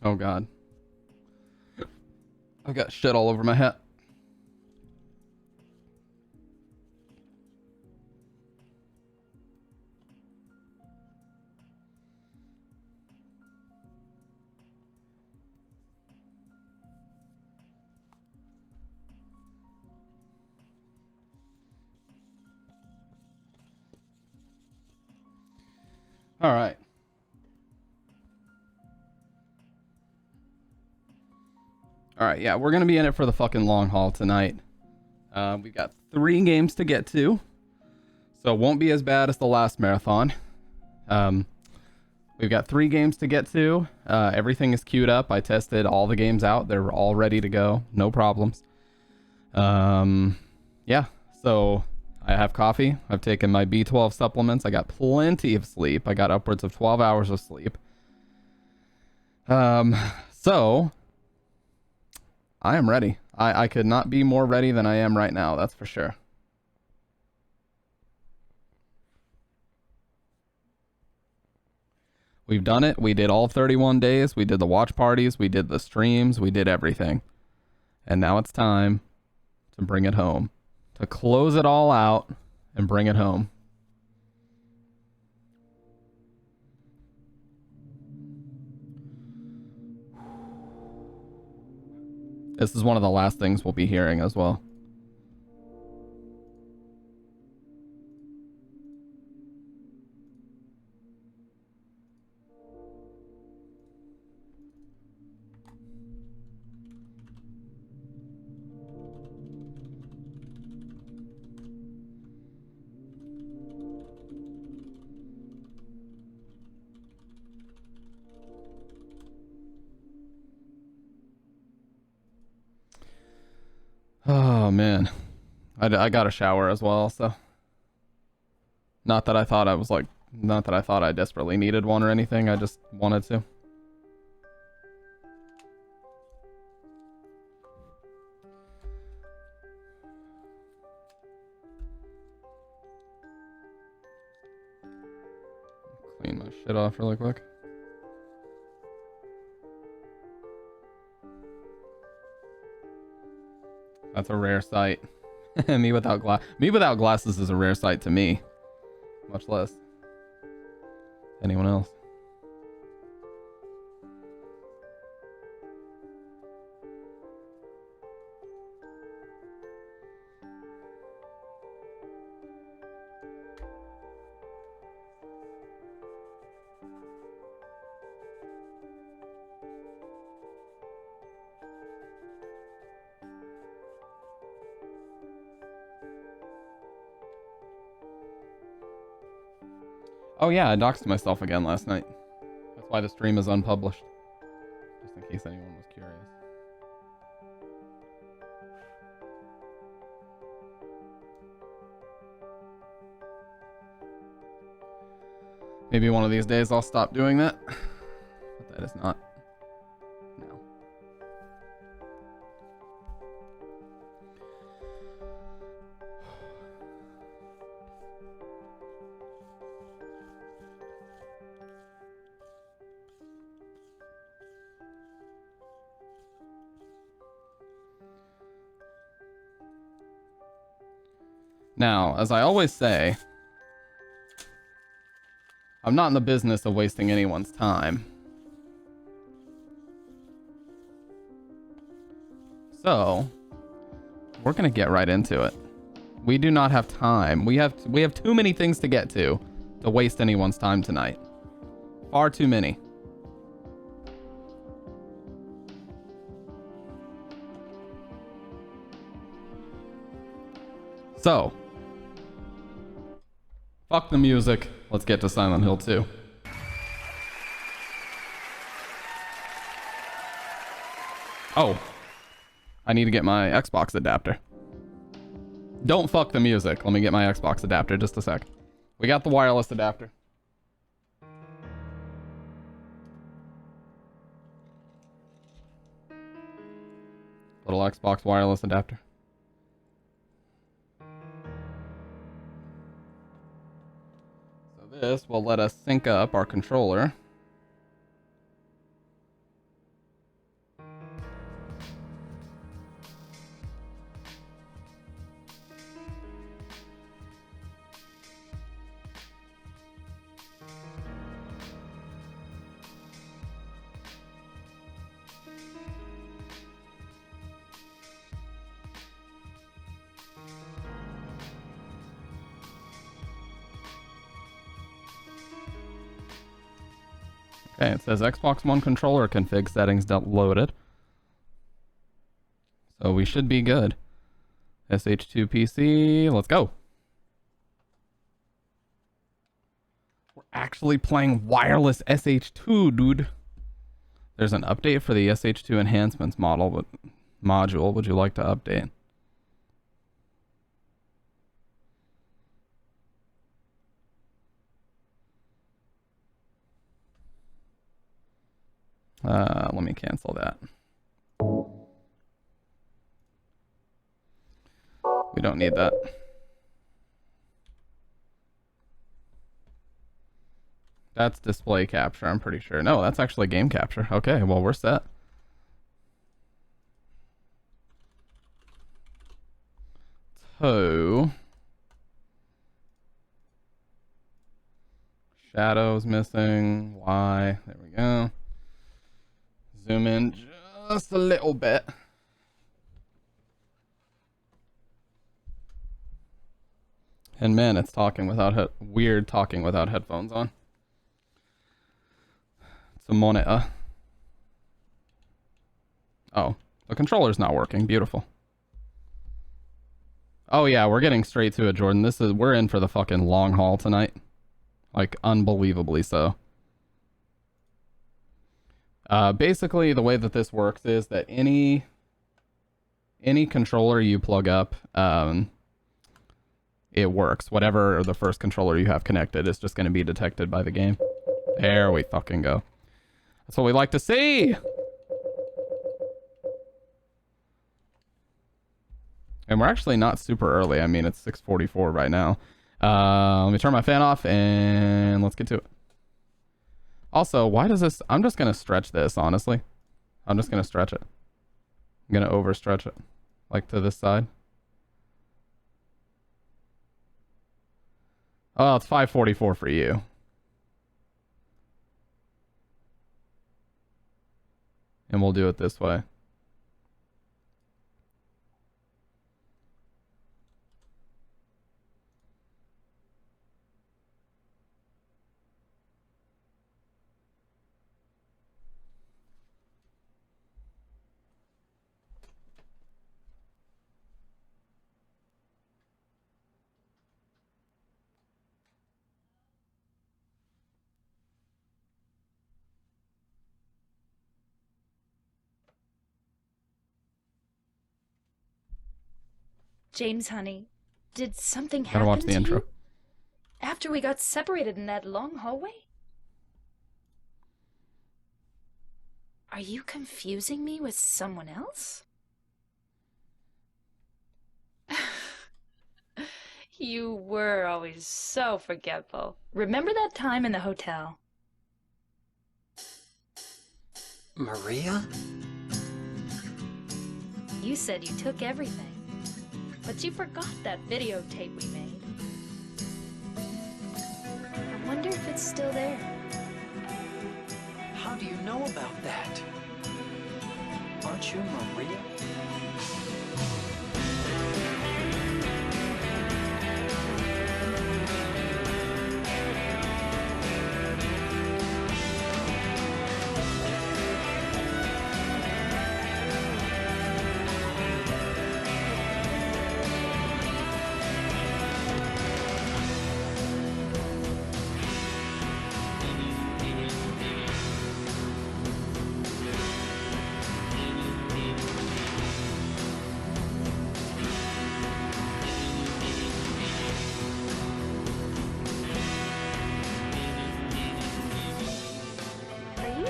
Oh god. I've got shit all over my hat. All right. All right, yeah, we're going to be in it for the fucking long haul tonight. We've got 3 games to get to, so it won't be as bad as the last marathon. We've got 3 games to get to. Everything is queued up. I tested all the games out. They're all ready to go. No problems. Yeah, so I have coffee. I've taken my B12 supplements. I got plenty of sleep. I got upwards of 12 hours of sleep. So I am ready. I could not be more ready than I am right now, that's for sure. We've done it. We did all 31 days. We did the watch parties. We did the streams. We did everything. And now it's time to bring it home. To close it all out and bring it home. This is one of the last things we'll be hearing as well. Oh, man. I got a shower as well, so. Not that I thought I desperately needed one or anything. I just wanted to. Clean my shit off really quick. That's a rare sight. Me without glasses is a rare sight to me. Much less anyone else. Oh yeah, I doxed myself again last night. That's why the stream is unpublished. Just in case anyone was curious. Maybe one of these days I'll stop doing that. But that is not. No. Now, as I always say, I'm not in the business of wasting anyone's time. So, we're gonna get right into it. We do not have time. We have too many things to get to waste anyone's time tonight. Far too many. So, fuck the music. Let's get to Silent Hill 2. Oh, I need to get my Xbox adapter. Don't fuck the music. Let me get my Xbox adapter just a sec. We got the wireless adapter. Little Xbox wireless adapter. So this will let us sync up our controller Okay, it says Xbox One controller config settings loaded. So we should be good. SH2 PC, let's go. We're actually playing wireless SH2, dude. There's an update for the SH2 enhancements module. Would you like to update? Let me cancel that. We don't need that. That's display capture, I'm pretty sure. No, that's actually game capture. Okay, well, we're set. So... shadows missing. Y. There we go. Zoom in just a little bit. And man, it's talking without weird talking without headphones on. It's a monitor. Oh, the controller's not working. Beautiful. Oh yeah, we're getting straight to it, Jordan. We're in for the fucking long haul tonight. Like unbelievably so. Basically, the way that this works is that any controller you plug up, it works. Whatever the first controller you have connected is just going to be detected by the game. There we fucking go. That's what we like to see. And we're actually not super early. I mean, it's 6:44 right now. Let me turn my fan off and let's get to it. Also, why does this... I'm just going to stretch this, honestly. I'm just going to stretch it. I'm going to overstretch it. Like to this side. Oh, it's 5:44 for you. And we'll do it this way. James, honey, did something Gotta happen watch the to intro. you after we got separated in that long hallway? Are you confusing me with someone else? You were always so forgetful. Remember that time in the hotel? Maria? You said you took everything, but you forgot that videotape we made. I wonder if it's still there. How do you know about that? Aren't you Maria?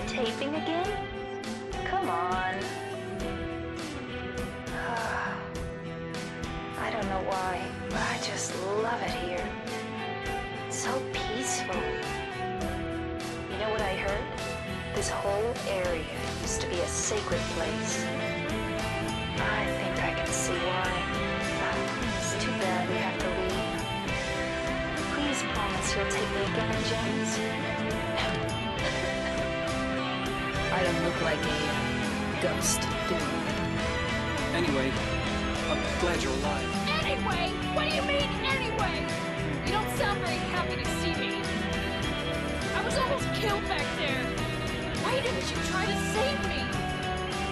Taping again? Come on. I don't know why, but I just love it here. It's so peaceful. You know what I heard? This whole area used to be a sacred place. I think I can see why. It's too bad we have to leave. Please promise you'll take me again, James. I don't look like a ghost, do I? Anyway, I'm glad you're alive. Anyway? What do you mean, anyway? You don't sound very happy to see me. I was almost killed back there. Why didn't you try to save me?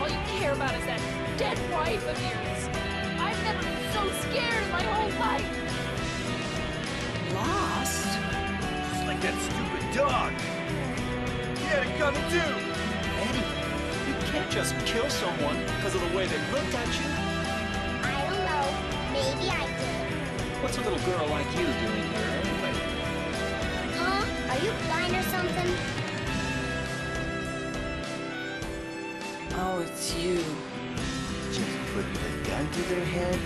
All you care about is that dead wife of yours. I've never been so scared in my whole life. Lost? Just like that stupid dog. He had it coming too. Eddie, you can't just kill someone because of the way they looked at you. I don't know. Maybe I did. What's a little girl like you doing here anyway? Huh? Are you blind or something? Oh, it's you. Just putting the gun to their head?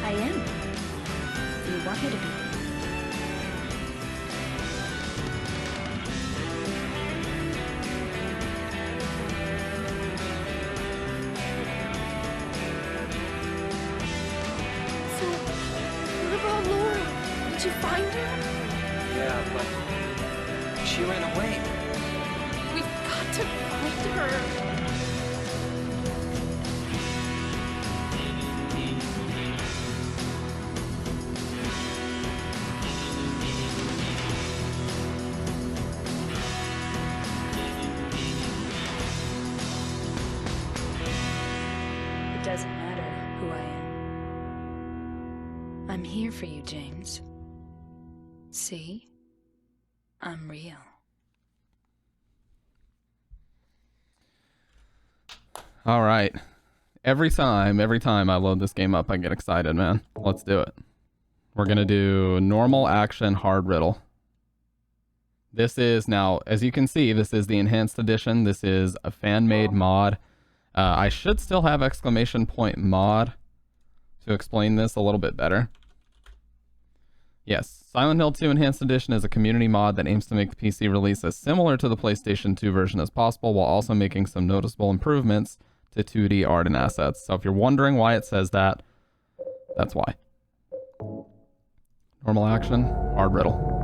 I am. Do you want me to be? So, what about Laura? Did you find her? Yeah, but she ran away. We've got to find her. It doesn't matter who I am. I'm here for you, James. See? I'm real. All right. Every time I load this game up, I get excited, man. Let's do it. We're going to do normal action hard riddle. This is now, as you can see, this is the enhanced edition. This is a fan-made mod. I should still have exclamation point mod to explain this a little bit better. Yes, Silent Hill 2 Enhanced Edition is a community mod that aims to make the PC release as similar to the PlayStation 2 version as possible, while also making some noticeable improvements to 2D art and assets. So if you're wondering why it says that, that's why. Normal action, hard riddle.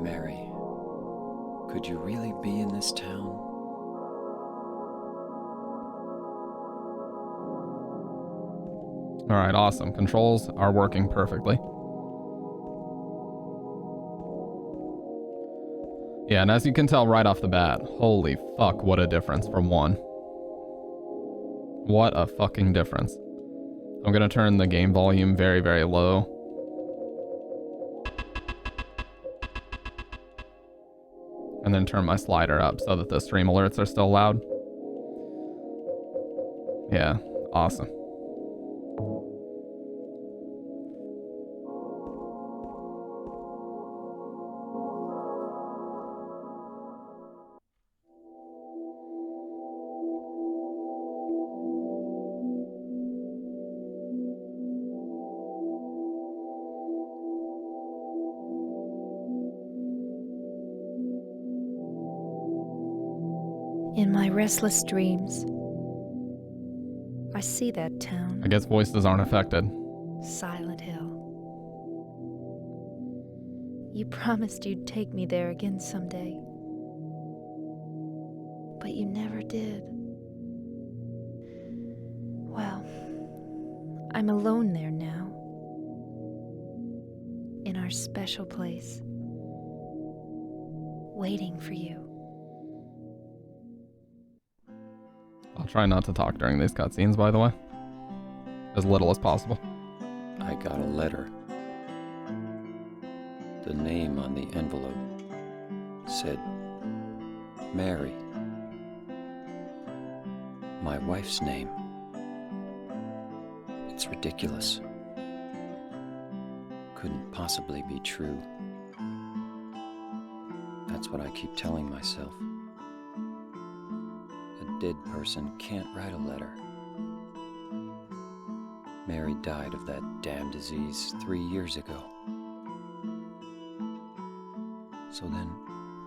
Mary, could you really be in this town? All right, awesome. Controls are working perfectly. Yeah, and as you can tell right off the bat, holy fuck, what a difference from 1. What a fucking difference. I'm gonna turn the game volume very, very low. And then turn my slider up so that the stream alerts are still loud. Yeah, awesome. In my restless dreams, I see that town, I guess voices aren't affected. Silent Hill. You promised you'd take me there again someday, but you never did. Well, I'm alone there now, in our special place, waiting for you. I'll try not to talk during these cutscenes, by the way. As little as possible. I got a letter. The name on the envelope said, Mary. My wife's name. It's ridiculous. Couldn't possibly be true. That's what I keep telling myself. A dead person can't write a letter. Mary died of that damn disease 3 years ago. So then,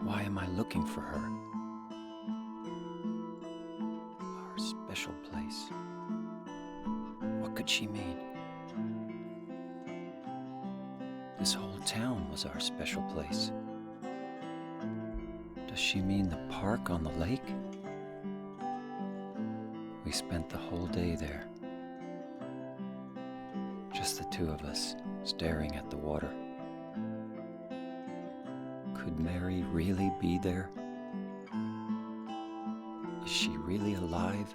why am I looking for her? Our special place. What could she mean? This whole town was our special place. Does she mean the park on the lake? We spent the whole day there. Just the two of us, staring at the water. Could Mary really be there? Is she really alive?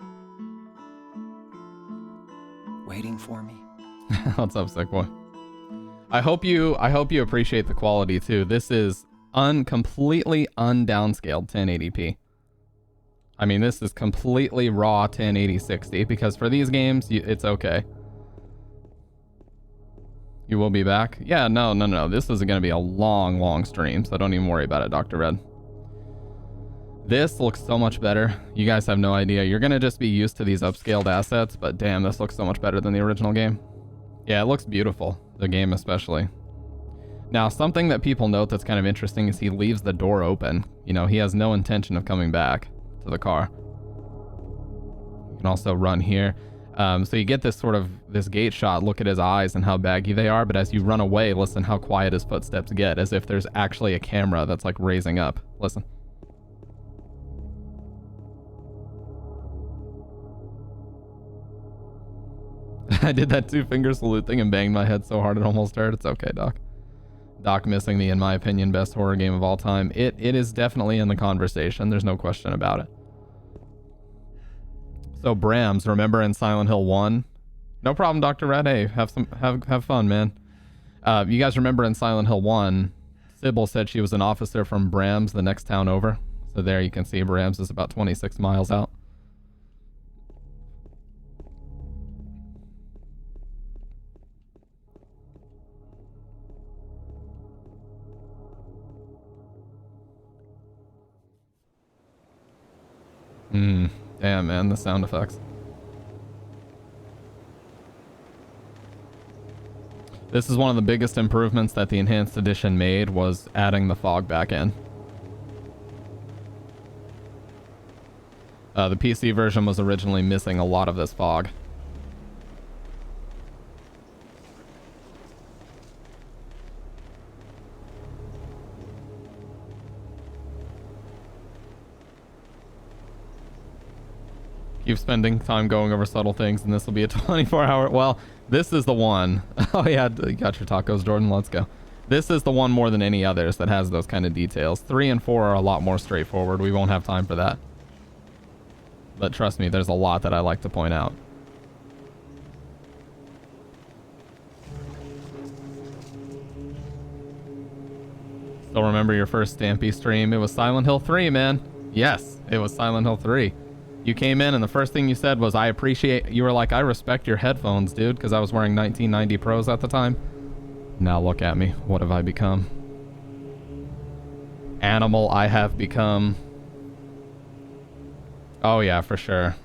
Waiting for me? What's up, sick boy? I hope you appreciate the quality too. This is completely undownscaled 1080p. I mean, this is completely raw 1080-60 because for these games, it's okay. You will be back? Yeah, no. This is going to be a long stream, so don't even worry about it, Dr. Red. This looks so much better. You guys have no idea. You're going to just be used to these upscaled assets, but damn, this looks so much better than the original game. Yeah, it looks beautiful. The game especially. Now, something that people note that's kind of interesting is he leaves the door open. You know, he has no intention of coming back to the car. You can also run here. So you get this this gate shot, look at his eyes and how baggy they are, but as you run away, listen how quiet his footsteps get, as if there's actually a camera that's like raising up. Listen. I did that 2-finger salute thing and banged my head so hard it almost hurt. It's okay, Doc. Doc missing the, in my opinion, best horror game of all time. It is definitely in the conversation. There's no question about it. So Brams, remember in Silent Hill 1? No problem, Dr. Red. Hey, have fun, man. You guys remember in Silent Hill 1, Sybil said she was an officer from Brams, the next town over. So there you can see Brams is about 26 miles out. Damn, man, the sound effects. This is one of the biggest improvements that the Enhanced Edition made, was adding the fog back in. The PC version was originally missing a lot of this fog. Keep spending time going over subtle things, and this will be a 24-hour... Well, this is the one. Oh, yeah, you got your tacos, Jordan. Let's go. This is the one more than any others that has those kind of details. 3 and 4 are a lot more straightforward. We won't have time for that. But trust me, there's a lot that I like to point out. Still remember your first Stampy stream? It was Silent Hill 3, man. Yes, it was Silent Hill 3. You came in and the first thing you said was, you were like, I respect your headphones, dude, because I was wearing 1990 Pros at the time. Now look at me. What have I become? Animal I have become. Oh yeah, for sure.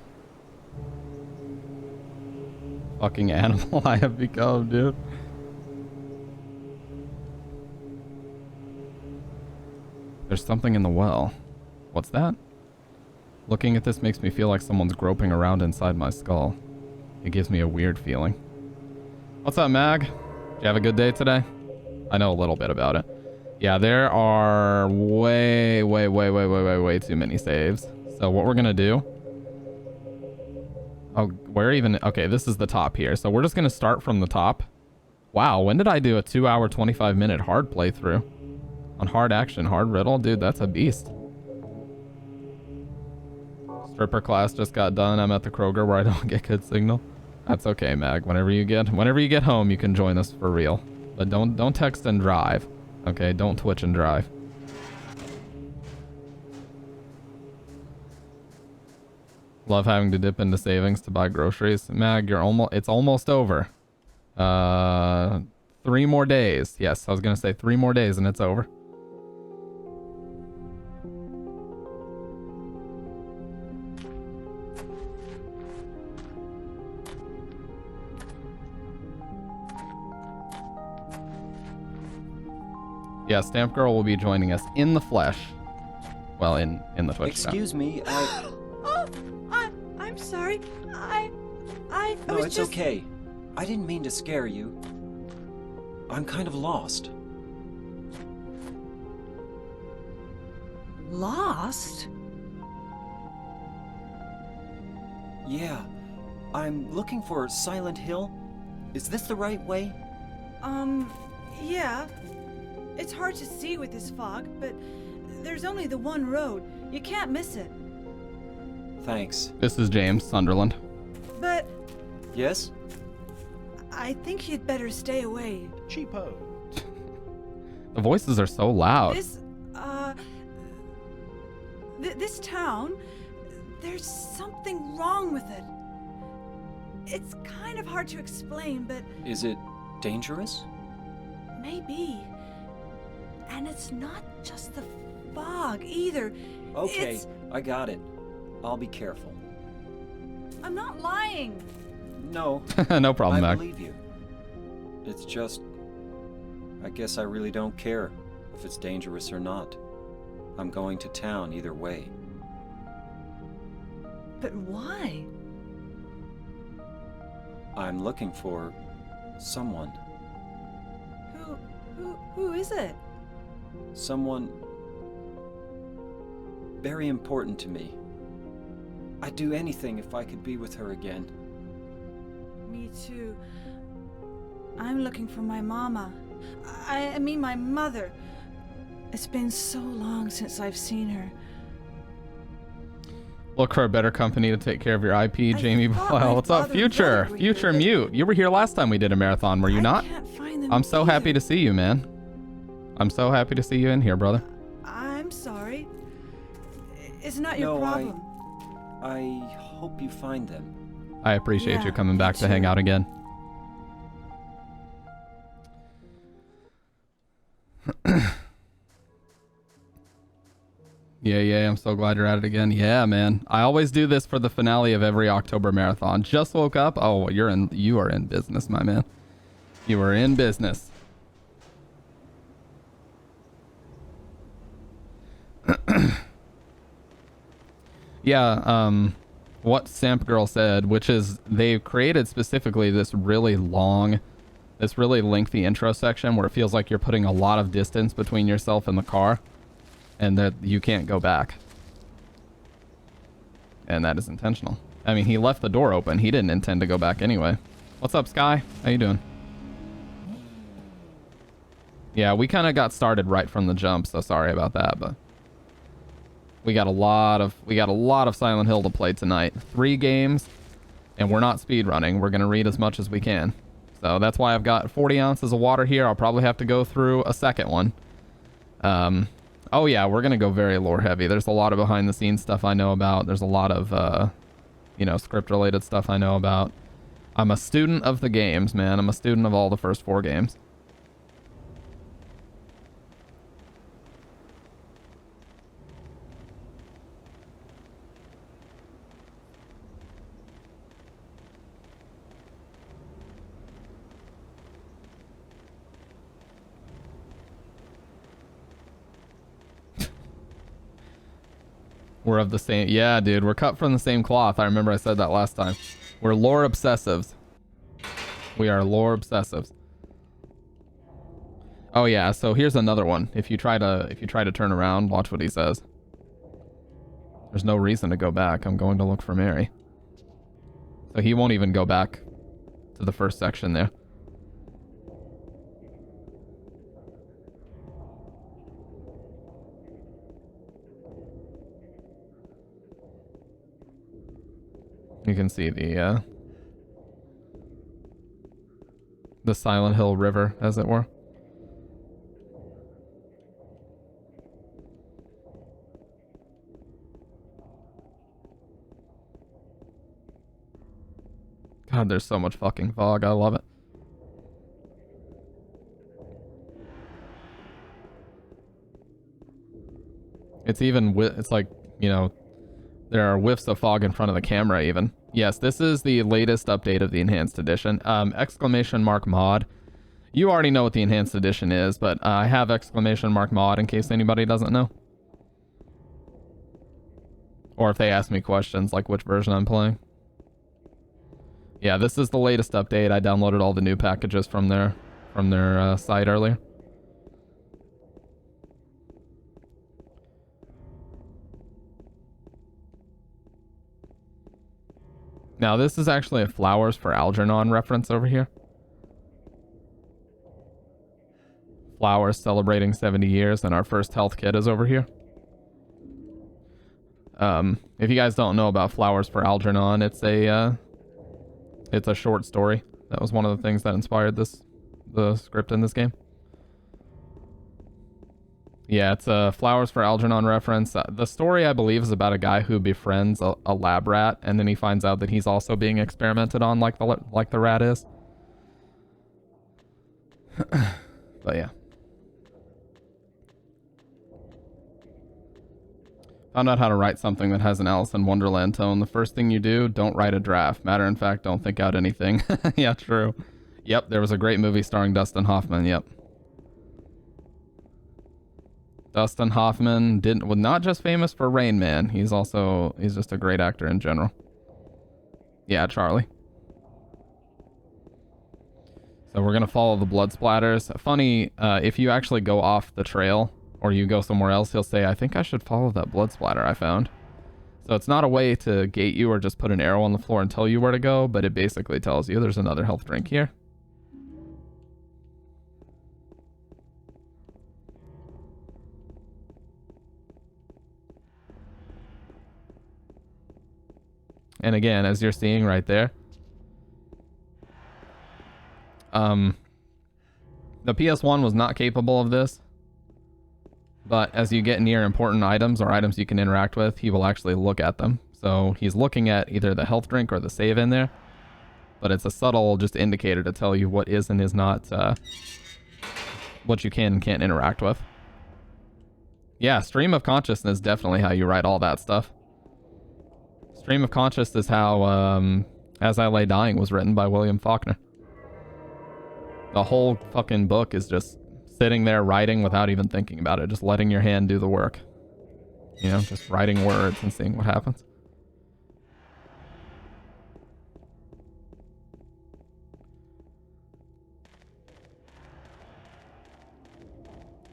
Fucking animal I have become, dude. There's something in the well. What's that? Looking at this makes me feel like someone's groping around inside my skull. It gives me a weird feeling. What's up, Mag? Did you have a good day today? I know a little bit about it. Yeah, there are way too many saves. So what we're gonna do... Oh, where even... Okay, this is the top here. So we're just gonna start from the top. Wow, when did I do a 2-hour, 25-minute hard playthrough? On hard action, hard riddle? Dude, that's a beast. Stripper class just got done. I'm at the Kroger where I don't get good signal. That's okay, Mag. Whenever you get home, you can join us for real. But don't text and drive. Okay, don't Twitch and drive. Love having to dip into savings to buy groceries. Mag, it's almost over. 3 more days. Yes, I was gonna say 3 more days and it's over. Yeah, Stamp Girl will be joining us in the flesh. Well, in the Twitch chat. Excuse me, Oh, I'm sorry. I No, was it's just... okay. I didn't mean to scare you. I'm kind of lost. Lost? Yeah. I'm looking for Silent Hill. Is this the right way? Yeah. It's hard to see with this fog, but there's only the one road. You can't miss it. Thanks. This is James Sunderland. But Yes? I think you'd better stay away. Cheapo. The voices are so loud. This town, there's something wrong with it. It's kind of hard to explain, but Is it dangerous? maybe. And it's not just the fog either. Okay, It's... I got it. I'll be careful. I'm not lying. No, No problem, I Mac. believe you. It's just... I guess I really don't care if it's dangerous or not. I'm going to town either way. But why? I'm looking for someone. Who is it? Someone very important to me. I'd do anything if I could be with her again. Me too. I'm looking for my mama. I mean my mother. It's been so long since I've seen her. Look for a better company to take care of your IP, Jamie thought my Boyle. What's up, father Future? and mother were here, Future but- Mute. You were here last time we did a marathon, were you not? I can't find them I'm so happy either. to see you, man. I'm so happy to see you in here, brother. I'm sorry. It's not your No, problem. I hope you find them. I appreciate Yeah, you coming me back to hang too. out again. Yeah, I'm so glad you're at it again. Yeah, man. I always do this for the finale of every October marathon. Just woke up. Oh, you are in business, my man. You are in business. Yeah, what Samp Girl said, which is they've created specifically this really lengthy intro section where it feels like you're putting a lot of distance between yourself and the car and that you can't go back. And that is intentional. I mean, he left the door open. He didn't intend to go back anyway. What's up, Sky? How you doing? Yeah, we kind of got started right from the jump, so sorry about that, but we got a lot of Silent Hill to play tonight. 3 games, and we're not speed running. We're gonna read as much as we can. So that's why I've got 40 ounces of water here. I'll probably have to go through a second one. Oh yeah, we're gonna go very lore heavy. There's a lot of behind the scenes stuff I know about. There's a lot of script related stuff I know about. I'm a student of the games, man. I'm a student of all the first 4 games. We're of the same... Yeah, dude. We're cut from the same cloth. I remember I said that last time. We're lore obsessives. We are lore obsessives. Oh, yeah. So here's another one. If you try to turn around, watch what he says. There's no reason to go back. I'm going to look for Mary. So he won't even go back to the first section there. You can see the Silent Hill River, as it were. God, there's so much fucking fog. I love it. It's even it's like, there are whiffs of fog in front of the camera even. Yes, this is the latest update of the enhanced edition. !mod. You already know what the enhanced edition is, but I have exclamation mark mod in case anybody doesn't know. Or if they ask me questions like which version I'm playing. Yeah, this is the latest update. I downloaded all the new packages from their site earlier. Now, this is actually a Flowers for Algernon reference over here. Flowers celebrating 70 years, and our first health kit is over here. If you guys don't know about Flowers for Algernon, it's a short story. That was one of the things that inspired the script in this game. Yeah, it's a Flowers for Algernon reference. The story, I believe, is about a guy who befriends a lab rat, and then he finds out that he's also being experimented on like the rat is. But yeah. Found out how to write something that has an Alice in Wonderland tone. The first thing you do, don't write a draft. Matter in fact, don't think out anything. Yeah, true. Yep, there was a great movie starring Dustin Hoffman, yep. Dustin Hoffman was not just famous for Rain Man. He's just a great actor in general. Yeah, Charlie. So we're gonna follow the blood splatters. Funny, if you actually go off the trail or you go somewhere else, he'll say, I think I should follow that blood splatter I found. So it's not a way to gate you or just put an arrow on the floor and tell you where to go, but it basically tells you there's another health drink here. And again, as you're seeing right there, the PS1 was not capable of this, but as you get near important items or items you can interact with, he will actually look at them. So he's looking at either the health drink or the save in there, but it's a subtle just indicator to tell you what is and is not, what you can and can't interact with. Yeah, Stream of Consciousness is definitely how you write all that stuff. Stream of Consciousness is how As I Lay Dying was written by William Faulkner. The whole fucking book is just sitting there writing without even thinking about it, just letting your hand do the work. You know, just writing words and seeing what happens.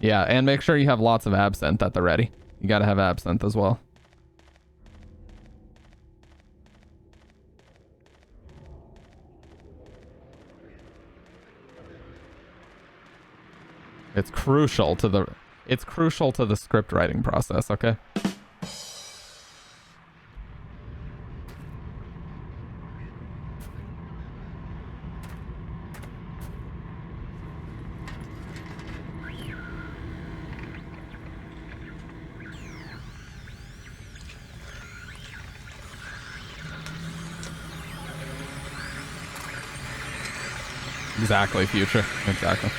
Yeah, and make sure you have lots of absinthe at the ready. You gotta have absinthe as well. It's crucial to the script writing process, okay? Exactly, future. Exactly.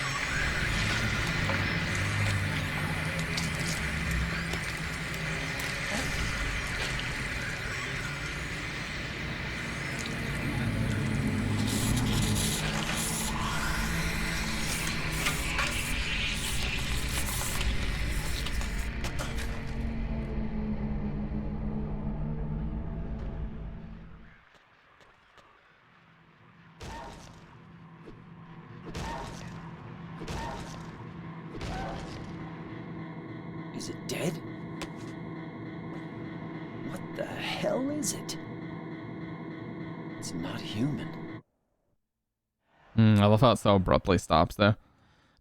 Is it dead? What the hell is it? It's not human. I love how it so abruptly stops there.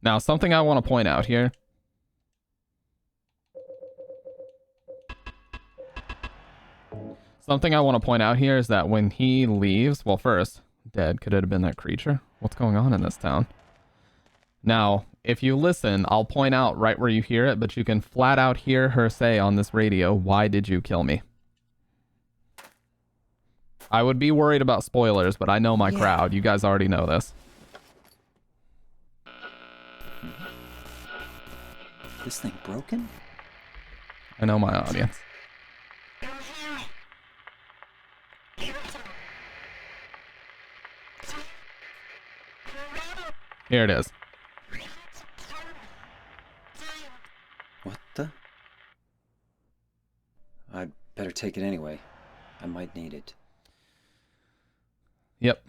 Now, something I want to point out here. Something I want to point out here is that when he leaves, well, first, dead. Could it have been that creature? What's going on in this town? Now, if you listen, I'll point out right where you hear it, but you can flat out hear her say on this radio, "Why did you kill me?" I would be worried about spoilers, but I know my crowd. You guys already know this. This thing broken? I know my audience. Here it is. Better take it anyway. I might need it. Yep.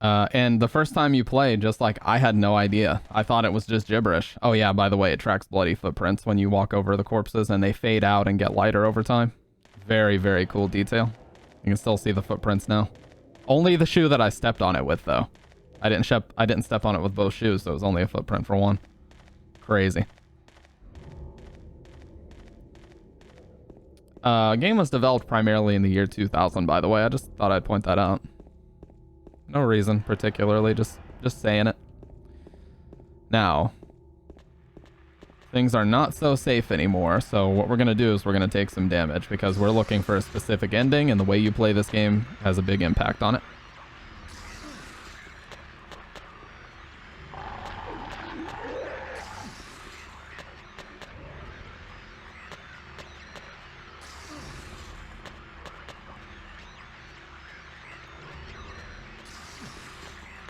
And the first time you play, just like I had no idea. I thought it was just gibberish. Oh yeah, by the way, it tracks bloody footprints when you walk over the corpses and they fade out and get lighter over time. Very, very cool detail. You can still see the footprints now. Only the shoe that I stepped on it with, though. I didn't step on it with both shoes, so it was only a footprint for one. Crazy. Game was developed primarily in the year 2000, by the way. I just thought I'd point that out. No reason particularly, just saying it. Now, things are not so safe anymore, so what we're going to do is we're going to take some damage because we're looking for a specific ending, and the way you play this game has a big impact on it.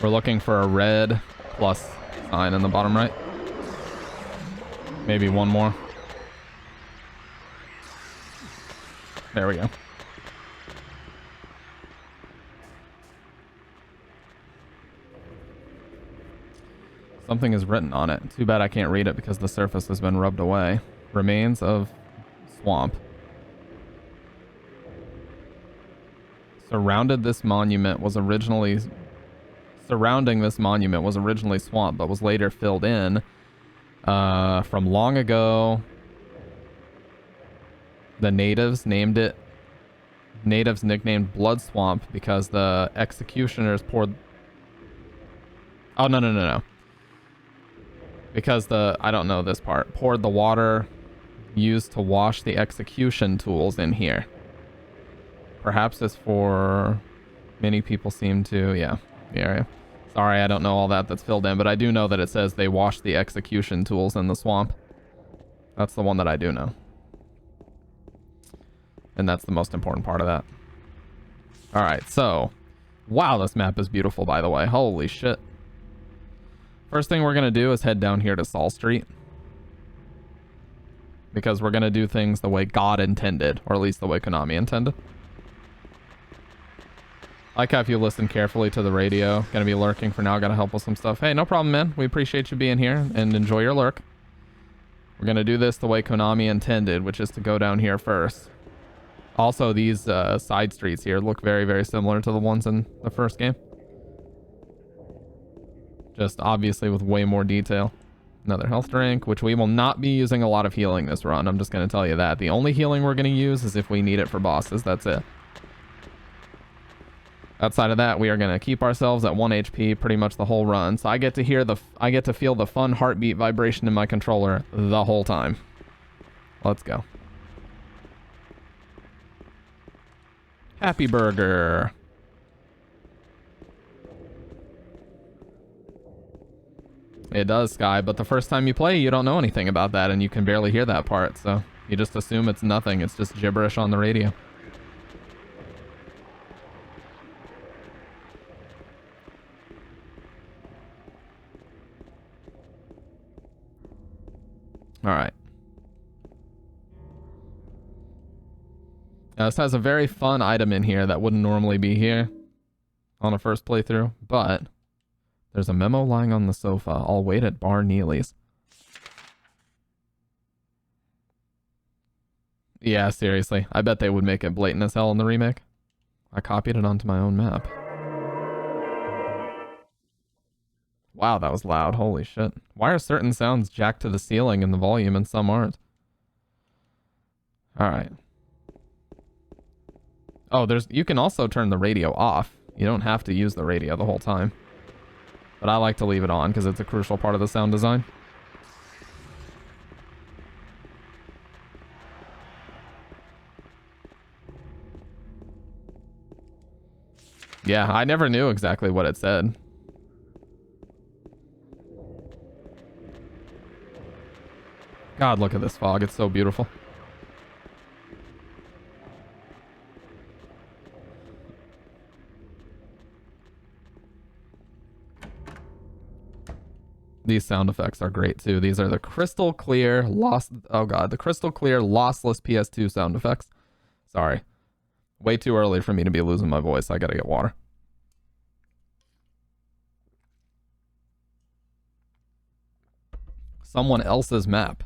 We're looking for a red plus sign in the bottom right. Maybe one more. There we go. Something is written on it. Too bad I can't read it because the surface has been rubbed away. Remains of swamp. Surrounding this monument was originally swamp, but was later filled in from long ago. The natives nicknamed Blood Swamp because the executioners poured... Oh, no. Because I don't know this part. Poured the water used to wash the execution tools in here. Perhaps it's for... Many people seem to... Yeah, the area. Sorry, I don't know all that's filled in, but I do know that it says they washed the execution tools in the swamp. That's the one that I do know. And that's the most important part of that. Alright, so... Wow, this map is beautiful, by the way. Holy shit. First thing we're going to do is head down here to Saul Street. Because we're going to do things the way God intended, or at least the way Konami intended. I like how if you listen carefully to the radio, gonna be lurking for now, gotta help with some stuff. Hey, no problem, man. We appreciate you being here and enjoy your lurk. We're gonna do this the way Konami intended, which is to go down here first. Also, these side streets here look very, very similar to the ones in the first game. Just obviously with way more detail. Another health drink, which we will not be using a lot of healing this run. I'm just gonna tell you that. The only healing we're gonna use is if we need it for bosses. That's it. Outside of that, we are going to keep ourselves at 1 HP pretty much the whole run. So I get to feel the fun heartbeat vibration in my controller the whole time. Let's go. Happy Burger. It does, Sky, but the first time you play, you don't know anything about that, and you can barely hear that part, so you just assume it's nothing. It's just gibberish on the radio. Alright. Now this has a very fun item in here that wouldn't normally be here on a first playthrough, but there's a memo lying on the sofa. I'll wait at Bar Neely's. Yeah, seriously. I bet they would make it blatant as hell in the remake. I copied it onto my own map. Wow, that was loud. Holy shit. Why are certain sounds jacked to the ceiling in the volume and some aren't? Alright. Oh, you can also turn the radio off. You don't have to use the radio the whole time. But I like to leave it on because it's a crucial part of the sound design. Yeah, I never knew exactly what it said. God, look at this fog. It's so beautiful. These sound effects are great too. These are the crystal clear the crystal clear lossless PS2 sound effects. Sorry. Way too early for me to be losing my voice. I gotta get water. Someone else's map.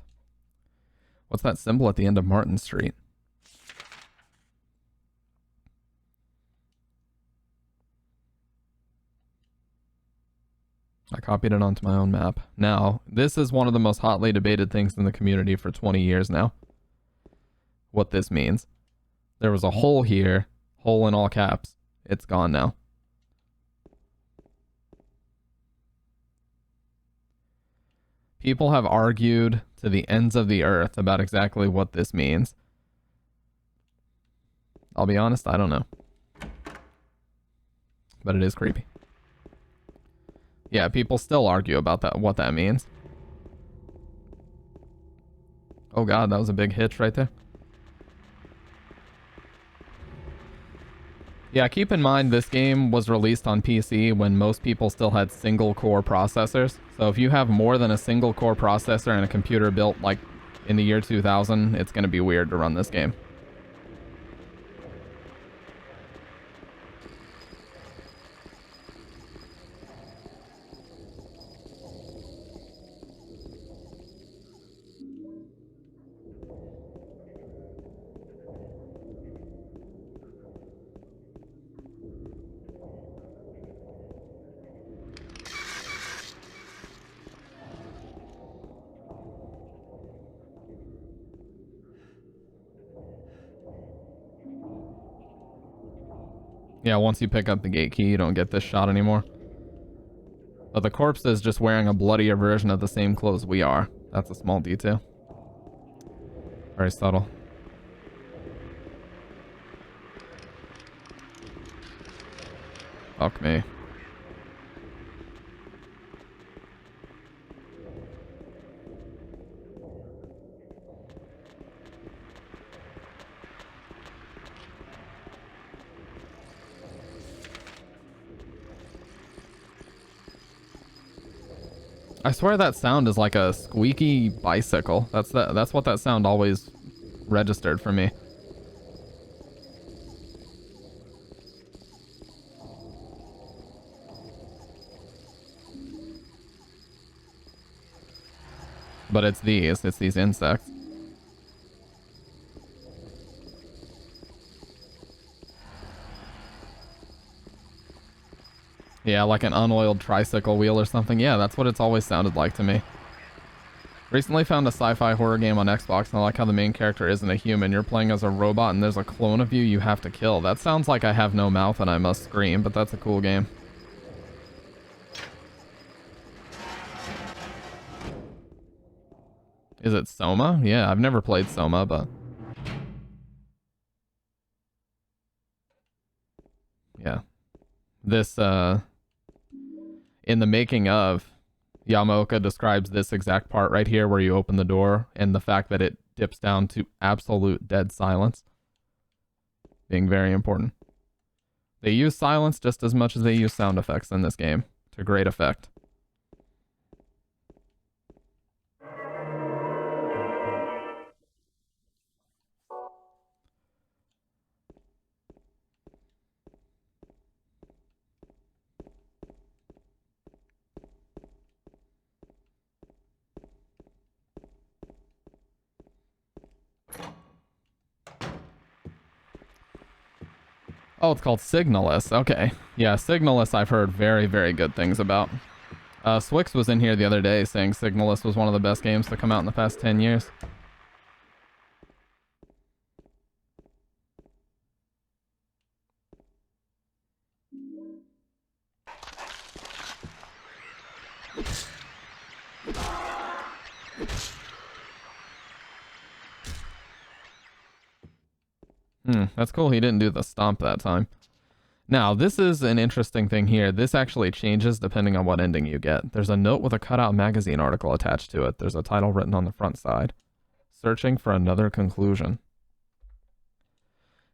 What's that symbol at the end of Martin Street? I copied it onto my own map. Now, this is one of the most hotly debated things in the community for 20 years now. What this means. There was a hole here, hole in all caps. It's gone now. People have argued to the ends of the earth about exactly what this means. I'll be honest, I don't know. But it is creepy. Yeah, people still argue about that, what that means. Oh god, that was a big hitch right there. Yeah, keep in mind this game was released on PC when most people still had single core processors. So if you have more than a single core processor and a computer built like in the year 2000, it's going to be weird to run this game. Yeah, once you pick up the gate key, you don't get this shot anymore. But the corpse is just wearing a bloodier version of the same clothes we are. That's a small detail. Very subtle. Fuck me. I swear that sound is like a squeaky bicycle. That's what that sound always registered for me. But it's these insects. Yeah, like an unoiled tricycle wheel or something. Yeah, that's what it's always sounded like to me. Recently found a sci-fi horror game on Xbox, and I like how the main character isn't a human. You're playing as a robot, and there's a clone of you have to kill. That sounds like I have no mouth and I must scream, but that's a cool game. Is it Soma? Yeah, I've never played Soma, but... yeah. This, in the making of, Yamaoka describes this exact part right here where you open the door and the fact that it dips down to absolute dead silence being very important. They use silence just as much as they use sound effects in this game to great effect. Oh, it's called Signalis. Okay. Yeah, Signalis I've heard very, very good things about. Swix was in here the other day saying Signalis was one of the best games to come out in the past 10 years. That's cool he didn't do the stomp that time. Now, this is an interesting thing here. This actually changes depending on what ending you get. There's a note with a cutout magazine article attached to it. There's a title written on the front side. Searching for another conclusion.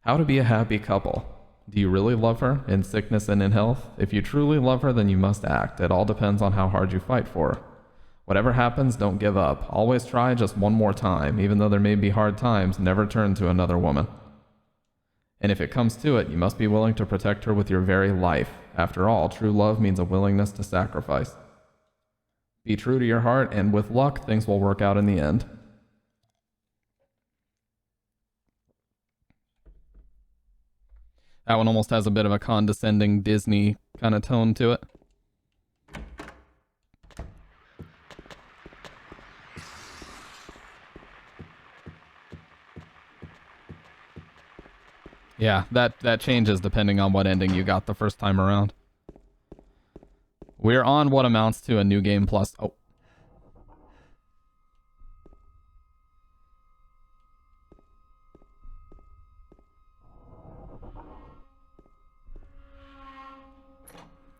How to be a happy couple. Do you really love her, in sickness and in health? If you truly love her, then you must act. It all depends on how hard you fight for her. Whatever happens, don't give up. Always try just one more time. Even though there may be hard times, never turn to another woman. And if it comes to it, you must be willing to protect her with your very life. After all, true love means a willingness to sacrifice. Be true to your heart, and with luck, things will work out in the end. That one almost has a bit of a condescending Disney kind of tone to it. Yeah, that changes depending on what ending you got the first time around. We're on what amounts to a new game plus... Oh.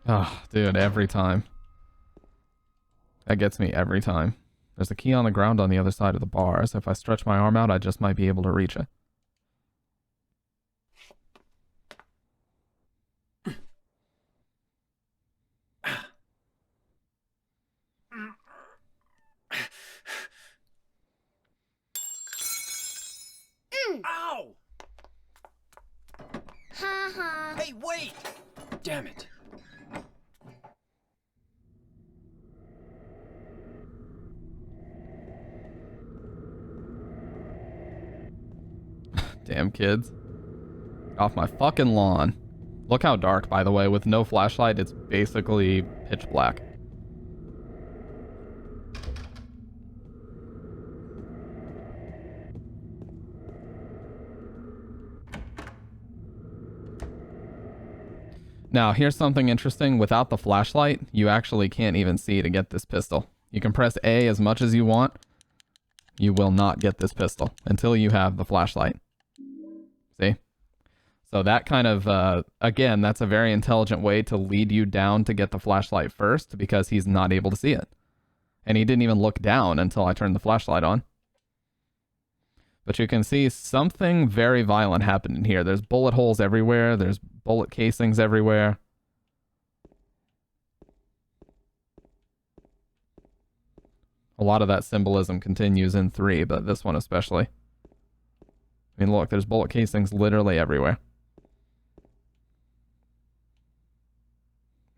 Oh, dude, every time. That gets me every time. There's a key on the ground on the other side of the bar, so if I stretch my arm out, I just might be able to reach it. Ow! Ha ha. Hey, wait! Damn it. Damn kids. Off my fucking lawn. Look how dark, by the way. With no flashlight, it's basically pitch black. Now, here's something interesting. Without the flashlight, you actually can't even see to get this pistol. You can press A as much as you want. You will not get this pistol until you have the flashlight. See? So that kind of, again, that's a very intelligent way to lead you down to get the flashlight first, because he's not able to see it. And he didn't even look down until I turned the flashlight on. But you can see something very violent happened in here. There's bullet holes everywhere. There's bullet casings everywhere. A lot of that symbolism continues in 3, but this one especially. I mean, look, there's bullet casings literally everywhere.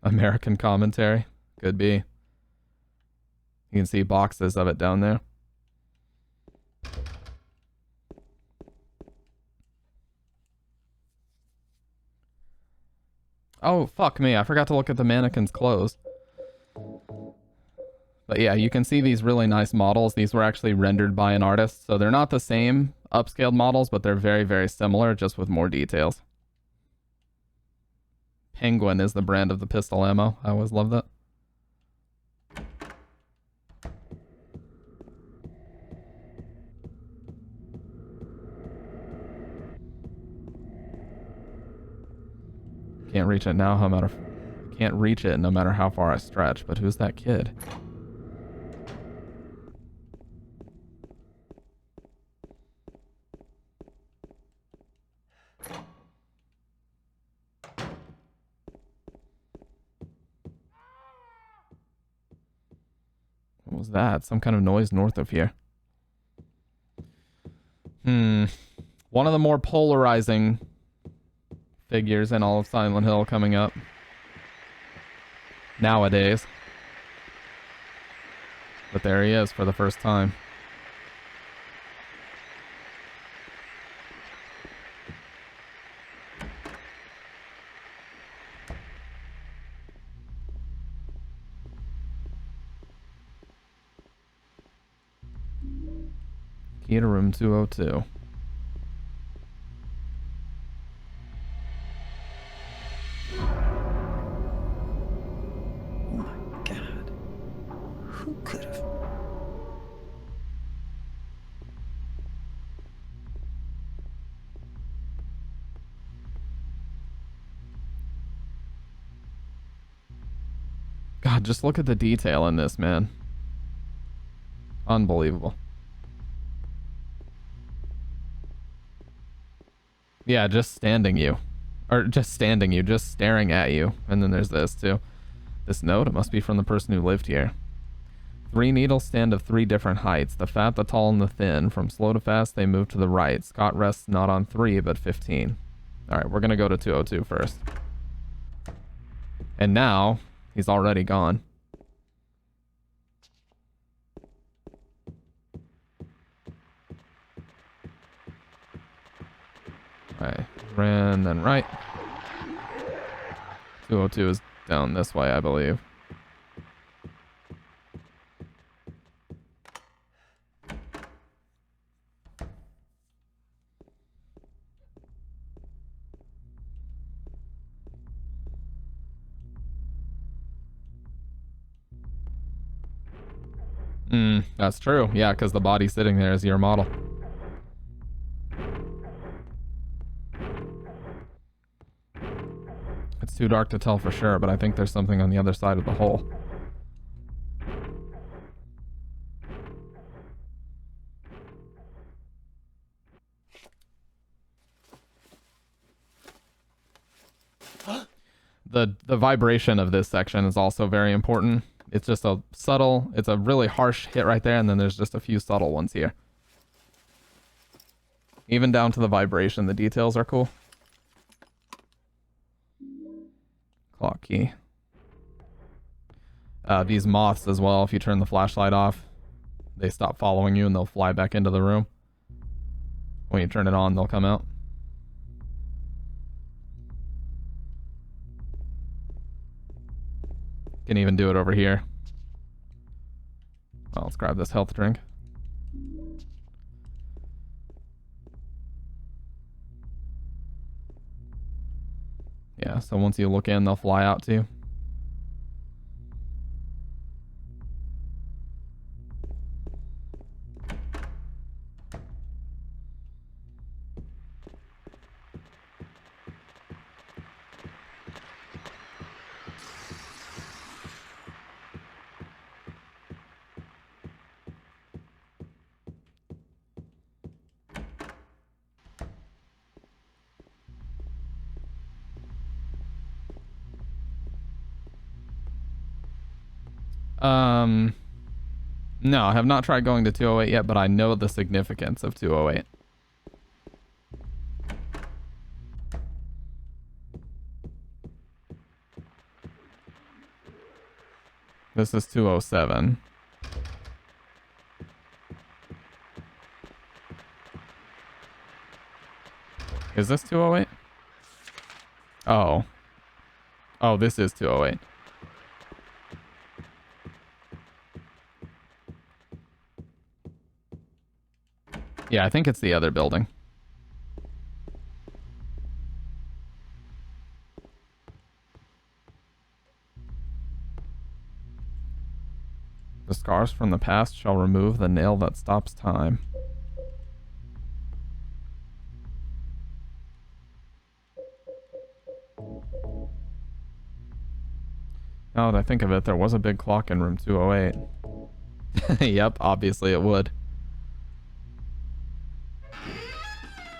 American commentary. Could be. You can see boxes of it down there. Oh, fuck me. I forgot to look at the mannequin's clothes. But yeah, you can see these really nice models. These were actually rendered by an artist. So they're not the same upscaled models, but they're very, very similar, just with more details. Penguin is the brand of the pistol ammo. I always loved that. Can't reach it now, can't reach it no matter how far I stretch, but who's that kid? What was that? Some kind of noise north of here. One of the more polarizing figures in all of Silent Hill coming up nowadays. But there he is for the first time. Key to room 202. God, just look at the detail in this, man. Unbelievable. Yeah, just standing you. Or just standing you, just staring at you. And then there's this, too. This note, it must be from the person who lived here. 3 needles stand of 3 different heights. The fat, the tall, and the thin. From slow to fast, they move to the right. Scott rests not on 3, but 15. All right, we're going to go to 202 first. And now he's already gone. All right, ran, then right. 202 is down this way, I believe. That's true. Yeah, because the body sitting there is your model. It's too dark to tell for sure, but I think there's something on the other side of the hole. The vibration of this section is also very important. It's just a subtle, it's a really harsh hit right there, and then there's just a few subtle ones here. Even down to the vibration, the details are cool. Clock key. These moths as well, if you turn the flashlight off, they stop following you and they'll fly back into the room. When you turn it on, they'll come out. Can even do it over here. Well, let's grab this health drink. Yeah, so once you look in, they'll fly out to you. No, I have not tried going to 208 yet, but I know the significance of 208. This is 207. Is this 208? Oh. Oh, this is 208. Yeah, I think it's the other building. The scars from the past shall remove the nail that stops time. Now that I think of it, there was a big clock in room 208. Yep, obviously it would.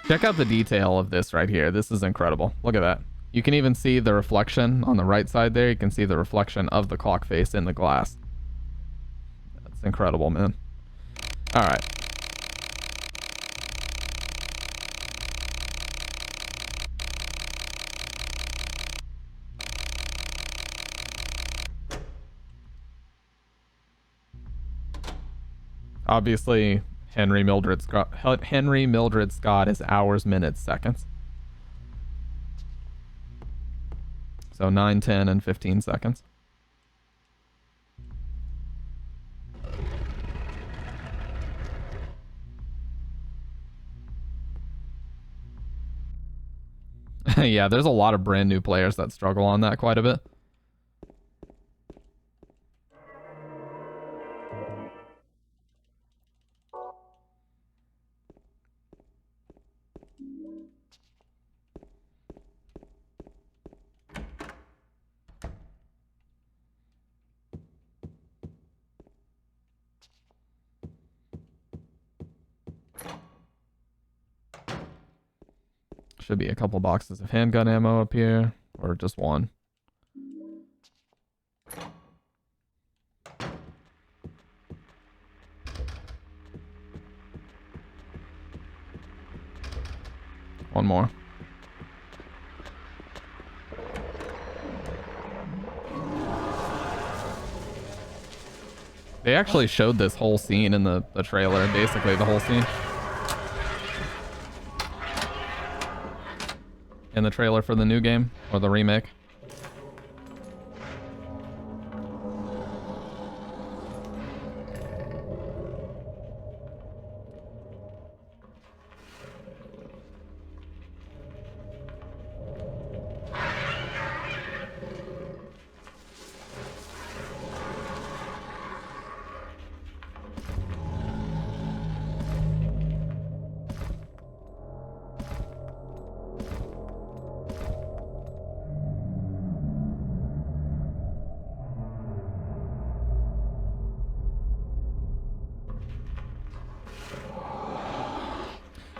Check out the detail of this right here. This is incredible. Look at that. You can even see the reflection on the right side there. You can see the reflection of the clock face in the glass. That's incredible, man. All right. Obviously, Henry Mildred Scott is hours, minutes, seconds. So 9, 10, and 15 seconds. Yeah, there's a lot of brand new players that struggle on that quite a bit. Should be a couple boxes of handgun ammo up here, or just one. One more. They actually showed this whole scene in the trailer, basically the whole scene. In the trailer for the new game, or the remake.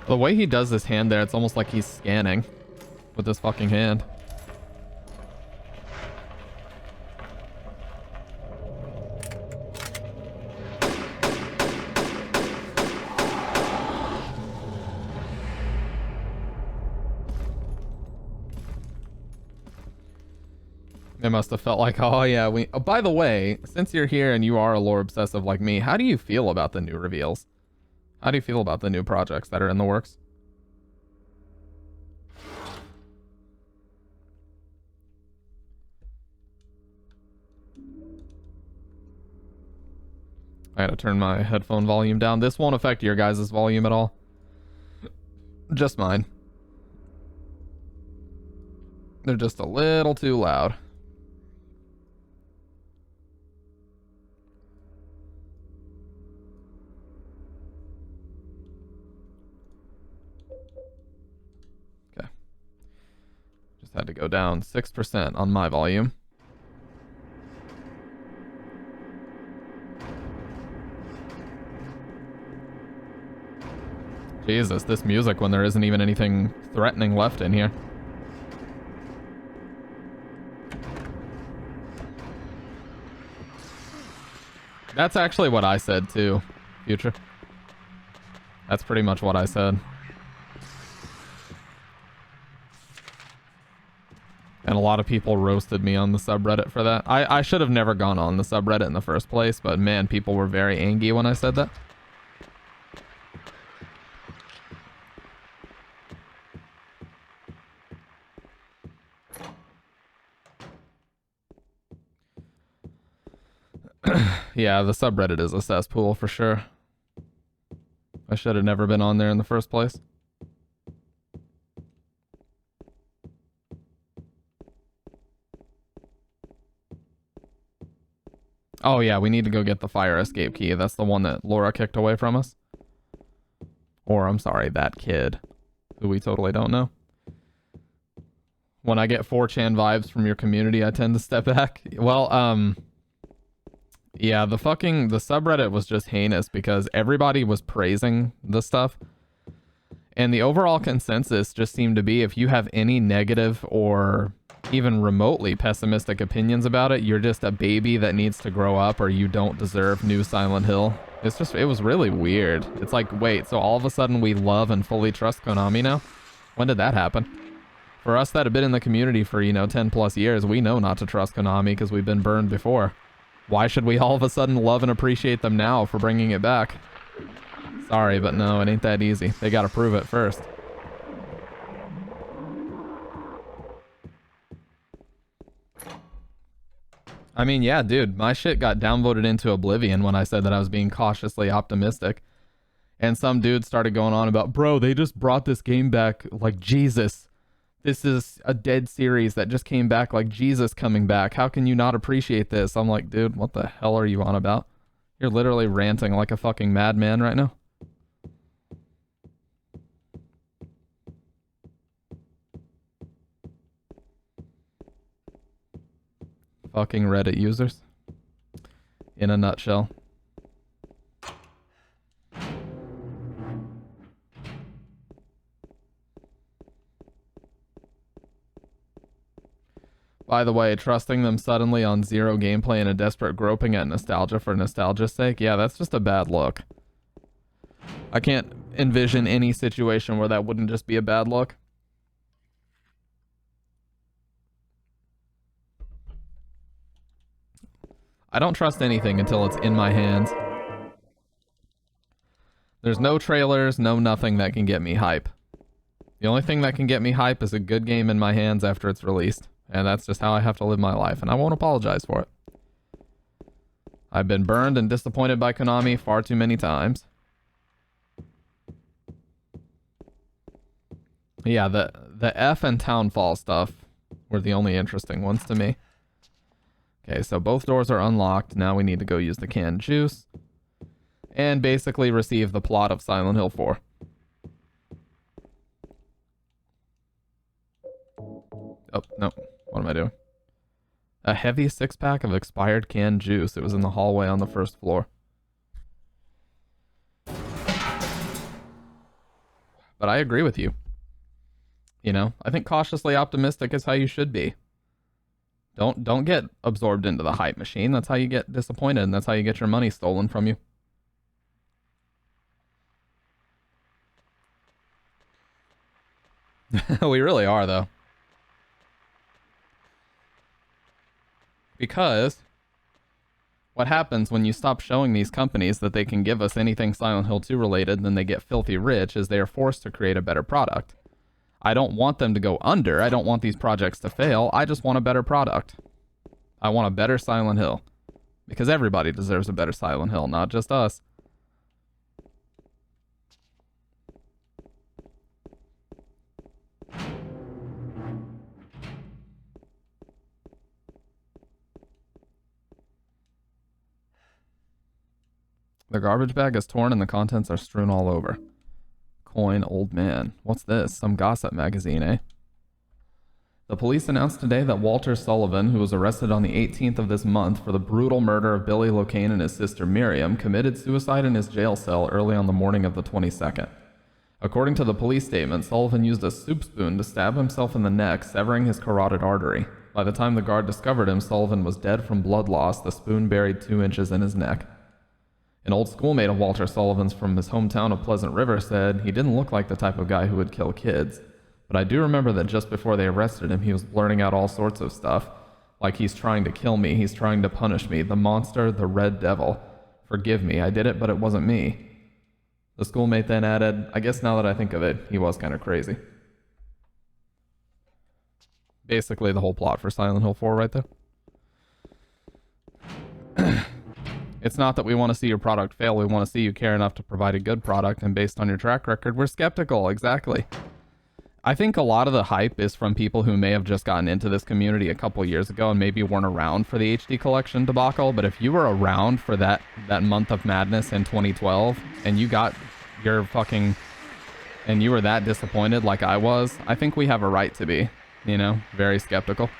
The way he does this hand there, it's almost like he's scanning with his fucking hand. It must have felt like, oh yeah, we... Oh, by the way, since you're here and you are a lore obsessive like me, how do you feel about the new reveals? How do you feel about the new projects that are in the works? I gotta turn my headphone volume down. This won't affect your guys' volume at all. Just mine. They're just a little too loud. Okay. Just had to go down 6% on my volume. Jesus, this music when there isn't even anything threatening left in here. That's actually what I said too, Future. That's pretty much what I said. And a lot of people roasted me on the subreddit for that. I should have never gone on the subreddit in the first place, but man, people were very angry when I said that. Yeah, the subreddit is a cesspool for sure. I should have never been on there in the first place. Oh yeah, we need to go get the fire escape key. That's the one that Laura kicked away from us. Or, I'm sorry, that kid, who we totally don't know. When I get 4chan vibes from your community, I tend to step back. Well, yeah, the subreddit was just heinous because everybody was praising the stuff. And the overall consensus just seemed to be if you have any negative or even remotely pessimistic opinions about it, you're just a baby that needs to grow up or you don't deserve new Silent Hill. It was really weird. It's like, wait, so all of a sudden we love and fully trust Konami now? When did that happen? For us that have been in the community for, 10 plus years, we know not to trust Konami because we've been burned before. Why should we all of a sudden love and appreciate them now for bringing it back? Sorry, but no, it ain't that easy. They gotta prove it first. I mean, yeah, dude, my shit got downvoted into oblivion when I said that I was being cautiously optimistic. And some dude started going on about, bro, they just brought this game back like Jesus. This is a dead series that just came back like Jesus coming back. How can you not appreciate this? I'm like, dude, what the hell are you on about? You're literally ranting like a fucking madman right now. Fucking Reddit users. In a nutshell. By the way, trusting them suddenly on zero gameplay and a desperate groping at nostalgia for nostalgia's sake, yeah, that's just a bad look. I can't envision any situation where that wouldn't just be a bad look. I don't trust anything until it's in my hands. There's no trailers, no nothing that can get me hype. The only thing that can get me hype is a good game in my hands after it's released. And that's just how I have to live my life, and I won't apologize for it. I've been burned and disappointed by Konami far too many times. Yeah, the F and Townfall stuff were the only interesting ones to me. Okay, so both doors are unlocked. Now we need to go use the canned juice. And basically receive the plot of Silent Hill 4. Oh, no. What am I doing? A heavy 6-pack of expired canned juice. It was in the hallway on the first floor. But I agree with you. You know, I think cautiously optimistic is how you should be. Don't get absorbed into the hype machine. That's how you get disappointed, and that's how you get your money stolen from you. We really are, though. Because what happens when you stop showing these companies that they can give us anything Silent Hill 2 related, then they get filthy rich, is they are forced to create a better product. I don't want them to go under. I don't want these projects to fail. I just want a better product. I want a better Silent Hill. Because everybody deserves a better Silent Hill, not just us. The garbage bag is torn and the contents are strewn all over. Coin, old man. What's this? Some gossip magazine, eh? The police announced today that Walter Sullivan, who was arrested on the 18th of this month for the brutal murder of Billy Locane and his sister Miriam, committed suicide in his jail cell early on the morning of the 22nd. According to the police statement, Sullivan used a soup spoon to stab himself in the neck, severing his carotid artery. By the time the guard discovered him, Sullivan was dead from blood loss, the spoon buried 2 inches in his neck. An old schoolmate of Walter Sullivan's from his hometown of Pleasant River said he didn't look like the type of guy who would kill kids. But I do remember that just before they arrested him, he was blurting out all sorts of stuff. Like he's trying to kill me, he's trying to punish me, the monster, the red devil. Forgive me, I did it, but it wasn't me. The schoolmate then added, I guess now that I think of it, he was kind of crazy. Basically the whole plot for Silent Hill 4 right there. It's not that we want to see your product fail, we want to see you care enough to provide a good product, and based on your track record, we're skeptical, exactly. I think a lot of the hype is from people who may have just gotten into this community a couple years ago and maybe weren't around for the HD collection debacle, but if you were around for that month of madness in 2012, and you got your fucking, and you were that disappointed like I was, I think we have a right to be, you know, very skeptical.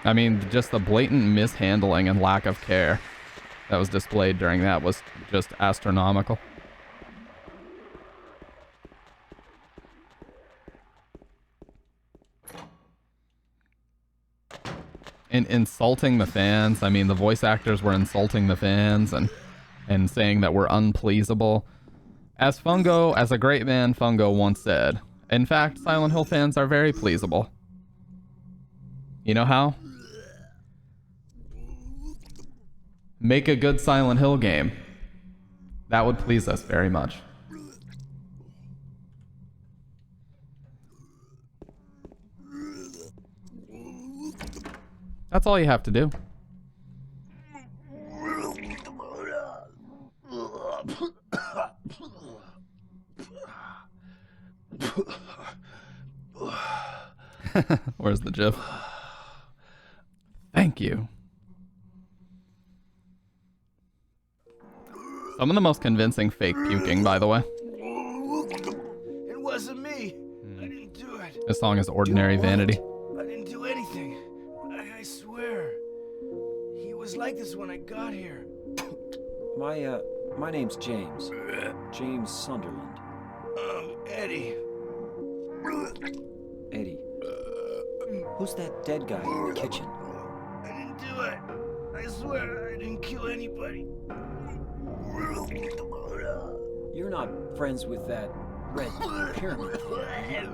I mean, just the blatant mishandling and lack of care that was displayed during that was just astronomical. And insulting the fans. I mean, the voice actors were insulting the fans and saying that we're unpleasable. As a great man Fungo once said, in fact, Silent Hill fans are very pleasable. You know how? Make a good Silent Hill game. That would please us very much. That's all you have to do. Where's the GIF? Thank you. Some of the most convincing fake puking, by the way. It wasn't me. I didn't do it. This song is Ordinary Vanity. I didn't do anything. I swear. He was like this when I got here. My name's James. James Sunderland. Eddie. Eddie. Who's that dead guy in the kitchen? I didn't do it. I swear I didn't kill anybody. You're not friends with that red pyramid thing.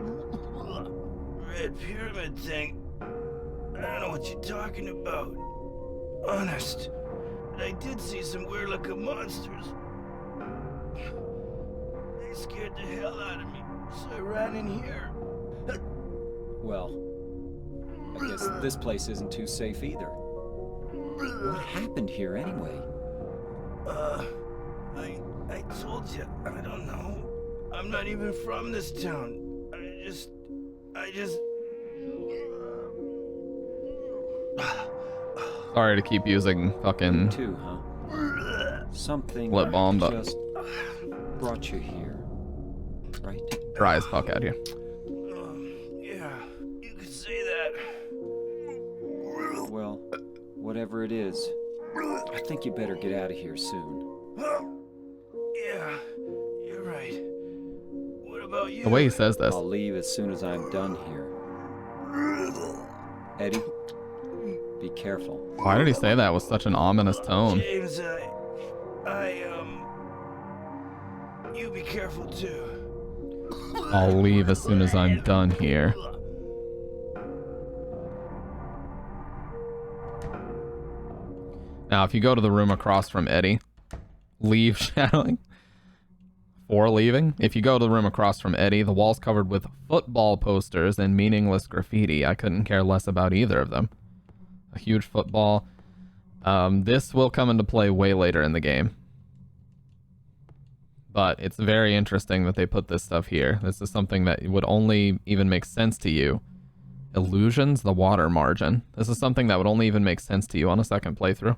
Red pyramid thing? I don't know what you're talking about. Honest. I did see some weird-looking monsters. They scared the hell out of me, so I ran in here. Well, I guess this place isn't too safe either. What happened here anyway? I told you, I don't know. I'm not even from this town. I just... Sorry to keep using fucking Too, huh? Something lip balm, but just brought you here, right? dry as fuck out here. Yeah, you could say that. Well, whatever it is, I think you better get out of here soon. Yeah, you're right. What about you? The way he says this. I'll leave as soon as I'm done here. Eddie, be careful. Why did he say that with such an ominous tone? James, you be careful too. I'll leave as soon as I'm done here. Now, if you go to the room across from Eddie, leave shadowing. For leaving, if you go to the room across from Eddie, the wall's covered with football posters and meaningless graffiti. I couldn't care less about either of them. A huge football. This will come into play way later in the game. But it's very interesting that they put this stuff here. This is something that would only even make sense to you. Illusions, the water margin. This is something that would only even make sense to you on a second playthrough.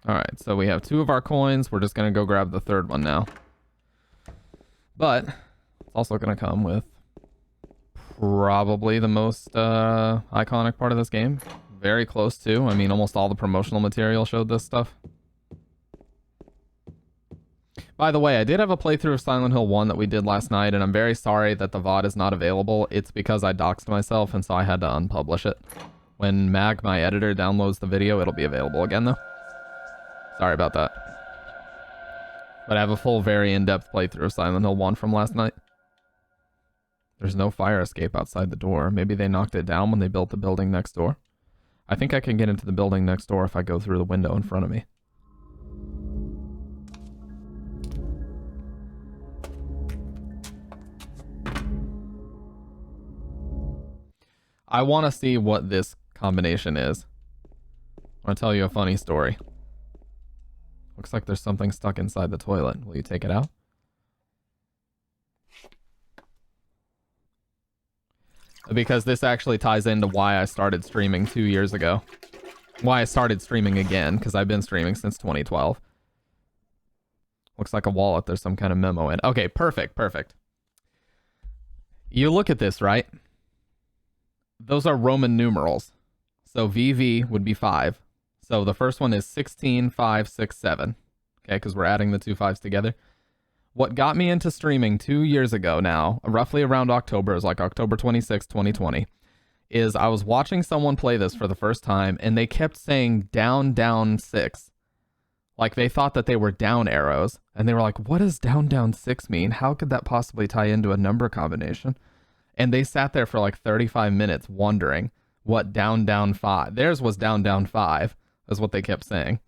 Alright, so we have 2 of our coins. We're just going to go grab the 3rd one now. But it's also going to come with probably the most iconic part of this game. Very close to. I mean, almost all the promotional material showed this stuff. By the way, I did have a playthrough of Silent Hill 1 that we did last night, and I'm very sorry that the VOD is not available. It's because I doxed myself, and so I had to unpublish it. When Mag, my editor, downloads the video, it'll be available again, though. Sorry about that. But I have a full, very in-depth playthrough of Silent Hill 1 from last night. There's no fire escape outside the door. Maybe they knocked it down when they built the building next door. I think I can get into the building next door if I go through the window in front of me. I want to see what this combination is. I want to tell you a funny story. Looks like there's something stuck inside the toilet. Will you take it out? Because this actually ties into why I started streaming 2 years ago. Why I started streaming again, because I've been streaming since 2012. Looks like a wallet. There's some kind of memo in. Okay, perfect, perfect. You look at this, right? Those are Roman numerals. So VV would be 5. So the first one is 16, 5, 6, 7. Okay, because we're adding the 2 5s together. What got me into streaming 2 years ago now, roughly around October, it was like October 26, 2020, is I was watching someone play this for the first time, and they kept saying down, down, 6. Like they thought that they were down arrows, and they were like, what does down, down, 6 mean? How could that possibly tie into a number combination? And they sat there for like 35 minutes wondering what down, down, 5. Theirs was down, down, 5. Is what they kept saying.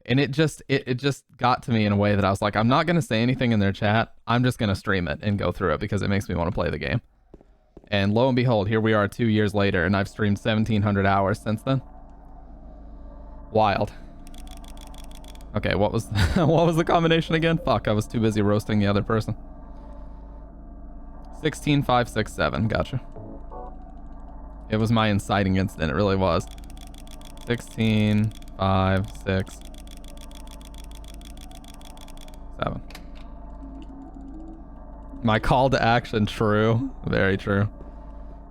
And it just got to me in a way that I was like, I'm not going to say anything in their chat. I'm just going to stream it and go through it because it makes me want to play the game. And lo and behold, here we are 2 years later, and I've streamed 1,700 hours since then. Wild. Okay, what was what was the combination again? Fuck, I was too busy roasting the other person. 16, 5, 6, 7. Gotcha. It was my inciting incident. It really was. 16, 5, 6, 7. My call to action, true. Very true.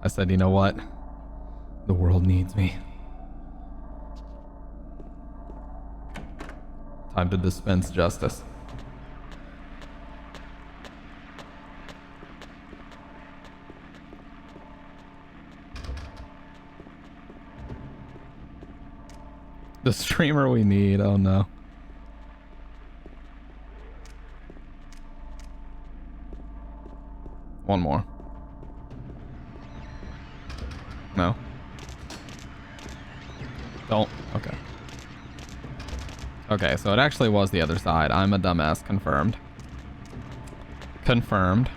I said, you know what? The world needs me. Time to dispense justice. The streamer we need. Oh no. One more. No. Don't. Okay. Okay, so it actually was the other side. I'm a dumbass. Confirmed. Confirmed.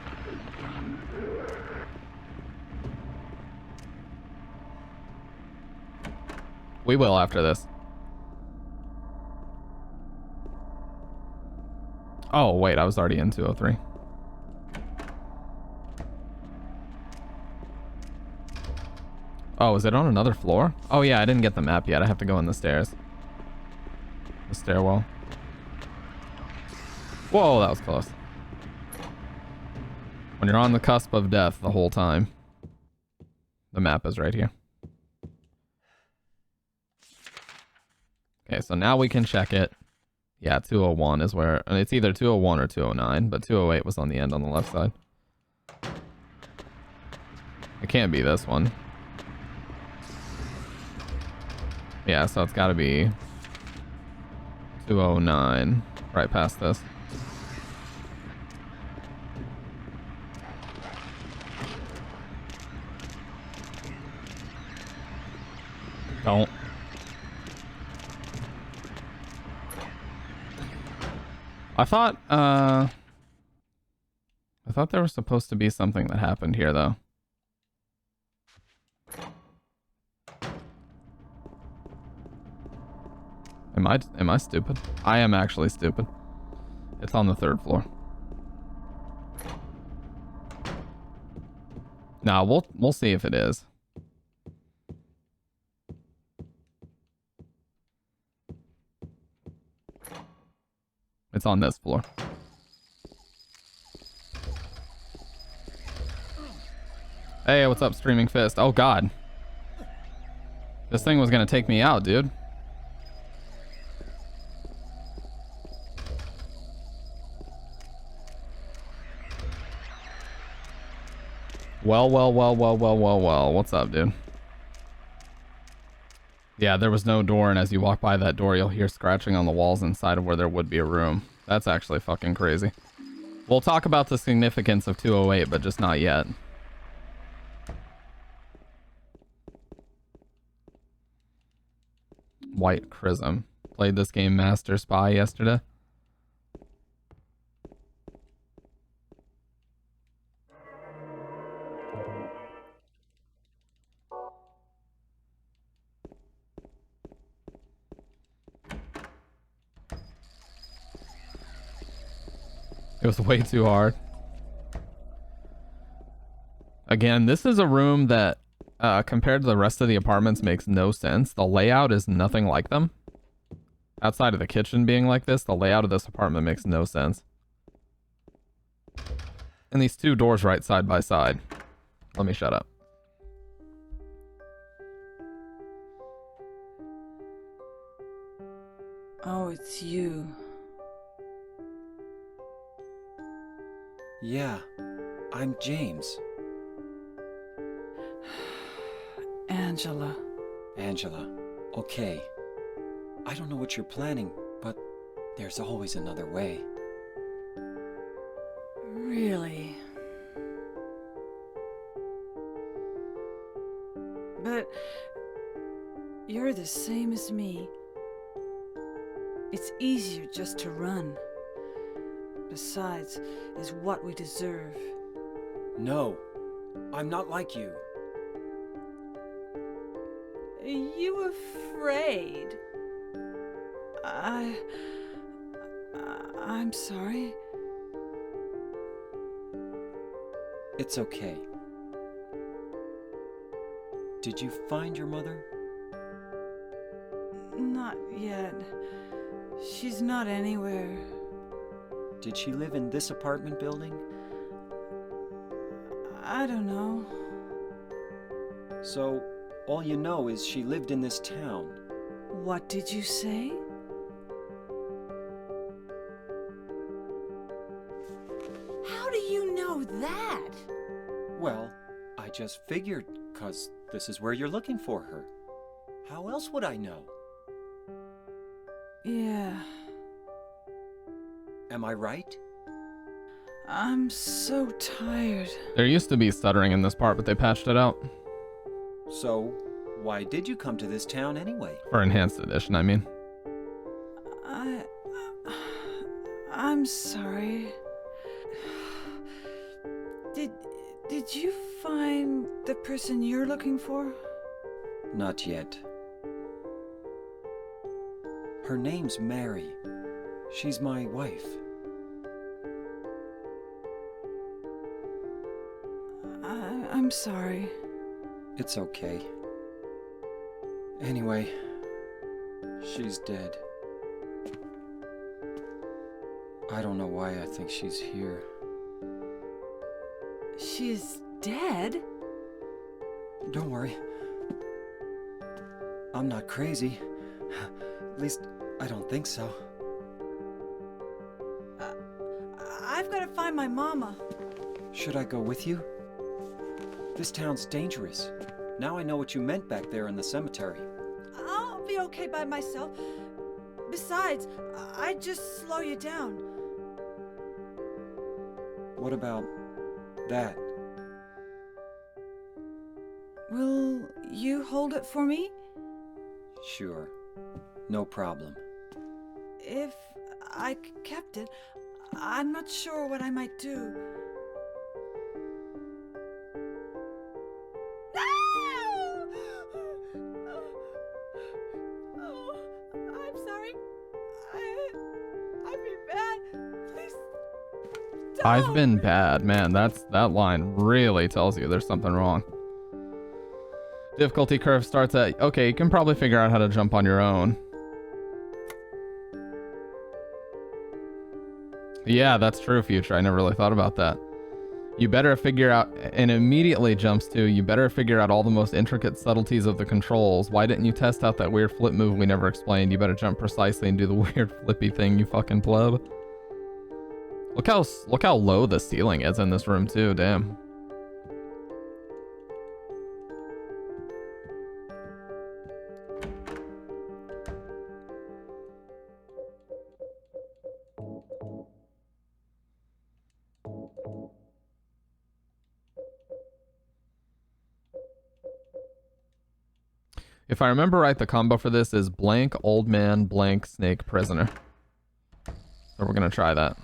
We will after this. Oh, wait, I was already in 203. Oh, is it on another floor? Oh, yeah, I didn't get the map yet. I have to go in the stairs. The stairwell. Whoa, that was close. When you're on the cusp of death the whole time, the map is right here. Okay, so now we can check it. Yeah, 201 is where... And it's either 201 or 209, but 208 was on the end on the left side. It can't be this one. Yeah, so it's got to be 209, right past this. Don't. I thought there was supposed to be something that happened here, though. Am I stupid? I am actually stupid. It's on the 3rd floor. Nah, we'll see if it is. It's on this floor. Hey, what's up, Streaming Fist? Oh god. This thing was gonna take me out, dude. Well. What's up, dude? Yeah, there was no door, and as you walk by that door, you'll hear scratching on the walls inside of where there would be a room. That's actually fucking crazy. We'll talk about the significance of 208, but just not yet. White Chrism. Played this game Master Spy yesterday. It was way too hard. Again, this is a room that, compared to the rest of the apartments, makes no sense. The layout is nothing like them. Outside of the kitchen being like this, the layout of this apartment makes no sense. And these two doors right side by side. Let me shut up. Oh, it's you. Yeah, I'm James. Angela. Angela, okay. I don't know what you're planning, but there's always another way. Really? But you're the same as me. It's easier just to run. Besides, is what we deserve. No, I'm not like you. Are you afraid? I'm sorry. It's okay. Did you find your mother? Not yet. She's not anywhere. Did she live in this apartment building? I don't know. So, all you know is she lived in this town. What did you say? How do you know that? Well, I just figured, 'cause this is where you're looking for her. How else would I know? Yeah. Am I right? I'm so tired. There used to be stuttering in this part, but they patched it out. So, why did you come to this town anyway? For Enhanced Edition, I mean. I'm sorry. Did you find the person you're looking for? Not yet. Her name's Mary. She's my wife. I'm sorry. It's okay. Anyway, she's dead. I don't know why I think she's here. She's dead? Don't worry. I'm not crazy. At least, I don't think so. I've got to find my mama. Should I go with you? This town's dangerous. Now I know what you meant back there in the cemetery. I'll be okay by myself. Besides, I'd just slow you down. What about that? Will you hold it for me? Sure. No problem. If I kept it, I'm not sure what I might do. I'm sorry. I've been bad. Please don't. I've been bad, man. That line really tells you there's something wrong. Difficulty curve starts at, okay, you can probably figure out how to jump on your own. Yeah, that's true, Future. I never really thought about that. You better figure out, and immediately jumps to, you better figure out all the most intricate subtleties of the controls. Why didn't you test out that weird flip move we never explained? You better jump precisely and do the weird flippy thing, you fucking pleb. Look how low the ceiling is in this room too, damn. If I remember right, the combo for this is blank old man, blank snake prisoner. So we're gonna try that.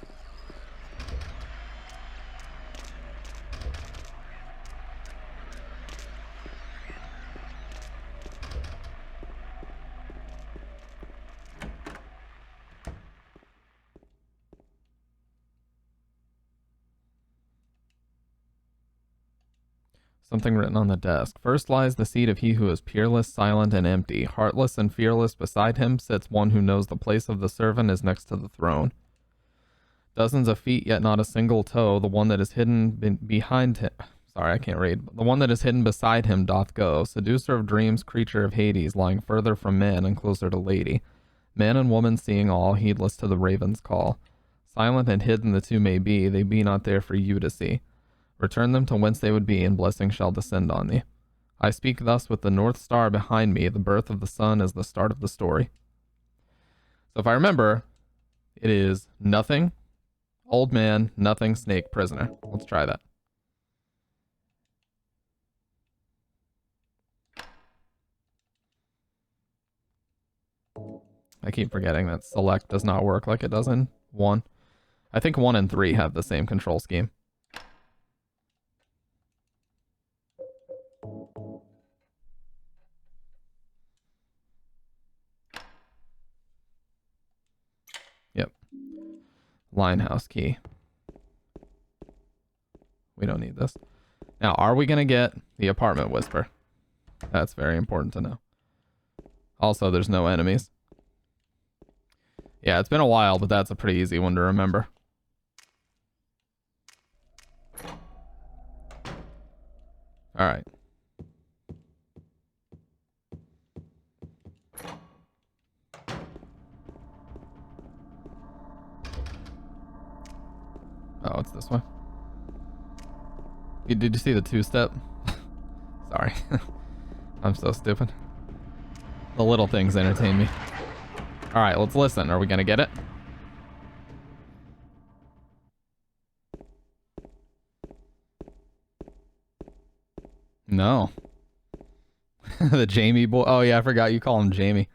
Something written on the desk. First lies the seat of he who is peerless, silent, and empty. Heartless and fearless beside him sits one who knows the place of the servant is next to the throne. Dozens of feet, yet not a single toe. The one that is hidden behind him. Sorry, I can't read. The one that is hidden beside him doth go. Seducer of dreams, creature of Hades, lying further from man and closer to lady. Man and woman seeing all, heedless to the raven's call. Silent and hidden the two may be, they be not there for you to see. Return them to whence they would be, and blessing shall descend on thee. I speak thus with the North Star behind me. The birth of the sun is the start of the story. So if I remember, it is nothing, old man, nothing, snake, prisoner. Let's try that. I keep forgetting that select does not work like it does in 1. I think 1 and 3 have the same control scheme. Yep. Linehouse key. We don't need this. Now, are we going to get the apartment whisper? That's very important to know. Also, there's no enemies. Yeah, it's been a while, but that's a pretty easy one to remember. All right. Oh, it's this one. Did you see the two-step? Sorry. I'm so stupid. The little things entertain me. All right, let's listen. Are we gonna get it? No. The Jamie boy. Oh yeah, I forgot you call him Jamie.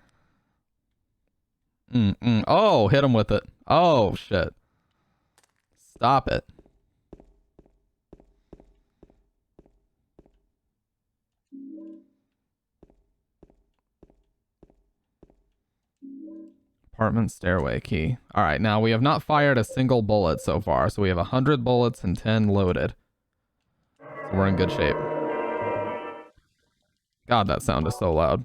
Oh, hit him with it. Oh shit. Stop it. Apartment stairway key. All right, now we have not fired a single bullet so far, so we have 100 bullets and 10 loaded. So we're in good shape. God, that sound is so loud.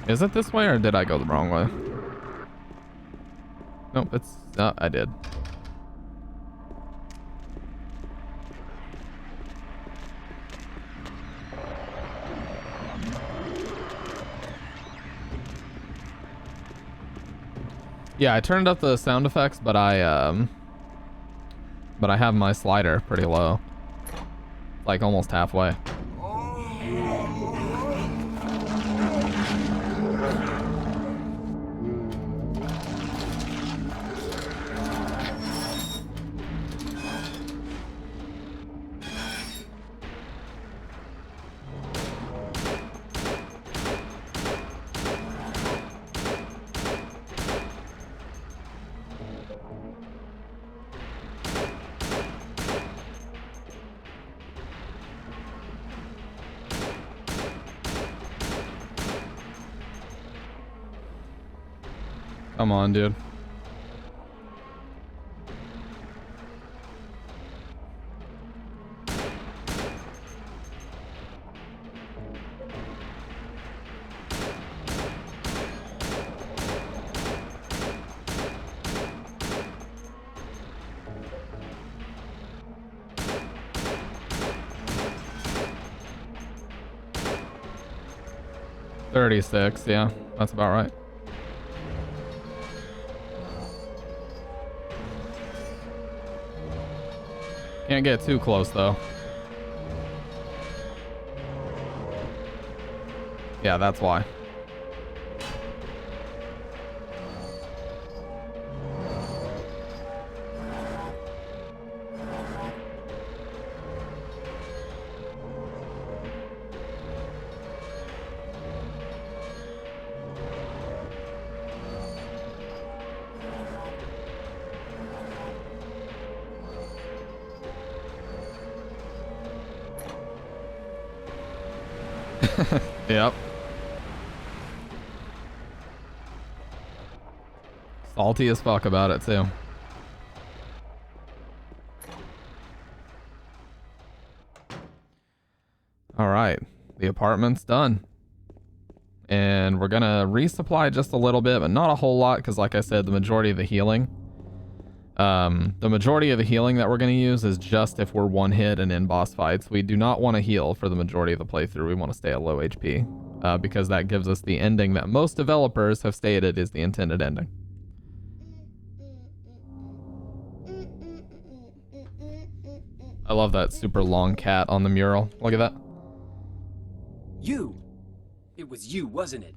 Is it this way or did I go the wrong way? Nope, it's... I did. Yeah, I turned up the sound effects, but I have my slider pretty low. Like almost halfway. Come on, dude. $36, yeah, that's about right. Can't get too close though. Yeah, that's why. Yep. Salty as fuck about it too. All right, the apartment's done. And we're gonna resupply just a little bit, but not a whole lot, because like I said, the majority of the healing that we're going to use is just if we're one hit and in boss fights. We do not want to heal for the majority of the playthrough. We want to stay at low HP because that gives us the ending that most developers have stated is the intended ending. I love that super long cat on the mural. Look at that. You! It was you, wasn't it?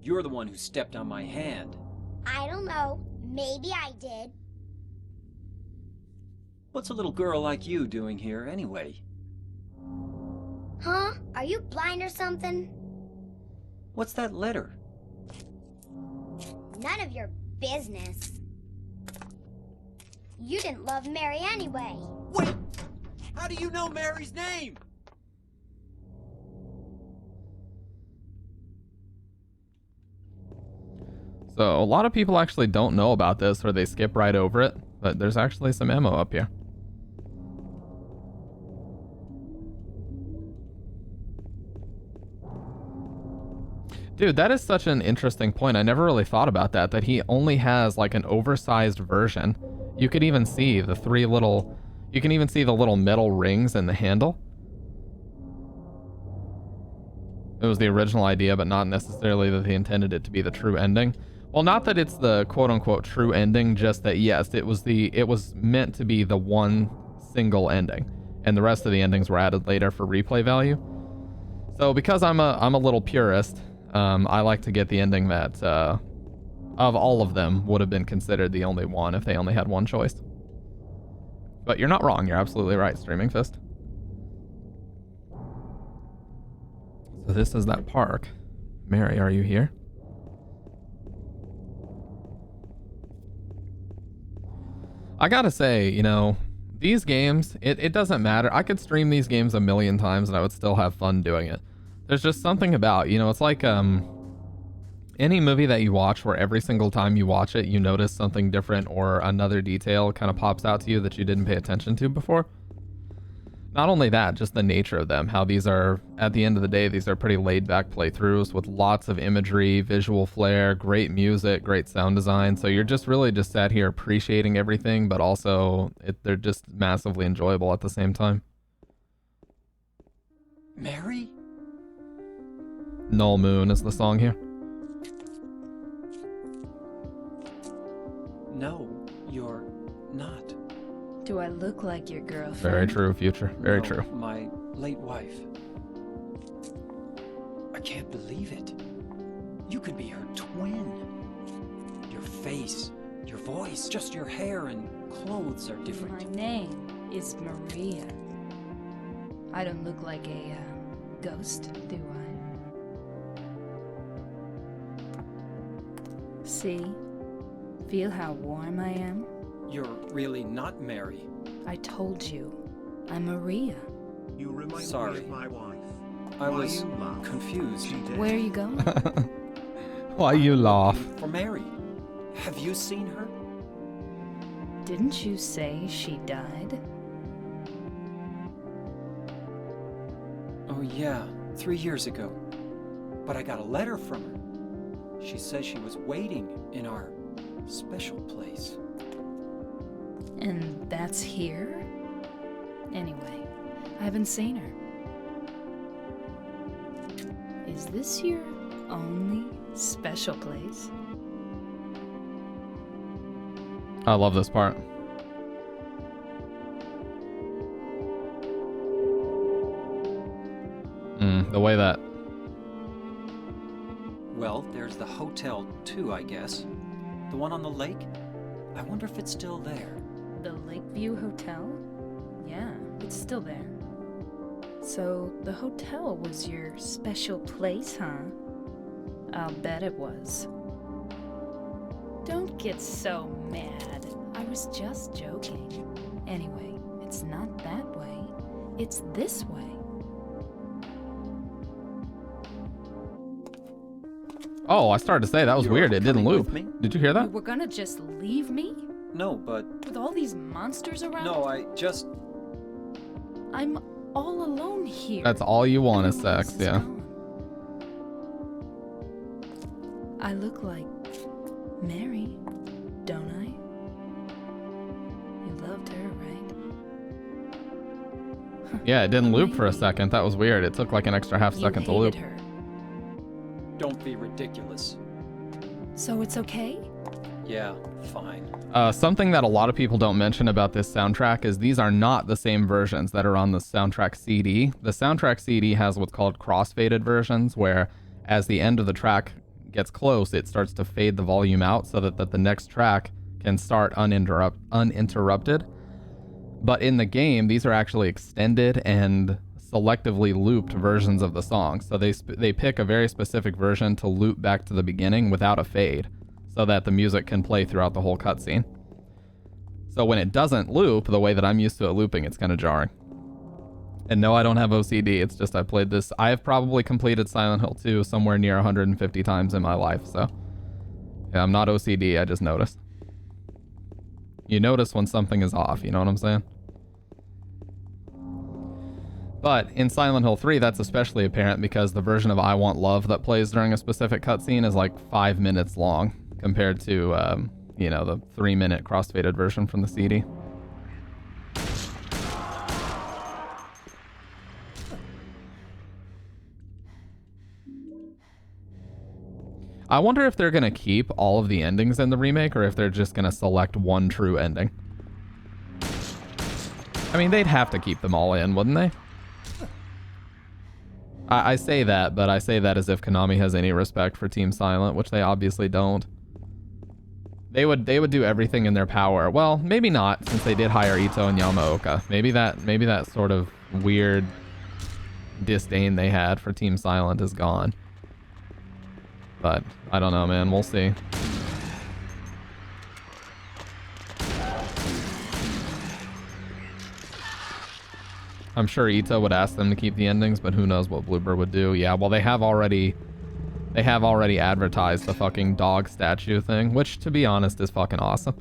You're the one who stepped on my hand. I don't know. Maybe I did. What's a little girl like you doing here anyway? Huh? Are you blind or something? What's that letter? None of your business. You didn't love Mary anyway. Wait! How do you know Mary's name? So a lot of people actually don't know about this, or they skip right over it, but there's actually some ammo up here. Dude, that is such an interesting point. I never really thought about that he only has like an oversized version. You could even see the you can even see the little metal rings in the handle. It was the original idea, but not necessarily that they intended it to be the true ending. Well, not that it's the quote-unquote true ending, just that yes, it was meant to be the one single ending, and the rest of the endings were added later for replay value. So because I'm a little purist, I like to get the ending that of all of them would have been considered the only one if they only had one choice. But you're not wrong. You're absolutely right, Streaming Fist. So this is that park. Mary, are you here? I gotta say, you know, these games, it doesn't matter. I could stream these games a million times and I would still have fun doing it. There's just something about, you know, it's like any movie that you watch where every single time you watch it, you notice something different or another detail kind of pops out to you that you didn't pay attention to before. Not only that, just the nature of them, how these are, at the end of the day, these are pretty laid back playthroughs with lots of imagery, visual flair, great music, great sound design. So you're just really just sat here appreciating everything, but also they're just massively enjoyable at the same time. Mary? Null Moon is the song here. No, you're not. Do I look like your girlfriend? Very true, Future. Very No, true. My late wife. I can't believe it. You could be her twin. Your face, your voice, just your hair and clothes are different. My name is Maria. I don't look like a ghost, do I? See? Feel how warm I am? You're really not Mary. I told you, I'm Maria. You remind Sorry. me of my wife. I Why was you laugh? confused. She did. Where are you going? Why you laugh? For Mary. Have you seen her? Didn't you say she died? Oh yeah, 3 years ago. But I got a letter from her. She says she was waiting in our special place. And that's here? Anyway, I haven't seen her. Is this your only special place? I love this part. The way that... Well, there's the hotel too, I guess. The one on the lake? I wonder if it's still there. The Lakeview Hotel? Yeah, it's still there. So, the hotel was your special place, huh? I'll bet it was. Don't get so mad. I was just joking. Anyway, it's not that way. It's this way. Oh, I started to say that was You're weird. It didn't coming loop. with me? Did you hear You that? were gonna just leave me? No, but... With all these monsters around? No, I just... I'm all alone here. That's all you want is Everyone else sex, is yeah. gone. I look like Mary, don't I? You loved her, right? Yeah, it didn't loop for a second. That was weird. It took like an extra half second to You loop. hated her. Don't be ridiculous. So it's okay? Yeah, fine. Something that a lot of people don't mention about this soundtrack is these are not the same versions that are on the soundtrack CD. The soundtrack CD has what's called crossfaded versions, where as the end of the track gets close, it starts to fade the volume out so that the next track can start uninterrupted. But in the game, these are actually extended and selectively looped versions of the song. So they pick a very specific version to loop back to the beginning without a fade, so that the music can play throughout the whole cutscene. So when it doesn't loop the way that I'm used to it looping, it's kind of jarring. And no, I don't have OCD. It's just I played this. I have probably completed Silent Hill 2 somewhere near 150 times in my life. So yeah, I'm not OCD. I just noticed. You notice when something is off. You know what I'm saying? But in Silent Hill 3, that's especially apparent because the version of I Want Love that plays during a specific cutscene is like 5 minutes long compared to, you know, the 3-minute crossfaded version from the CD. I wonder if they're gonna keep all of the endings in the remake or if they're just gonna select one true ending. I mean, they'd have to keep them all in, wouldn't they? I say that, but I say that as if Konami has any respect for Team Silent, which they obviously don't. They would do everything in their power. Well, maybe not, since they did hire Ito and Yamaoka. Maybe that sort of weird disdain they had for Team Silent is gone. But I don't know, man. We'll see. I'm sure Ito would ask them to keep the endings, but who knows what Bloober would do. Yeah, well, they have already advertised the fucking dog statue thing, which, to be honest, is fucking awesome.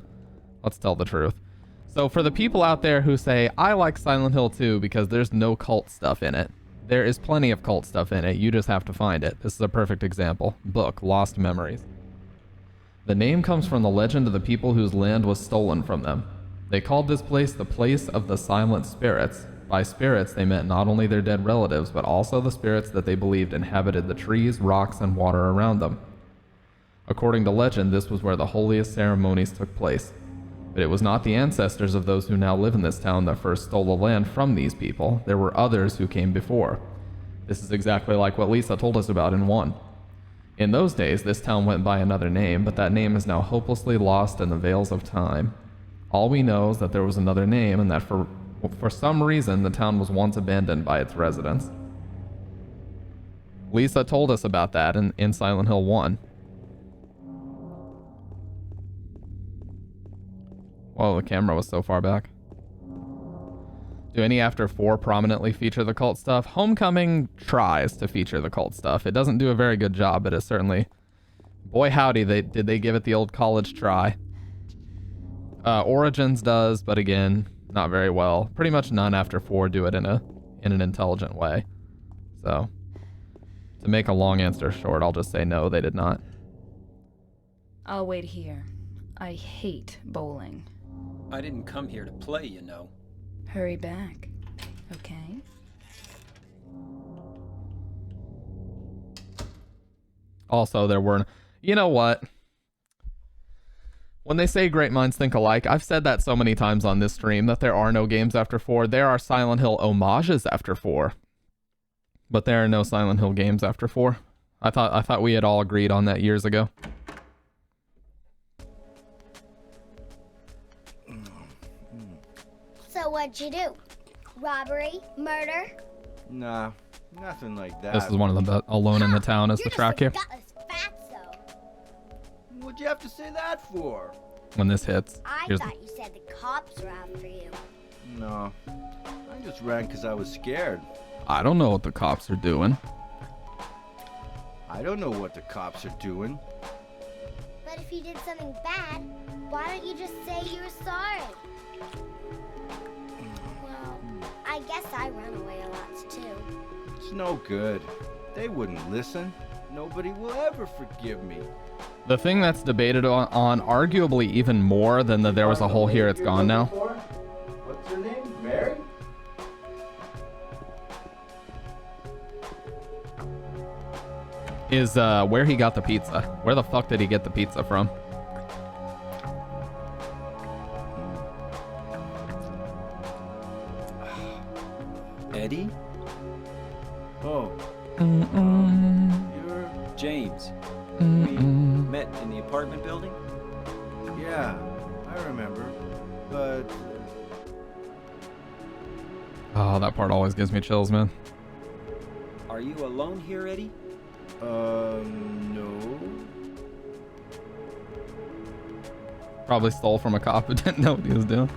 Let's tell the truth. So for the people out there who say, I like Silent Hill 2 because there's no cult stuff in it, there is plenty of cult stuff in it. You just have to find it. This is a perfect example. Book, Lost Memories. The name comes from the legend of the people whose land was stolen from them. They called this place the Place of the Silent Spirits. By spirits, they meant not only their dead relatives, but also the spirits that they believed inhabited the trees, rocks, and water around them. According to legend, this was where the holiest ceremonies took place. But it was not the ancestors of those who now live in this town that first stole the land from these people. There were others who came before. This is exactly like what Lisa told us about in 1. In those days, this town went by another name, but that name is now hopelessly lost in the veils of time. All we know is that there was another name, and that for some reason, the town was once abandoned by its residents. Lisa told us about that in Silent Hill 1. Whoa, the camera was so far back. Do any after 4 prominently feature the cult stuff? Homecoming tries to feature the cult stuff. It doesn't do a very good job, but it certainly... Boy howdy, did they give it the old college try. Origins does, but again... not very well. Pretty much none after 4 do it in an intelligent way. So, to make a long answer short, I'll just say no, they did not. I'll wait here. I hate bowling. I didn't come here to play, you know. Hurry back, okay? Also, there were... You know what? When they say great minds think alike, I've said that so many times on this stream that there are no games after 4. There are Silent Hill homages after 4. But there are no Silent Hill games after 4. I thought we had all agreed on that years ago. So what'd you do? Robbery? Murder? Nah, nothing like that. This is one of the alone in the town is the track here. What'd you have to say that for? When this hits. I thought you said the cops were after you. No, I just ran because I was scared. I don't know what the cops are doing. I don't know what the cops are doing. But if you did something bad, why don't you just say you're sorry? Well, I guess I run away a lot too. It's no good. They wouldn't listen. Nobody will ever forgive me. The thing that's debated on arguably even more than the there was a hole here, it's gone now. What's her name? Mary? Is where he got the pizza. Where the fuck did he get the pizza from? Eddie? Oh. You're... James. We met in the apartment building? Yeah, I remember. But... Oh, that part always gives me chills, man. Are you alone here, Eddie? No. Probably stole from a cop who didn't know what he was doing.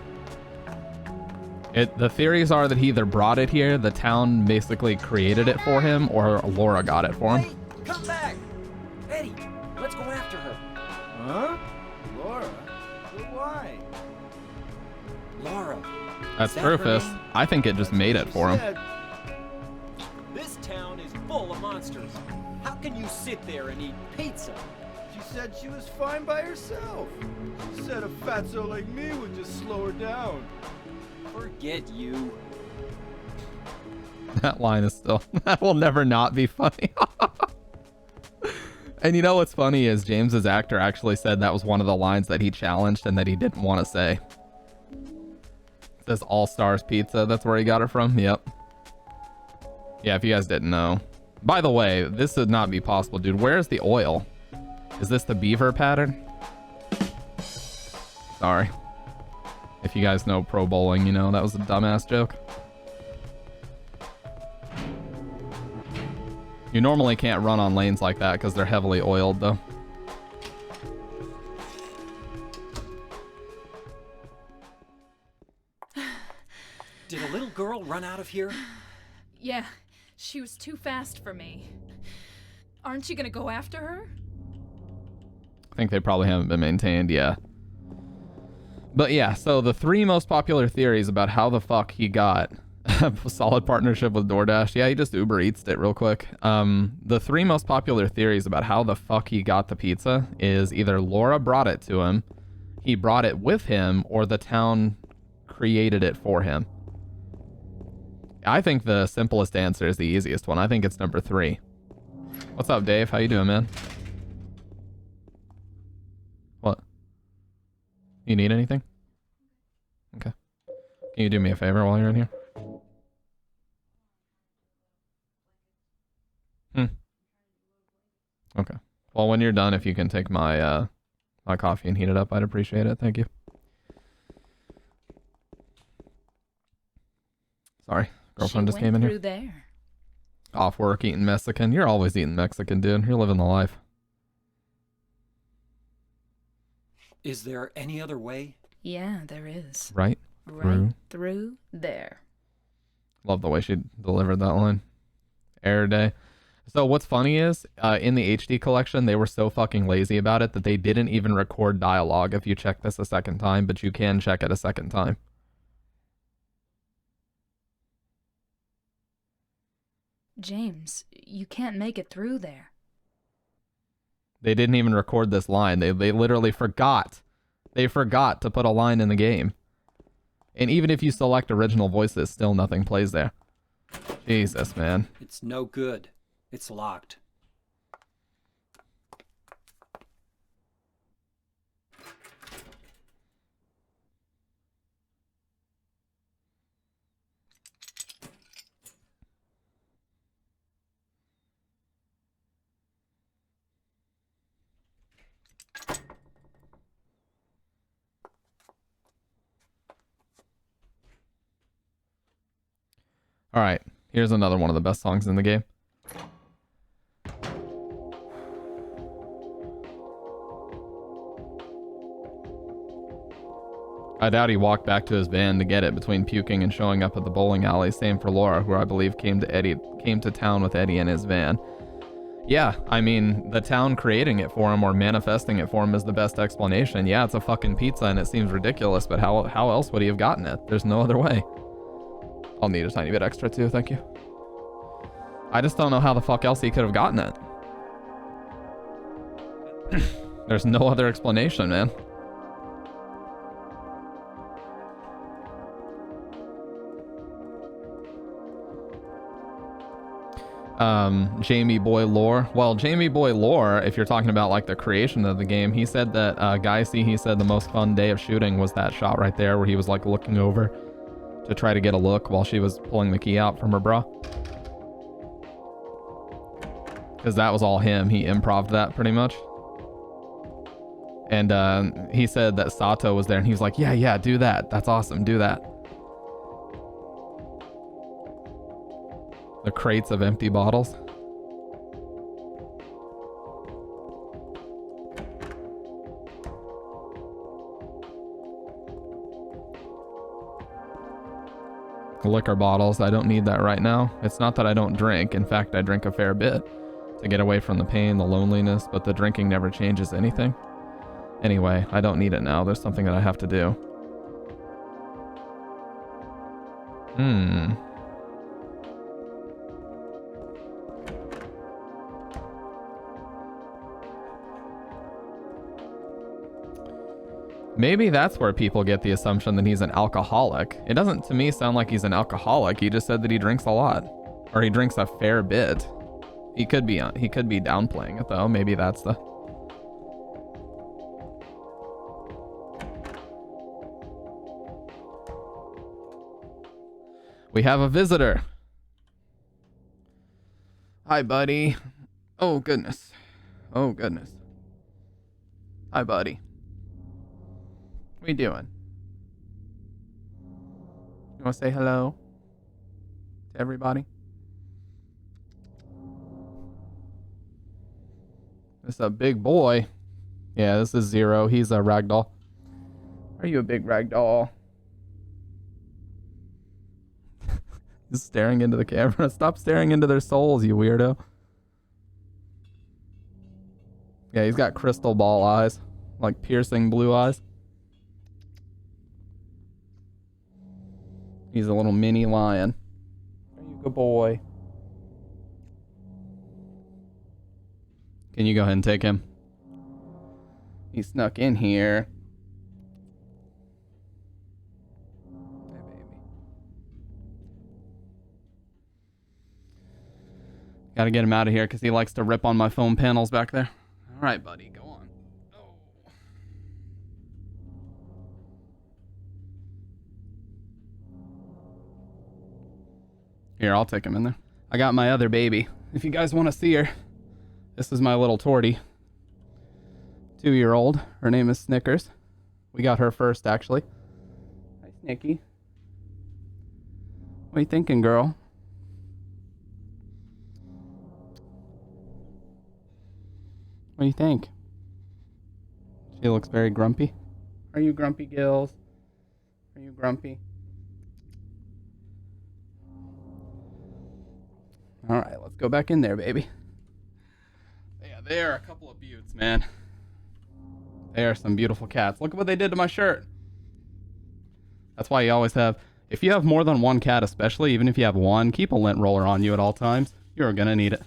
The theories are that he either brought it here, the town basically created it for him, or Laura got it for him. Hey, come back! Eddie, let's go after her. Huh? Laura? But why? Laura. That's Rufus. I think it just made it for him. This town is full of monsters. How can you sit there and eat pizza? She said she was fine by herself. She said a fatso like me would just slow her down. Forget you. That line is still... That will never not be funny. And you know what's funny is James's actor actually said that was one of the lines that he challenged and that he didn't want to say. It says All Stars Pizza. That's where he got it from. Yep. Yeah, if you guys didn't know. By the way, this would not be possible, dude. Where's the oil? Is this the beaver pattern? Sorry. If you guys know pro bowling, you know that was a dumbass joke. You normally can't run on lanes like that because they're heavily oiled, though. Did a little girl run out of here? Yeah, she was too fast for me. Aren't you gonna go after her? I think they probably haven't been maintained, yeah. But yeah, so the 3 most popular theories about how the fuck he got a solid partnership with DoorDash. Yeah, he just Uber Eats it real quick. The 3 most popular theories about how the fuck he got the pizza is either Laura brought it to him, he brought it with him, or the town created it for him. I think the simplest answer is the easiest one. I think it's number 3. What's up, Dave? How you doing, man? What? You need anything? Okay. Can you do me a favor while you're in here? Okay. Well, when you're done, if you can take my my coffee and heat it up, I'd appreciate it. Thank you. Sorry, girlfriend just came in here. There. Off work, eating Mexican. You're always eating Mexican, dude. You're living the life. Is there any other way? Yeah, there is. Right? Right through there. Love the way she delivered that line. Air day. So what's funny is, in the HD collection, they were so fucking lazy about it that they didn't even record dialogue if you check this a second time, but you can check it a second time. James, you can't make it through there. They didn't even record this line. They literally forgot. They forgot to put a line in the game. And even if you select original voices, still nothing plays there. Jesus, man. It's no good. It's locked. All right, here's another one of the best songs in the game. I doubt he walked back to his van to get it between puking and showing up at the bowling alley. Same for Laura, who I believe came to town with Eddie in his van. Yeah, I mean, the town creating it for him or manifesting it for him is the best explanation. Yeah, it's a fucking pizza and it seems ridiculous, but how else would he have gotten it? There's no other way. I'll need a tiny bit extra too, thank you. I just don't know how the fuck else he could have gotten it. There's no other explanation, man. Jamie Boy Lore. Well, Jamie Boy Lore, if you're talking about like the creation of the game, he said that he said the most fun day of shooting was that shot right there where he was like looking over to try to get a look while she was pulling the key out from her bra. Because that was all him. He improv'd that pretty much. And he said that Sato was there and he was like, yeah, do that. That's awesome. Do that. The crates of empty bottles. Liquor bottles. I don't need that right now. It's not that I don't drink. In fact, I drink a fair bit to get away from the pain, the loneliness, but the drinking never changes anything. Anyway, I don't need it now. There's something that I have to do. Maybe that's where people get the assumption that he's an alcoholic. It doesn't to me sound like he's an alcoholic. He just said that he drinks a lot. Or he drinks a fair bit. He could be downplaying it though. Maybe that's the. We have a visitor. Hi, buddy. Oh, goodness. Oh, goodness. Hi, buddy. What are you doing? You want to say hello to everybody? This is a big boy. Yeah, this is Zero. He's a ragdoll. Are you a big ragdoll? He's staring into the camera. Stop staring into their souls, you weirdo. Yeah, he's got crystal ball eyes. Like piercing blue eyes. He's a little mini lion. Are you a good boy? Can you go ahead and take him? He snuck in here. Hey, baby. Gotta get him out of here because he likes to rip on my foam panels back there. All right, buddy, go on. Oh. Here, I'll take him in there. I got my other baby. If you guys want to see her, this is my little tortie. 2-year-old. Her name is Snickers. We got her first, actually. Hi, Snicky. What are you thinking, girl? What do you think? She looks very grumpy. Are you grumpy, Gills? Are you grumpy? All right, let's go back in there, baby. Yeah, they are a couple of beauts, man. They are some beautiful cats. Look at what they did to my shirt. That's why you always have, if you have more than one cat especially, even if you have one, keep a lint roller on you at all times. You're gonna need it.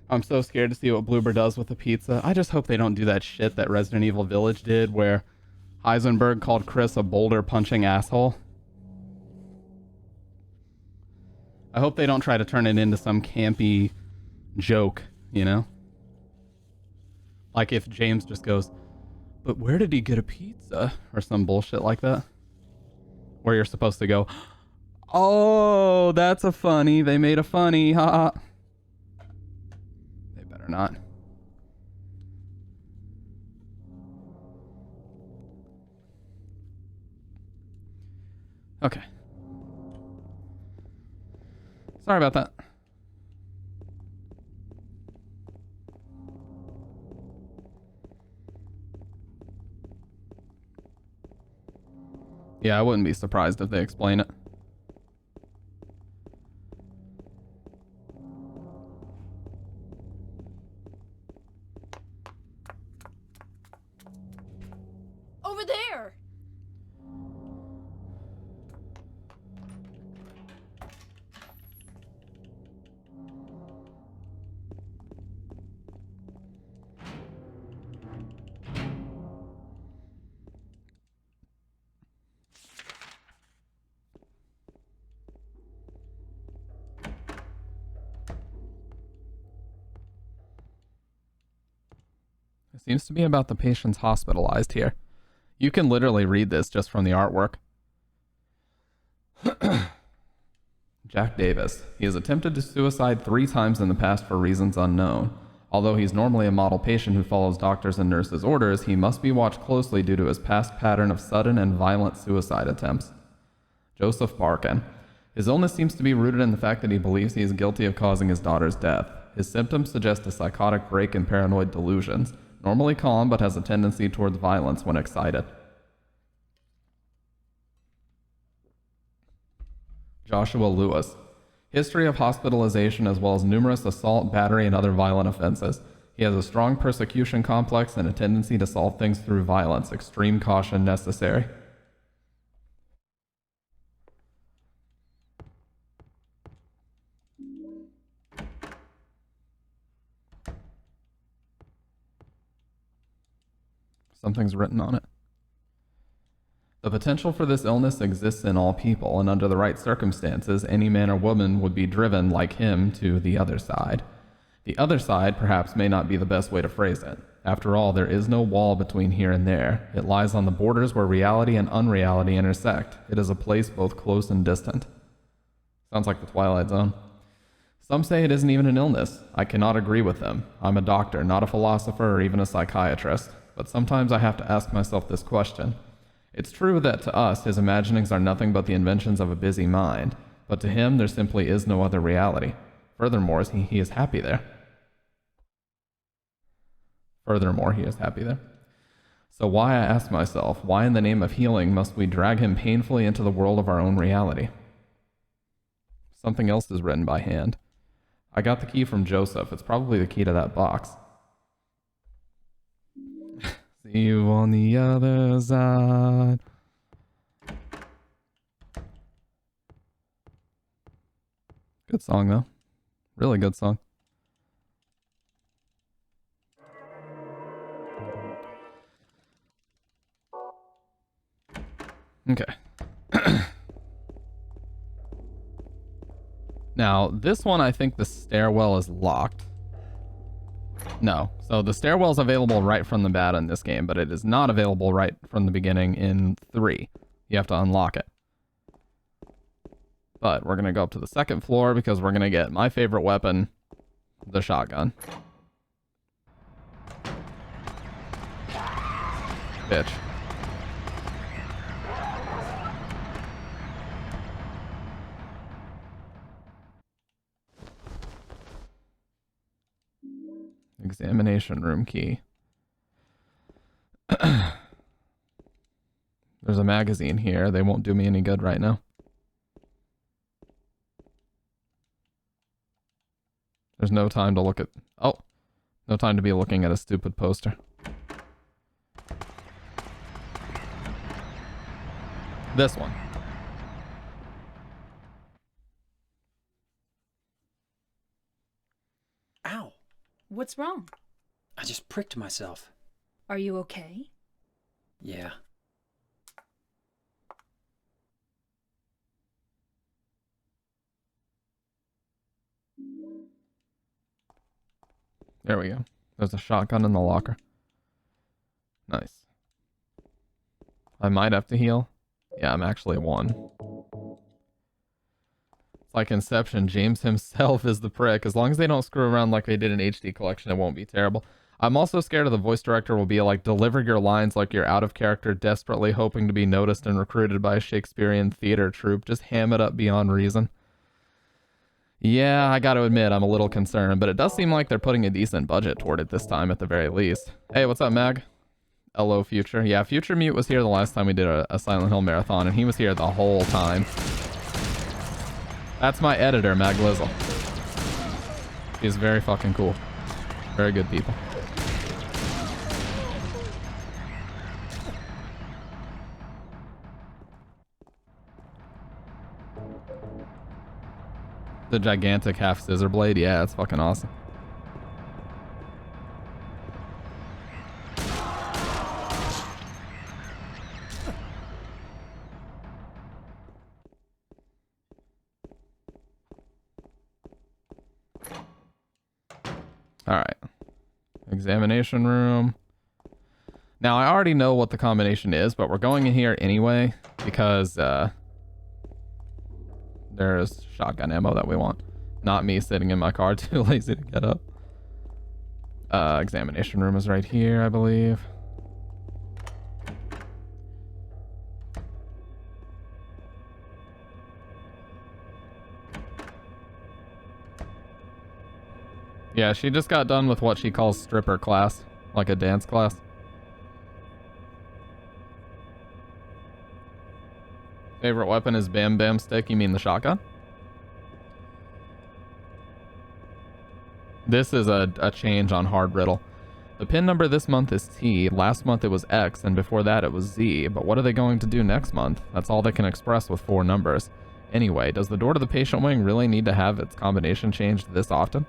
I'm so scared to see what Bloober does with the pizza. I just hope they don't do that shit that Resident Evil Village did, where Heisenberg called Chris a boulder punching asshole. I hope they don't try to turn it into some campy joke, you know? Like if James just goes, but where did he get a pizza? Or some bullshit like that. Where you're supposed to go, oh, that's a funny. They made a funny. Ha. They better not. Okay. Sorry about that. Yeah, I wouldn't be surprised if they explain it. Over there! It seems to be about the patients hospitalized here. You can literally read this just from the artwork. Jack Davis. He has attempted to suicide 3 times in the past for reasons unknown. Although he's normally a model patient who follows doctors' and nurses' orders, he must be watched closely due to his past pattern of sudden and violent suicide attempts. Joseph Barkin. His illness seems to be rooted in the fact that he believes he is guilty of causing his daughter's death. His symptoms suggest a psychotic break in paranoid delusions. Normally calm, but has a tendency towards violence when excited. Joshua Lewis. History of hospitalization as well as numerous assault, battery, and other violent offenses. He has a strong persecution complex and a tendency to solve things through violence. Extreme caution necessary. Something's written on it. The potential for this illness exists in all people, and under the right circumstances, any man or woman would be driven, like him, to the other side. The other side, perhaps, may not be the best way to phrase it. After all, there is no wall between here and there. It lies on the borders where reality and unreality intersect. It is a place both close and distant. Sounds like the Twilight Zone. Some say it isn't even an illness. I cannot agree with them. I'm a doctor, not a philosopher or even a psychiatrist. But sometimes I have to ask myself this question. It's true that to us, his imaginings are nothing but the inventions of a busy mind, but to him there simply is no other reality. Furthermore, he is happy there. So why, I ask myself, why in the name of healing must we drag him painfully into the world of our own reality? Something else is written by hand. I got the key from Joseph. It's probably the key to that box. See you on the other side. Good song, though. Really good song. Okay. Now, this one, I think the stairwell is locked. No. So the stairwell is available right from the bat in this game, but it is not available right from the beginning in 3. You have to unlock it. But we're going to go up to the second floor because we're going to get my favorite weapon, the shotgun. Bitch. Examination room key. There's a magazine here. They won't do me any good right now. There's no time to look at... Oh! No time to be looking at a stupid poster. This one. Ow! What's wrong? I just pricked myself. Are you okay? Yeah. There we go. There's a shotgun in the locker. Nice. I might have to heal. Yeah, I'm actually 1. It's like Inception. James himself is the prick. As long as they don't screw around like they did in HD Collection, it won't be terrible. I'm also scared of the voice director will be like, deliver your lines like you're out of character, desperately hoping to be noticed and recruited by a Shakespearean theater troupe. Just ham it up beyond reason. Yeah, I gotta admit, I'm a little concerned, but it does seem like they're putting a decent budget toward it this time at the very least. Hey, what's up, Mag? Hello, Future. Yeah, Future Mute was here the last time we did a Silent Hill marathon, and he was here the whole time. That's my editor, Mag Lizzle. He's very fucking cool. Very good people. The gigantic half scissor blade, yeah, it's fucking awesome. Alright. Examination room. Now, I already know what the combination is, but we're going in here anyway because there's shotgun ammo that we want. Not me sitting in my car, too lazy to get up. Examination room is right here, I believe. Yeah, she just got done with what she calls stripper class, like a dance class. Favorite weapon is Bam Bam Stick. You mean the shotgun? This is a change on Hard Riddle. The pin number this month is T, last month it was X, and before that it was Z, but what are they going to do next month? That's all they can express with 4 numbers. Anyway, does the door to the patient wing really need to have its combination changed this often?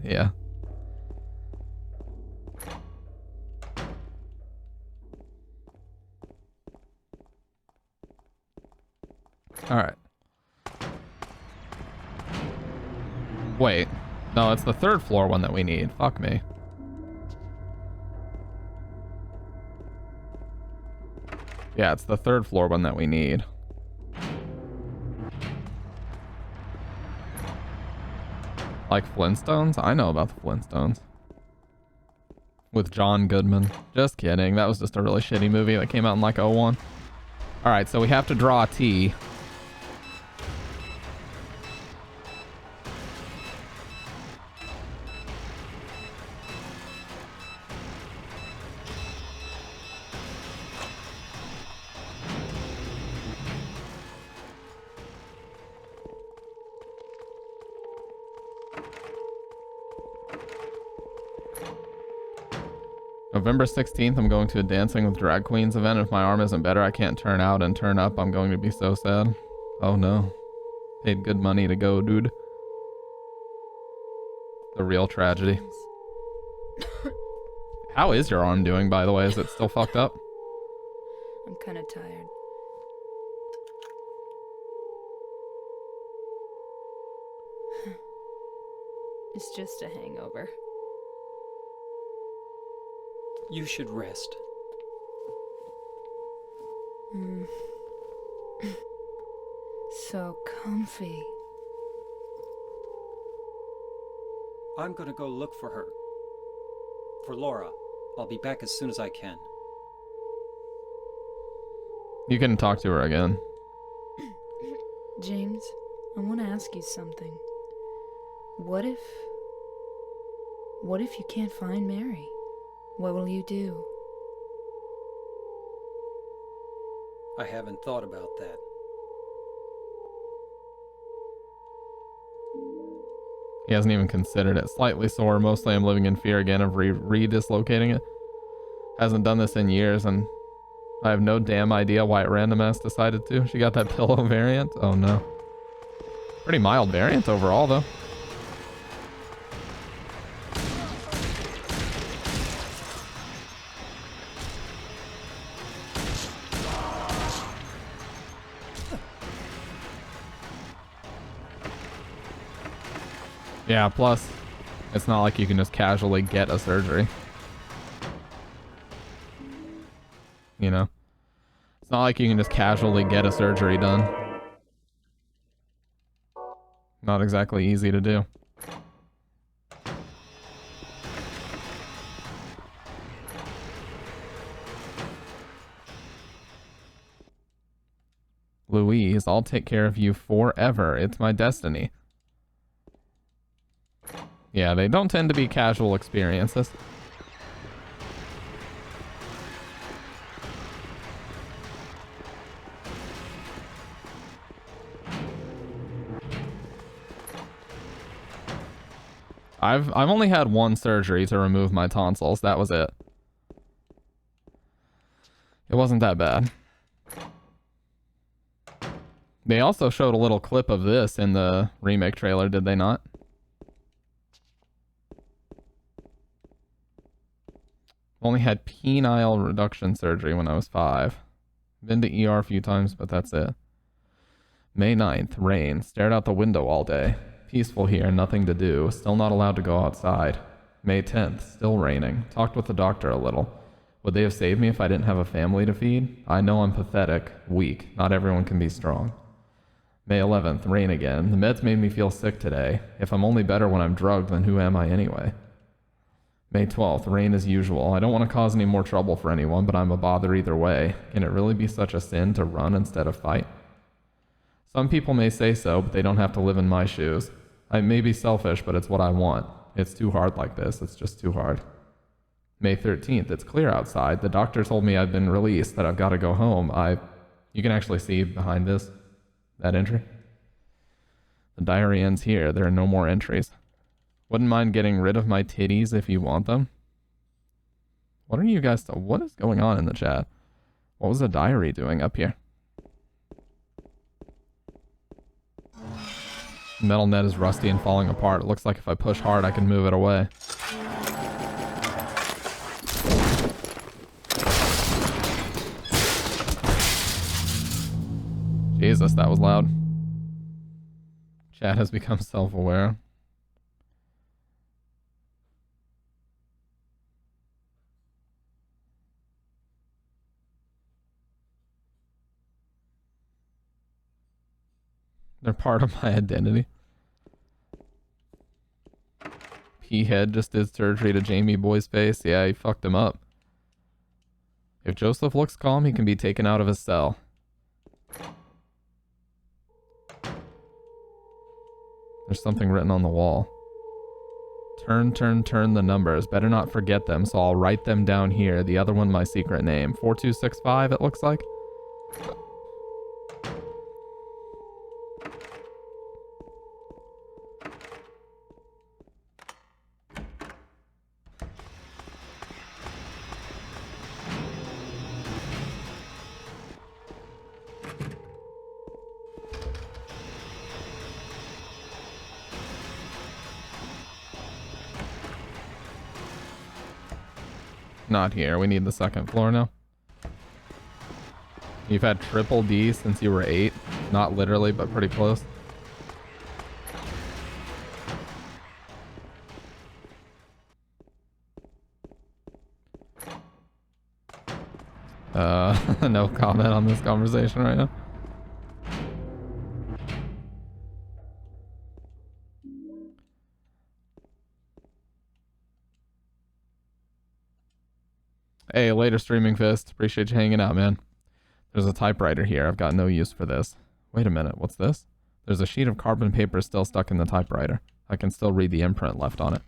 Yeah. All right. Wait. No, it's the third floor one that we need. Fuck me. Yeah, it's the third floor one that we need. Like Flintstones? I know about the Flintstones. With John Goodman. Just kidding. That was just a really shitty movie that came out in like '01. Alright, so we have to draw a T. November 16th, I'm going to a Dancing with Drag Queens event. If my arm isn't better, I can't turn out and turn up. I'm going to be so sad. Oh no. Paid good money to go, dude. The real tragedy. How is your arm doing, by the way? Is it still fucked up? I'm kind of tired. It's just a hangover. You should rest. So comfy. I'm gonna go look for her. For Laura. I'll be back as soon as I can. You can talk to her again. James, I want to ask you something. What if you can't find Mary? What will you do? I haven't thought about that. He hasn't even considered it. Slightly sore. Mostly I'm living in fear again of re-dislocating it. Hasn't done this in years, and I have no damn idea why Random Ass decided to. She got that pillow variant? Oh no. Pretty mild variant overall, though. Yeah, plus, it's not like you can just casually get a surgery. You know? It's not like you can just casually get a surgery done. Not exactly easy to do. Louise, I'll take care of you forever. It's my destiny. Yeah, they don't tend to be casual experiences. I've only had one surgery to remove my tonsils. That was it. It wasn't that bad. They also showed a little clip of this in the remake trailer, did they not? Only had penile reduction surgery when I was 5. Been to ER a few times, but that's it. May 9th, rain. Stared out the window all day. Peaceful here, nothing to do. Still not allowed to go outside. May 10th, still raining. Talked with the doctor a little. Would they have saved me if I didn't have a family to feed? I know I'm pathetic, weak. Not everyone can be strong. May 11th, rain again. The meds made me feel sick today. If I'm only better when I'm drugged, then who am I anyway? May 12th, rain as usual. I don't want to cause any more trouble for anyone, but I'm a bother either way. Can it really be such a sin to run instead of fight? Some people may say so, but they don't have to live in my shoes. I may be selfish, but it's what I want. It's too hard like this. It's just too hard. May 13th, it's clear outside. The doctor told me I've been released, that I've got to go home. You can actually see behind this, that entry. The diary ends here. There are no more entries. Wouldn't mind getting rid of my titties if you want them. What are you guys... What is going on in the chat? What was the diary doing up here? Metal net is rusty and falling apart. It looks like if I push hard, I can move it away. Jesus, that was loud. Chat has become self-aware. They're part of my identity. P-head just did surgery to Jamie Boy's face. Yeah, he fucked him up. If Joseph looks calm, he can be taken out of his cell. There's something written on the wall. Turn the numbers. Better not forget them, so I'll write them down here. The other one, my secret name. 4265, it looks like. Not here. We need the second floor now. You've had triple D since you were 8. Not literally, but pretty close. No comment on this conversation right now. Hey, later streaming fist. Appreciate you hanging out, man. There's a typewriter here. I've got no use for this. Wait a minute. What's this? There's a sheet of carbon paper still stuck in the typewriter. I can still read the imprint left on it.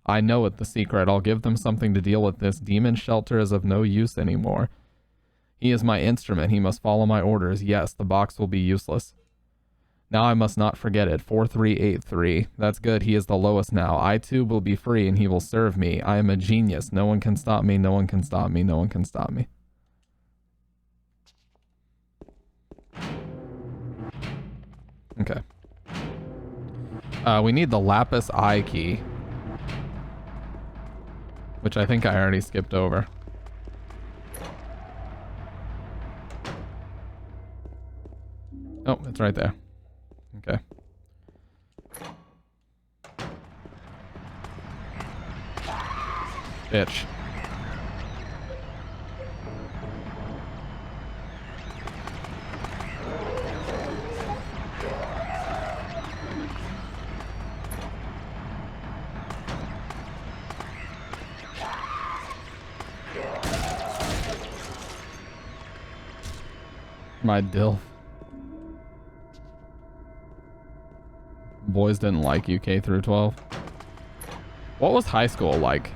I know it, the secret. I'll give them something to deal with this. Demon shelter is of no use anymore. He is my instrument. He must follow my orders. Yes, the box will be useless. Now I must not forget it. 4383. That's good. He is the lowest now. I too will be free and he will serve me. I am a genius. No one can stop me. No one can stop me. No one can stop me. Okay. We need the lapis eye key, which I think I already skipped over. Oh, it's right there. Okay. Bitch. My dilf. Boys didn't like you K through 12. What was high school like?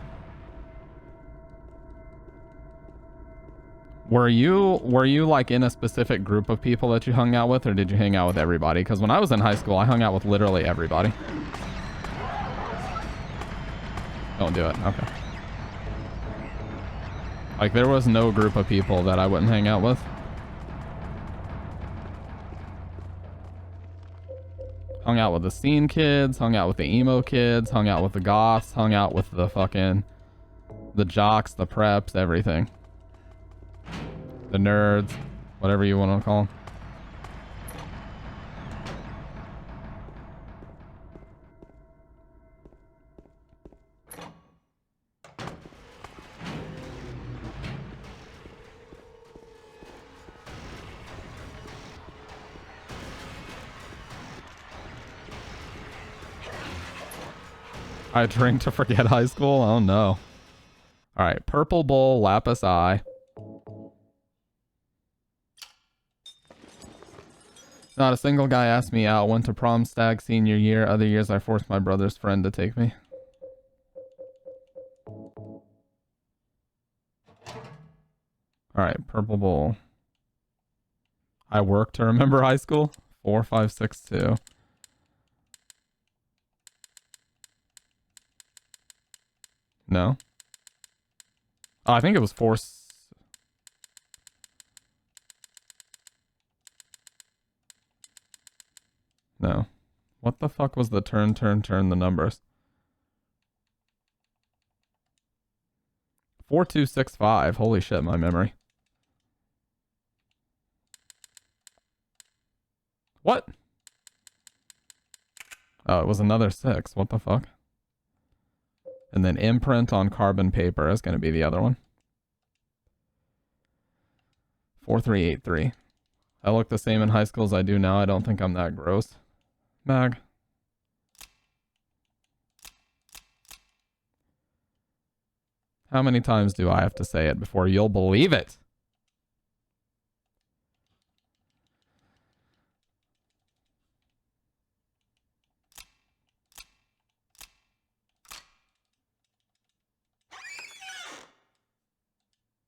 Were you like in a specific group of people that you hung out with, or did you hang out with everybody? Because when I was in high school, I hung out with literally everybody. Don't do it. Okay. Like there was no group of people that I wouldn't hang out with. Hung out with the scene kids, hung out with the emo kids, hung out with the goths, hung out with the the jocks, the preps, everything. The nerds, whatever you want to call them. I drink to forget high school? Oh no. Alright, purple bowl, lapis eye. Not a single guy asked me out. Went to prom stag senior year. Other years I forced my brother's friend to take me. Alright, purple bowl. I work to remember high school. 4562. No. Oh, I think it was 4. No. What the fuck was the turn the numbers? 4265. Holy shit, my memory. What? Oh, it was another 6. What the fuck? And then imprint on carbon paper is going to be the other one. 4383. I look the same in high school as I do now. I don't think I'm that gross. Mag. How many times do I have to say it before you'll believe it?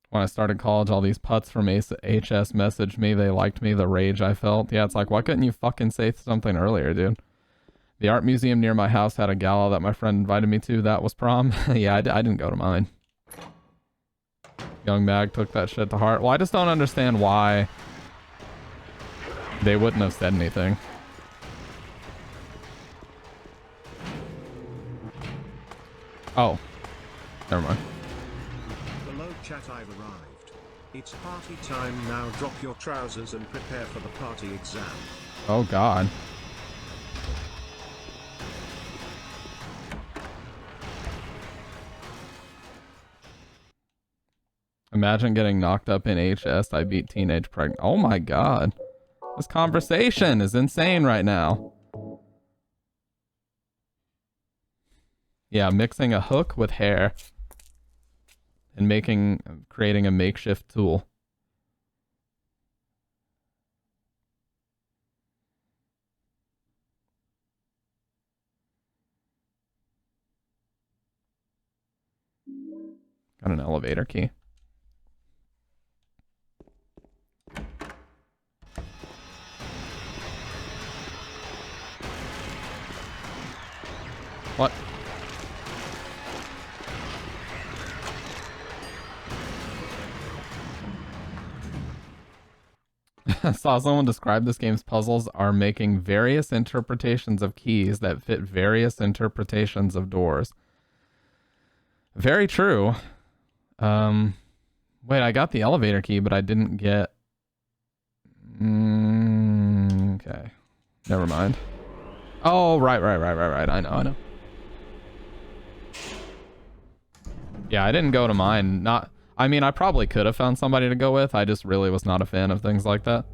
When I started college, all these putts from HS messaged me. They liked me, the rage I felt. Yeah, it's like, why couldn't you fucking say something earlier, dude? The art museum near my house had a gala that my friend invited me to. That was prom. Yeah, I didn't go to mine. Young Mag took that shit to heart. Well, I just don't understand why they wouldn't have said anything. Oh. Never mind. Hello chat, I've arrived. It's party time now. Drop your trousers and prepare for the party exam. Oh god. Imagine getting knocked up in HS. I beat teenage pregnant. Oh my god. This conversation is insane right now. Yeah, mixing a hook with hair and creating a makeshift tool. Got an elevator key. What? I saw someone describe this game's puzzles are making various interpretations of keys that fit various interpretations of doors. Very true. Wait, I got the elevator key, but I didn't get... okay. Never mind. Oh, right. I know. Yeah, I didn't go to mine. I mean, I probably could have found somebody to go with. I just really was not a fan of things like that.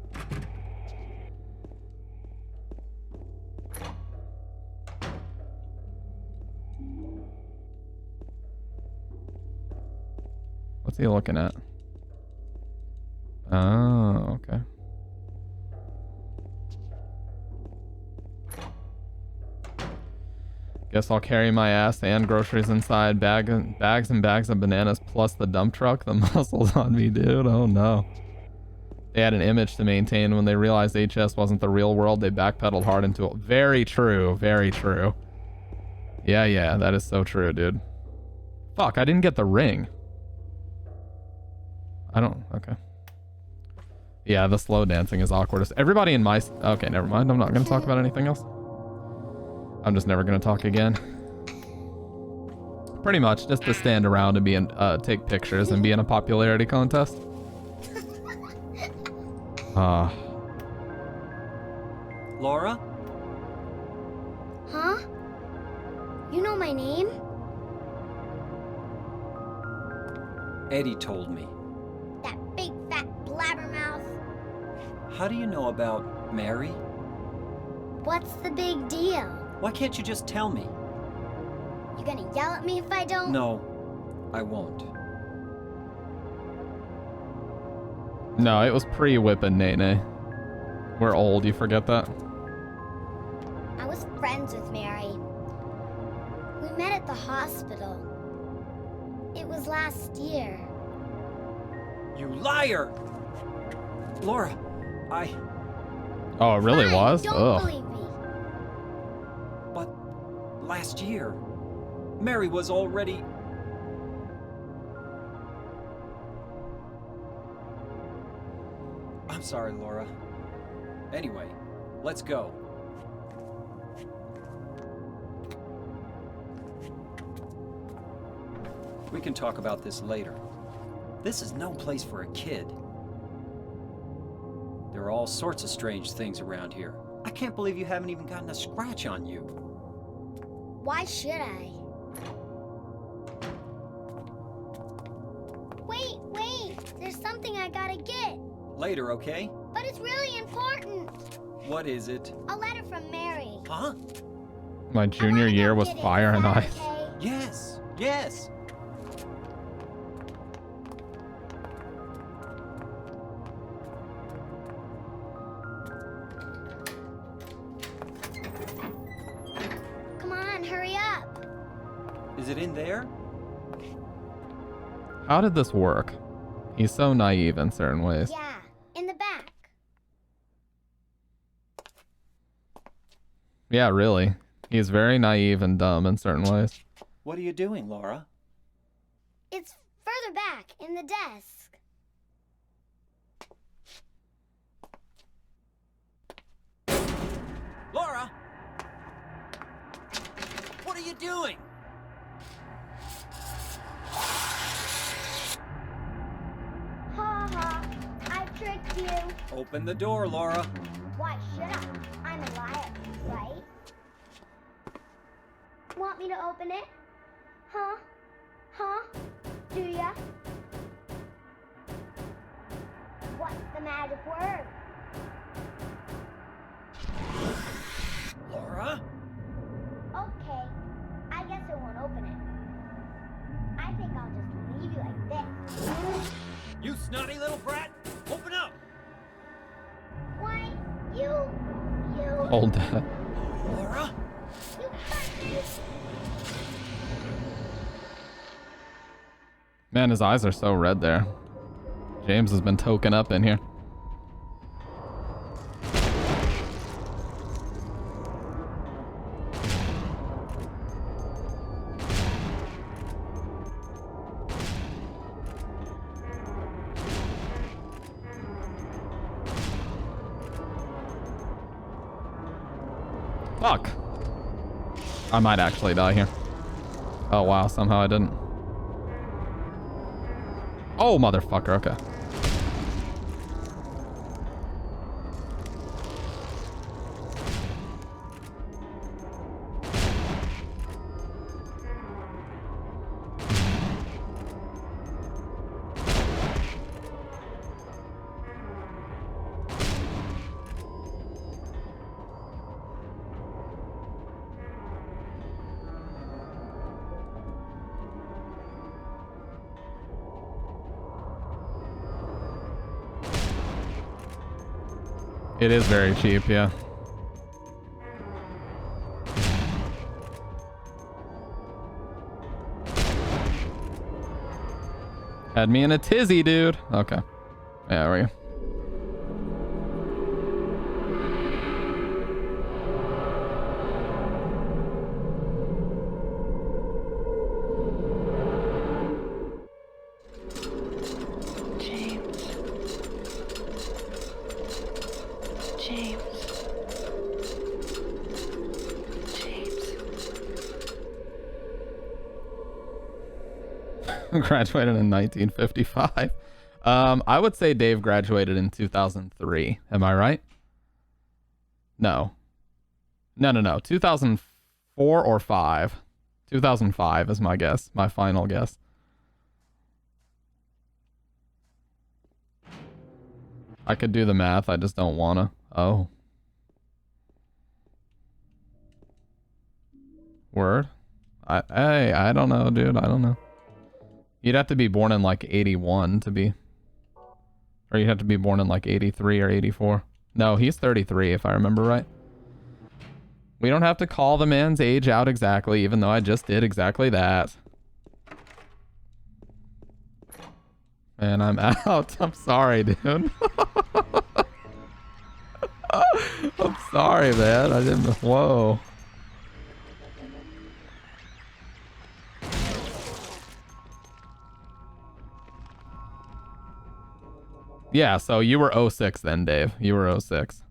What's he looking at? Oh, okay. Guess I'll carry my ass and groceries inside, bags and bags of bananas plus the dump truck. The muscles on me, dude. Oh no. They had an image to maintain. When they realized HS wasn't the real world, they backpedaled hard into it. Very true. Very true. Yeah, that is so true, dude. Fuck, I didn't get the ring. Okay. Yeah, the slow dancing is awkward. Everybody in my... Okay, never mind. I'm not going to talk about anything else. I'm just never going to talk again. Pretty much just to stand around and be in, take pictures and be in a popularity contest. Laura? Huh? You know my name? Eddie told me. That big fat blabbermouth. How do you know about Mary? What's the big deal? Why can't you just tell me? You gonna yell at me if I don't? No, I won't. No, it was pre-whipping Nene. We're old, you forget that? I was friends with Mary. We met at the hospital. It was last year. You liar! Laura, Oh, it really Fine, was? Don't Ugh. believe me. But last year, Mary was already... I'm sorry, Laura. Anyway, let's go. We can talk about this later. This is no place for a kid. There are all sorts of strange things around here. I can't believe you haven't even gotten a scratch on you. Why should I? Wait! There's something I gotta get. Later, okay? But it's really important. What is it? A letter from Mary. Huh? My junior year was fire and ice. Okay? Yes. Come on, hurry up. Is it in there? How did this work? He's so naive in certain ways. Yeah, in the back. Yeah, really. He's very naive and dumb in certain ways. What are you doing, Laura? It's further back, in the desk. Laura! What are you doing? Ha ha, I tricked you. Open the door, Laura. Why should I? I'm a liar, right? Want me to open it? Huh? Do ya? What's the magic word? Laura? Okay, I guess I won't open it. I think I'll just leave you like this. You snotty little brat! Open up! Why, you... Hold that. Laura? You hurt me. Man, his eyes are so red there. James has been token up in here. Fuck. I might actually die here. Oh wow, somehow I didn't. Oh, motherfucker, okay. It is very cheap, yeah. Had me in a tizzy, dude. Okay. Yeah, where are you? Graduated in 1955. I would say Dave graduated in 2003. Am I right? No. No. 2004 or 5. 2005 is my guess. My final guess. I could do the math. I just don't wanna. Oh. Word? I don't know, dude. I don't know. You'd have to be born in like 81 to be... Or you'd have to be born in like 83 or 84. No, he's 33 if I remember right. We don't have to call the man's age out exactly, even though I just did exactly that. Man, I'm out. I'm sorry, dude. I'm sorry, man. I didn't... Whoa. Yeah, so you were 06 then, Dave. You were 06.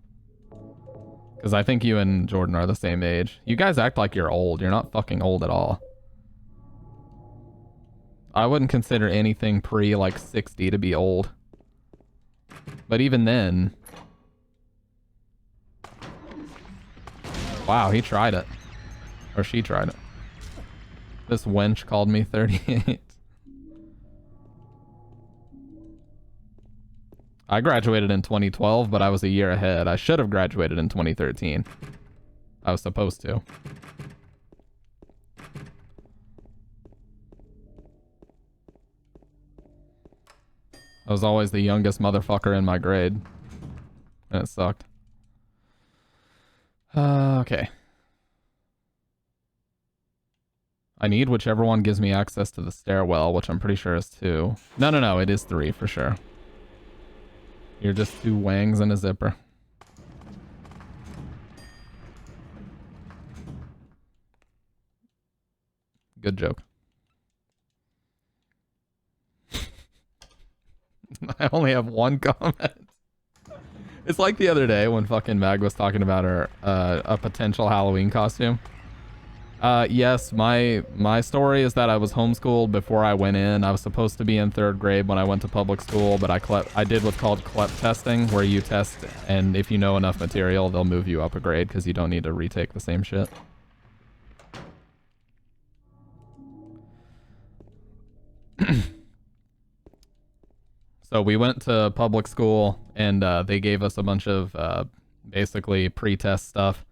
Because I think you and Jordan are the same age. You guys act like you're old. You're not fucking old at all. I wouldn't consider anything pre like 60 to be old. But even then, wow, he tried it. Or she tried it. This wench called me 38. I graduated in 2012, but I was a year ahead. I should have graduated in 2013. I was supposed to. I was always the youngest motherfucker in my grade. And it sucked. Okay. I need whichever one gives me access to the stairwell, which I'm pretty sure is 2. No, it is 3 for sure. You're just 2 wangs and a zipper. Good joke. I only have one comment. It's like the other day when fucking Mag was talking about her a potential Halloween costume. Yes, my story is that I was homeschooled before I went in. I was supposed to be in 3rd grade when I went to public school, but I did what's called CLEP testing, where you test, and if you know enough material, they'll move you up a grade because you don't need to retake the same shit. So we went to public school, and they gave us a bunch of basically pre-test stuff.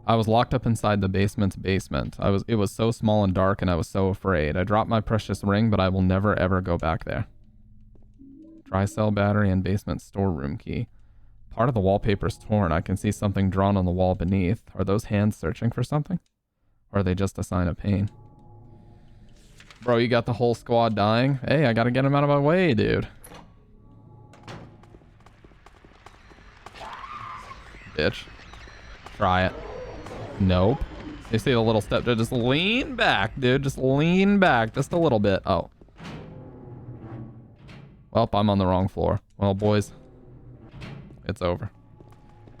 I was locked up inside the basement's basement. It was so small and dark, and I was so afraid. I dropped my precious ring, but I will never ever go back there. Dry cell battery and basement storeroom key. Part of the wallpaper's torn. I can see something drawn on the wall beneath. Are those hands searching for something? Or are they just a sign of pain? Bro, you got the whole squad dying? Hey, I gotta get him out of my way, dude. Bitch. Try it. Nope. You see the little step? Just lean back, dude. Just lean back. Just a little bit. Oh. Well, I'm on the wrong floor. Well, boys. It's over.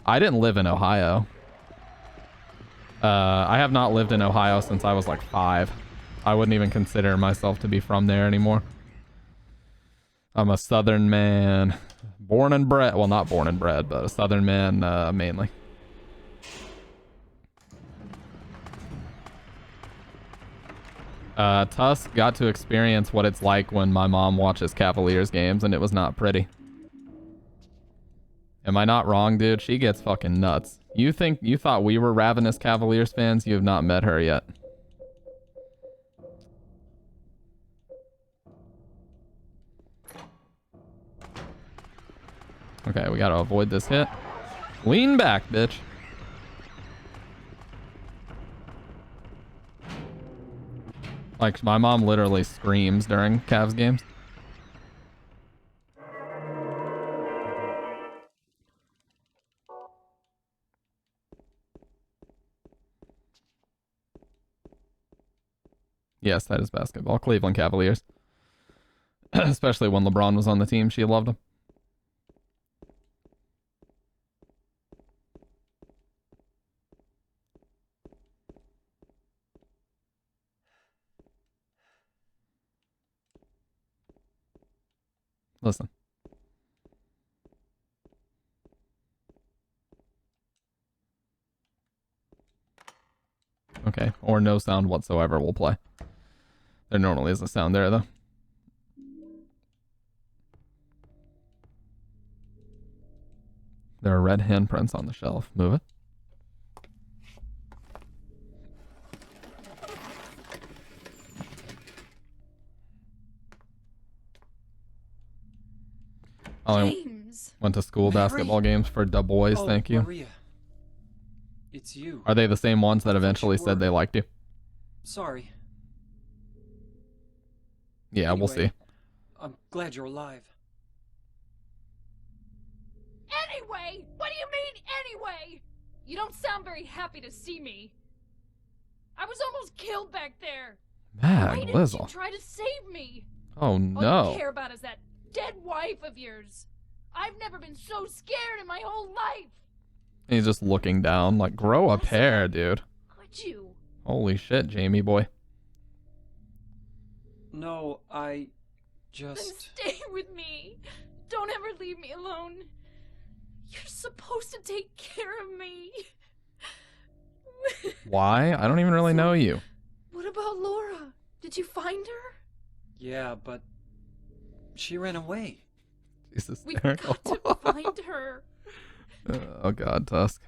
I didn't live in Ohio. I have not lived in Ohio since I was like 5. I wouldn't even consider myself to be from there anymore. I'm a Southern man. Born and bred. Well, not born and bred, but a Southern man mainly. Tusk got to experience what it's like when my mom watches Cavaliers games, and it was not pretty. Am I not wrong, dude? She gets fucking nuts. You thought we were ravenous Cavaliers fans? You have not met her yet. Okay, we gotta avoid this hit. Lean back, bitch. Like, my mom literally screams during Cavs games. Yes, that is basketball. Cleveland Cavaliers. Especially when LeBron was on the team, she loved him. Listen. Okay, or no sound whatsoever will play. There normally is a sound there, though. There are red handprints on the shelf. Move it. James. Went to school basketball games for Du Bois, Oh, thank you. Maria. It's you. Are they the same ones that eventually said they liked you? Sorry. Yeah, we'll see. I'm glad you're alive. Anyway? What do you mean, anyway? You don't sound very happy to see me. I was almost killed back there. Why didn't you Lizzle. try to save me? Oh All no. you care about is that dead wife of yours. I've never been so scared in my whole life. He's just looking down, like, grow a pair, dude. Could you? Holy shit, Jamie boy. No, I Then just... stay with me. Don't ever leave me alone. You're supposed to take care of me. Why? I don't even really know you. What about Laura? Did you find her? Yeah, but... she ran away. She's We've hysterical. got to find her. Oh God, Tusk.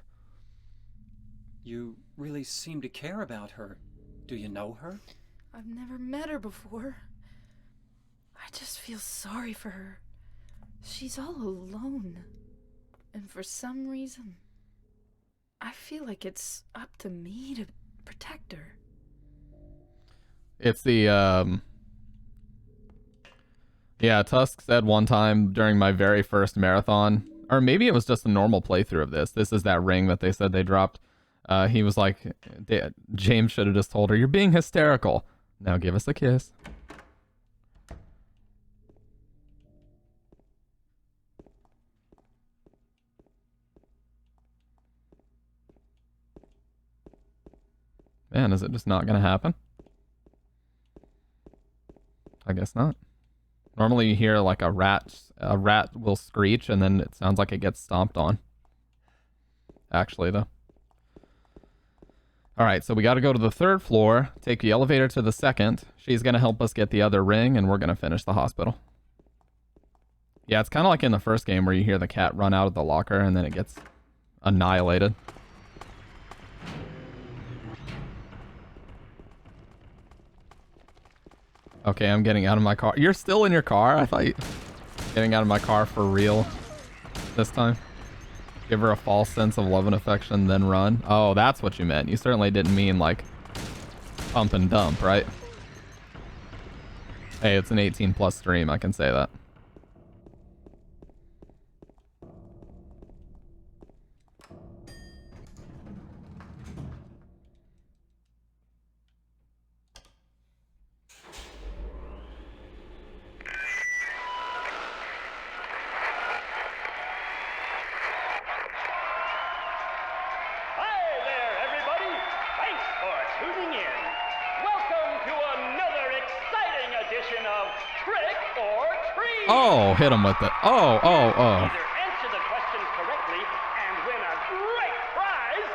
You really seem to care about her. Do you know her? I've never met her before. I just feel sorry for her. She's all alone. And for some reason, I feel like it's up to me to protect her. It's the yeah, Tusk said one time during my very first marathon, or maybe it was just a normal playthrough of this. This is that ring that they said they dropped. He was like, James should have just told her, "You're being hysterical. Now give us a kiss." Man, is it just not gonna happen? I guess not. Normally you hear like a rat will screech and then it sounds like it gets stomped on. Actually though. Alright, so we gotta go to the 3rd floor, take the elevator to the 2nd. She's gonna help us get the other ring and we're gonna finish the hospital. Yeah, it's kinda like in the first game where you hear the cat run out of the locker and then it gets annihilated. Okay, I'm getting out of my car. You're still in your car? I thought you... Getting out of my car for real this time. Give her a false sense of love and affection, then run. Oh, that's what you meant. You certainly didn't mean, like, pump and dump, right? Hey, it's an 18+ stream. I can say that. Oh, hit him with it. Oh. Either answer the questions correctly and win a great prize,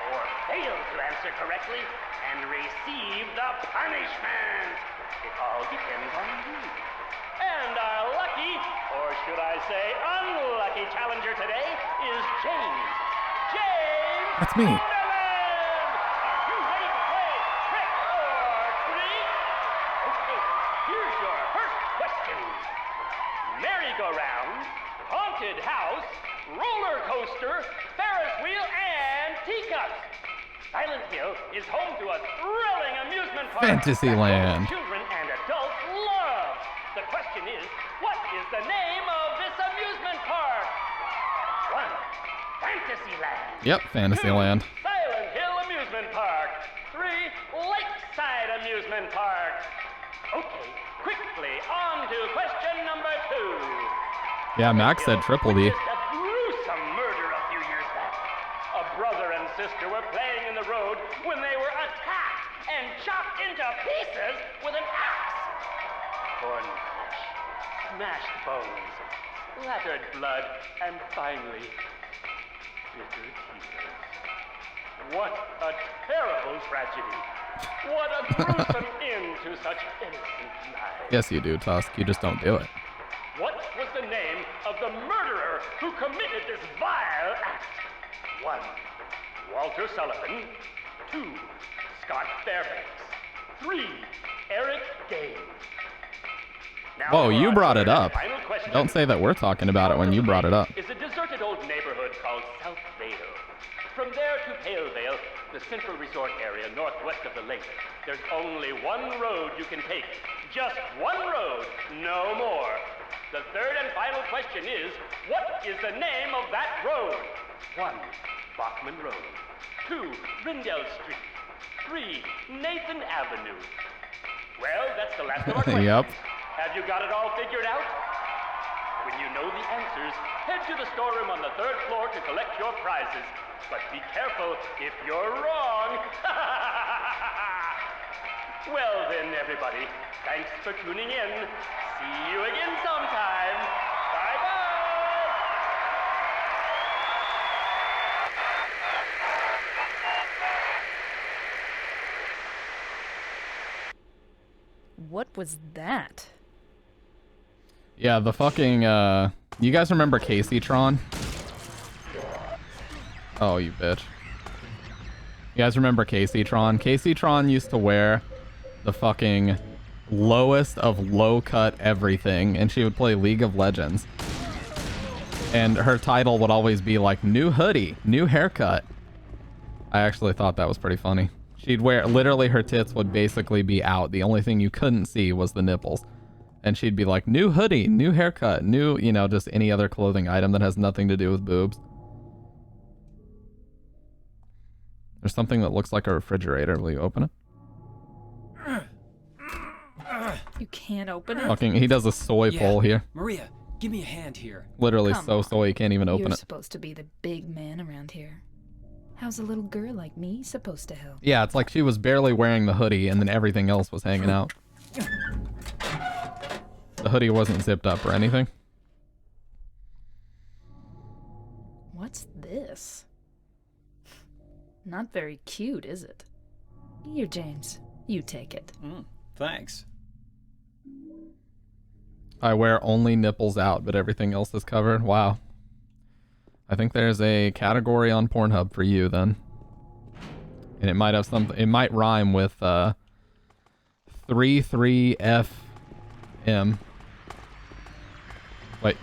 or fail to answer correctly and receive the punishment. It all depends on you. And our lucky, or should I say unlucky challenger today is James. James! That's me. Wonderland! Are you ready to play trick or treat? Okay, here's your first question. Merry-go-round, haunted house, roller coaster, Ferris wheel, and teacups. Silent Hill is home to a thrilling amusement park Fantasyland. that both children and adults love. The question is, what is the name of this amusement park? 1. Fantasyland. Yep, Fantasyland. 2. Silent Hill Amusement Park. 3. Lakeside Amusement Park. Okay, quickly on to question number 2. Yeah, Max said triple D. A gruesome murder a few years back. A brother and sister were playing in the road when they were attacked and chopped into pieces with an axe. Torn flesh, smashed bones, splattered blood, and finally, bitter tears. What a terrible tragedy. What a gruesome end to such innocent lives. Yes, you do, Tusk. You just don't do it. What was the name of the murderer who committed this vile act? 1. Walter Sullivan. 2. Scott Fairbanks. 3. Eric Gaines. Now Whoa, you for brought our it up. final question. Don't say that we're talking about it when you brought it up. Is a deserted old neighborhood called South Vale. From there to Pale Vale, the central resort area northwest of the lake, there's only one road you can take. Just one road, no more. The third and final question is, what is the name of that road? 1. Bachman Road. 2. Rindell Street. 3. Nathan Avenue. Well, that's the last of our questions. Yep. Have you got it all figured out? When you know the answers, head to the storeroom on the 3rd floor to collect your prizes. But be careful if you're wrong. Well then, everybody, thanks for tuning in. See you again sometime. Bye-bye. What was that? Yeah, the fucking, you guys remember Casey-tron? Oh, you bitch. You guys remember Casey-tron? Casey-tron used to wear the fucking lowest of low-cut everything, and she would play League of Legends. And her title would always be like, new hoodie, new haircut. I actually thought that was pretty funny. She'd wear, literally her tits would basically be out. The only thing you couldn't see was the nipples. And she'd be like, new hoodie, new haircut, new, you know, just any other clothing item that has nothing to do with boobs. There's something that looks like a refrigerator. Will you open it? You can't open it? Fucking, he does a soy pull here. Maria, give me a hand here. Literally Come so on. soy, you can't even open You're it. supposed to be the big man around here. How's a little girl like me supposed to help? Yeah, it's like she was barely wearing the hoodie and then everything else was hanging out. The hoodie wasn't zipped up or anything. What's this? Not very cute, is it? Here, James. You take it. Thanks. I wear only nipples out, but everything else is covered. Wow. I think there's a category on Pornhub for you then. And it might have something, it might rhyme with 33FM. Wait.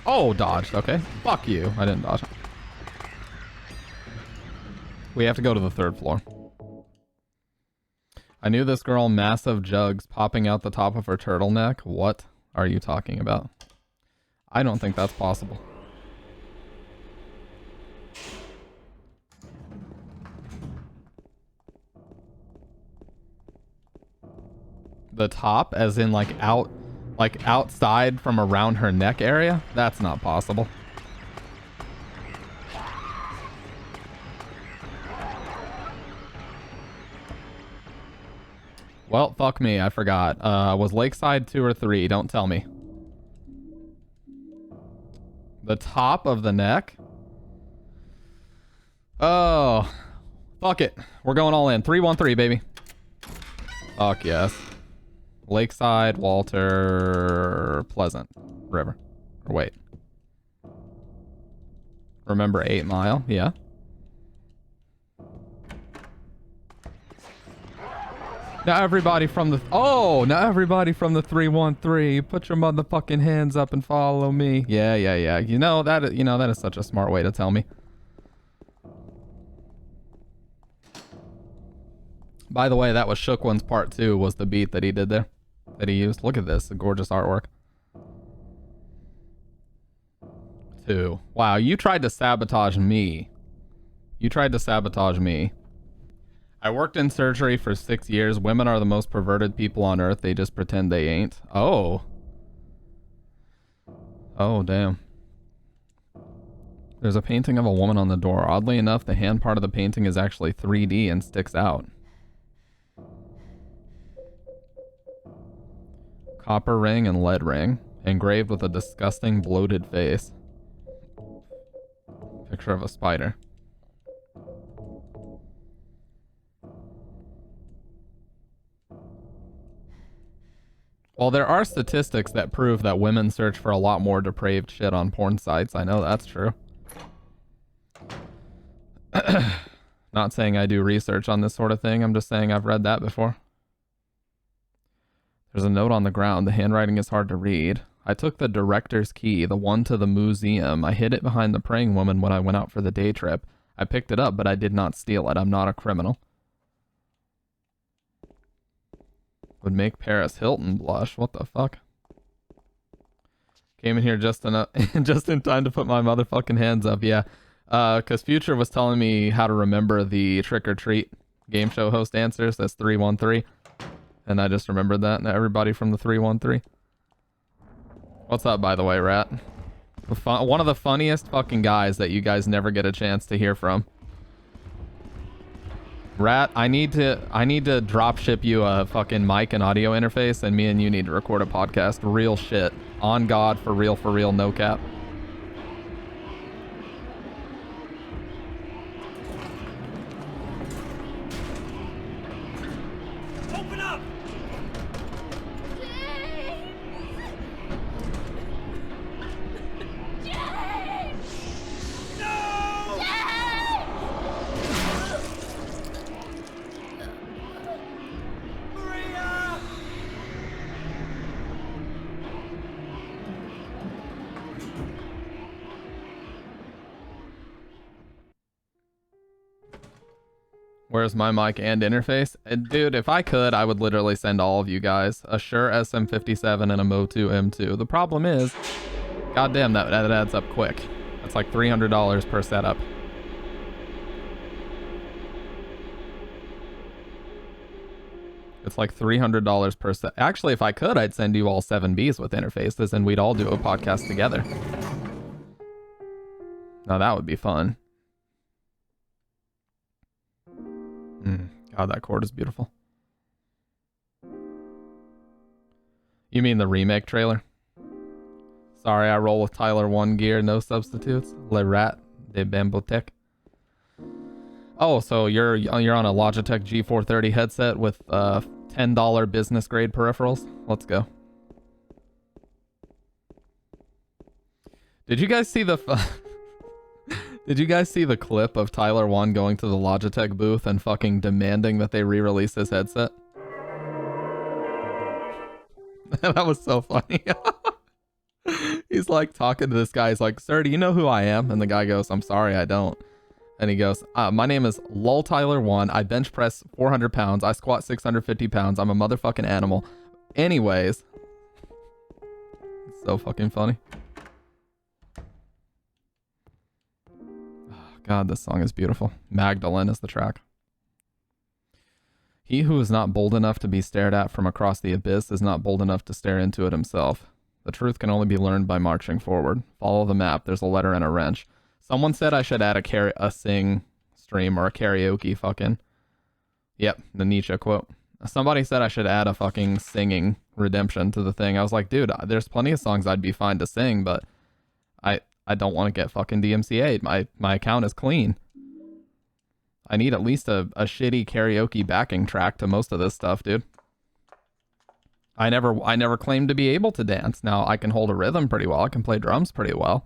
Oh, dodged. Okay. Fuck you. I didn't dodge. We have to go to the 3rd floor. I knew this girl, massive jugs popping out the top of her turtleneck. What are you talking about? I don't think that's possible. The top, as in like outside from around her neck area? That's not possible. Well, fuck me, I forgot. Was Lakeside 2 or 3? Don't tell me. The top of the neck? Oh, fuck it. We're going all in. 313, baby. Fuck yes. Lakeside, Walter, Pleasant River. Or wait. Remember 8 Mile? Yeah. Now everybody from the... Oh, now everybody from the 313. Put your motherfucking hands up and follow me. Yeah, yeah, yeah. You know that is such a smart way to tell me. By the way, that was Shook One's part 2 was the beat that he did there. That he used. Look at this. The gorgeous artwork. 2. Wow, you tried to sabotage me. You tried to sabotage me. I worked in surgery for 6 years. Women are the most perverted people on earth. They just pretend they ain't. Oh. Oh, damn. There's a painting of a woman on the door. Oddly enough, the hand part of the painting is actually 3D and sticks out. Copper ring and lead ring. Engraved with a disgusting bloated face. Picture of a spider. Well, there are statistics that prove that women search for a lot more depraved shit on porn sites. I know that's true. Not saying I do research on this sort of thing. I'm just saying I've read that before. There's a note on the ground. The handwriting is hard to read. I took the director's key, the one to the museum. I hid it behind the praying woman when I went out for the day trip. I picked it up, but I did not steal it. I'm not a criminal. Would make Paris Hilton blush. What the fuck? Came in here just enough, just in time to put my motherfucking hands up. Yeah, because Future was telling me how to remember the trick or treat game show host answers. That's 313, and I just remembered that. Now everybody from the 313. What's up, by the way, Rat? One of the funniest fucking guys that you guys never get a chance to hear from. Rat, I need to drop ship you a fucking mic and audio interface, and me and you need to record a podcast. Real shit. On God, for real, no cap. Open up! Where's my mic and interface? Dude, if I could, I would literally send all of you guys a Shure SM57 and a Motu M2. The problem is, goddamn, that adds up quick. That's like $300 per setup. It's like $300 per set. Actually, if I could, I'd send you all 7Bs with interfaces and we'd all do a podcast together. Now that would be fun. God, that chord is beautiful. You mean the remake trailer? Sorry, I roll with Tyler 1 gear, no substitutes. Le Rat de Bambotech. Oh, so you're on a Logitech G430 headset with $10 business grade peripherals? Let's go. Did you guys see the Did you guys see the clip of Tyler 1 going to the Logitech booth and fucking demanding that they re-release his headset? That was so funny. He's like talking to this guy. He's like, "Sir, do you know who I am?" And the guy goes, "I'm sorry, I don't." And he goes, "My name is Lol Tyler 1. I bench press 400 pounds. I squat 650 pounds. I'm a motherfucking animal. Anyways." It's so fucking funny. God, this song is beautiful. Magdalene is the track. He who is not bold enough to be stared at from across the abyss is not bold enough to stare into it himself. The truth can only be learned by marching forward. Follow the map. There's a letter and a wrench. Someone said I should add a sing stream or a karaoke fucking. Yep, the Nietzsche quote. Somebody said I should add a fucking singing redemption to the thing. I was like, dude, there's plenty of songs I'd be fine to sing, but I don't want to get fucking DMCA'd. My account is clean. I need at least a shitty karaoke backing track to most of this stuff, dude. I never claimed to be able to dance. Now I can hold a rhythm pretty well. I can play drums pretty well.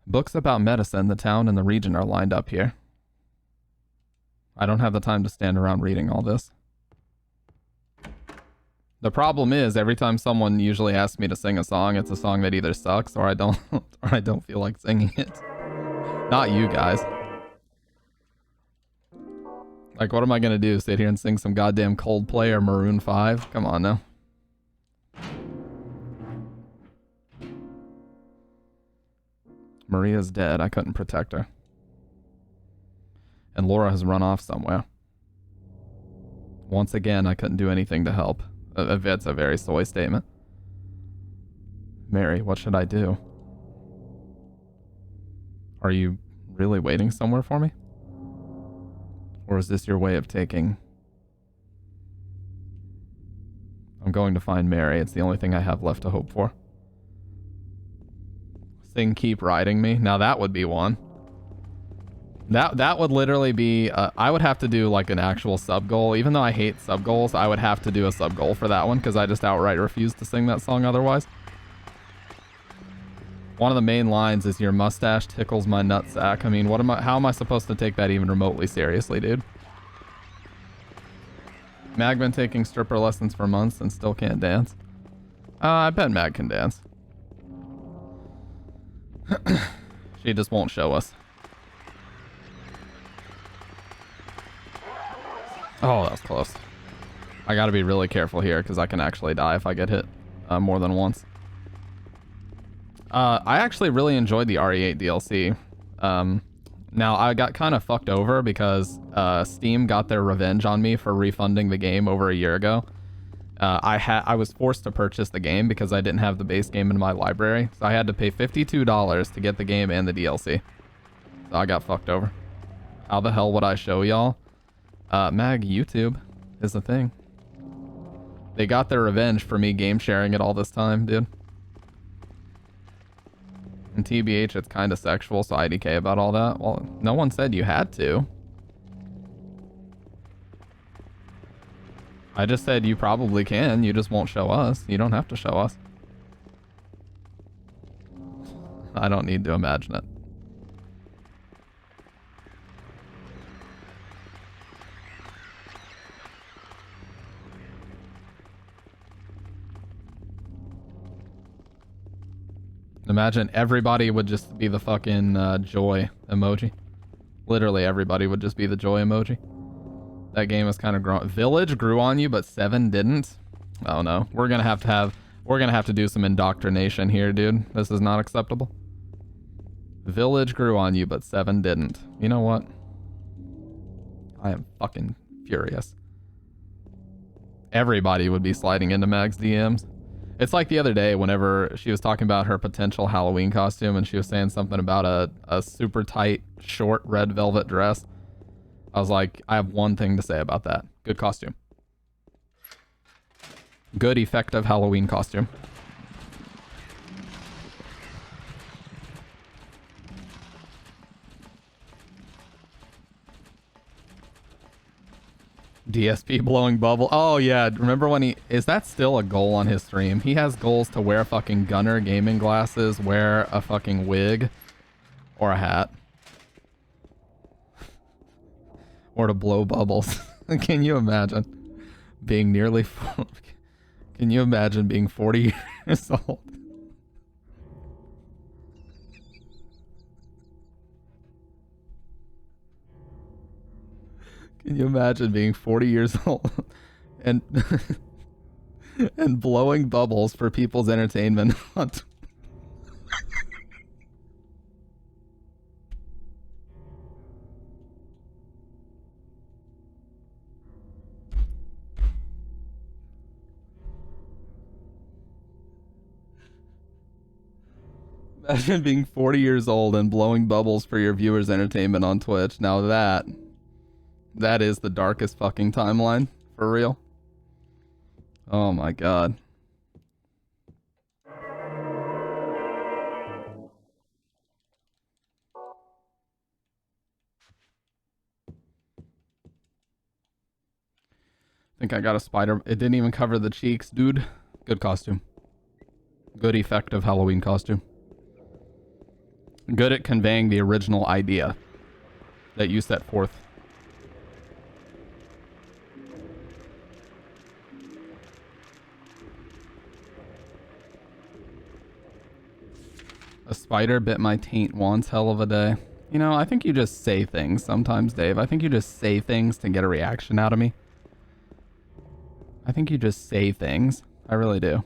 Books about medicine, the town and the region are lined up here. I don't have the time to stand around reading all this. The problem is every time someone usually asks me to sing a song, it's a song that either sucks or I don't feel like singing it. Not you guys. Like, what am I gonna do? Sit here and sing some goddamn Coldplay or Maroon 5? Come on now. Maria's dead. I couldn't protect her. And Laura has run off somewhere. Once again, I couldn't do anything to help. That's a very soy statement. Mary, what should I do? Are you really waiting somewhere for me? Or is this your way of taking... I'm going to find Mary. It's the only thing I have left to hope for. Sing Keep Riding Me. Now that would be one. That would literally be... I would have to do like an actual sub goal. Even though I hate sub goals, I would have to do a sub goal for that one because I just outright refuse to sing that song otherwise. One of the main lines is, "Your mustache tickles my nutsack." I mean, how am I supposed to take that even remotely seriously, dude? Mag been taking stripper lessons for months and still can't dance. I bet Mag can dance. She just won't show us. Oh, that was close. I gotta be really careful here because I can actually die if I get hit more than once. I actually really enjoyed the RE8 DLC. Now, I got kind of fucked over because Steam got their revenge on me for refunding the game over a year ago. I was forced to purchase the game because I didn't have the base game in my library. So I had to pay $52 to get the game and the DLC. So I got fucked over. How the hell would I show y'all? Mag, YouTube is the thing. They got their revenge for me game sharing it all this time, dude. And TBH, it's kind of sexual, so IDK about all that. Well, no one said you had to. I just said you probably can, you just won't show us. You don't have to show us. I don't need to imagine it. Imagine everybody would just be the fucking joy emoji. Literally everybody would just be the joy emoji. That game is kind of grown. Village grew on you, but 7 didn't. Oh no, we're gonna have to do some indoctrination here, dude. This is not acceptable. Village grew on you, but 7 didn't. You know what? I am fucking furious. Everybody would be sliding into Mag's DMs. It's like the other day whenever she was talking about her potential Halloween costume and she was saying something about a super tight, short red velvet dress. I was like, I have one thing to say about that. Good costume. Good, effective Halloween costume. DSP blowing bubble. Oh yeah, remember when he... Is that still a goal on his stream? He has goals to wear fucking Gunner gaming glasses, wear a fucking wig, or a hat. Or to blow bubbles. Can you imagine being nearly... Can you imagine being 40 years old? Can you imagine being 40 years old and and blowing bubbles for people's entertainment? Imagine being 40 years old and blowing bubbles for your viewers' entertainment on Twitch. Now that is the darkest fucking timeline, for real. Oh my god. I think I got a spider. It didn't even cover the cheeks, dude. Good costume. Good effective Halloween costume. Good at conveying the original idea that you set forth. A spider bit my taint once, hell of a day. You know, I think you just say things sometimes, Dave. I think you just say things to get a reaction out of me. I think you just say things. I really do.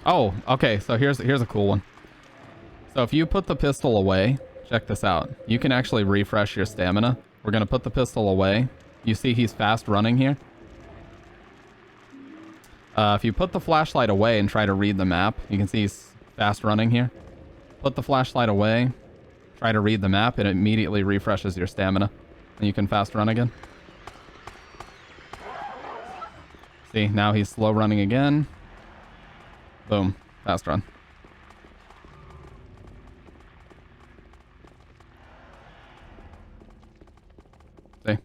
Oh, okay, so here's a cool one. So if you put the pistol away, check this out. You can actually refresh your stamina. We're gonna put the pistol away. You see he's fast running here? If you put the flashlight away and try to read the map, you can see he's fast running here. Put the flashlight away, try to read the map, and it immediately refreshes your stamina. And you can fast run again. See, now he's slow running again. Boom, fast run. See?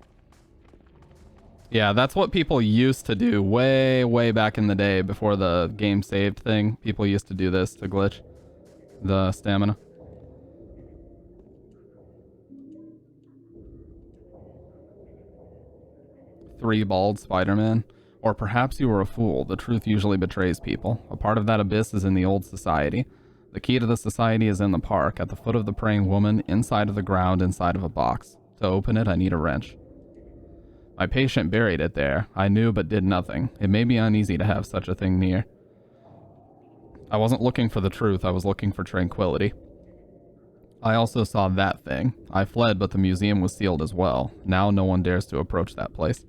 Yeah, that's what people used to do way back in the day before the game saved thing. People used to do this to glitch the stamina. Three bald Spider-Man. Or perhaps you were a fool. The truth usually betrays people. A part of that abyss is in the old society. The key to the society is in the park, at the foot of the praying woman, inside of the ground, inside of a box. To open it, I need a wrench. My patient buried it there. I knew but did nothing. It made me uneasy to have such a thing near. I wasn't looking for the truth, I was looking for tranquility. I also saw that thing. I fled, but the museum was sealed as well. Now no one dares to approach that place.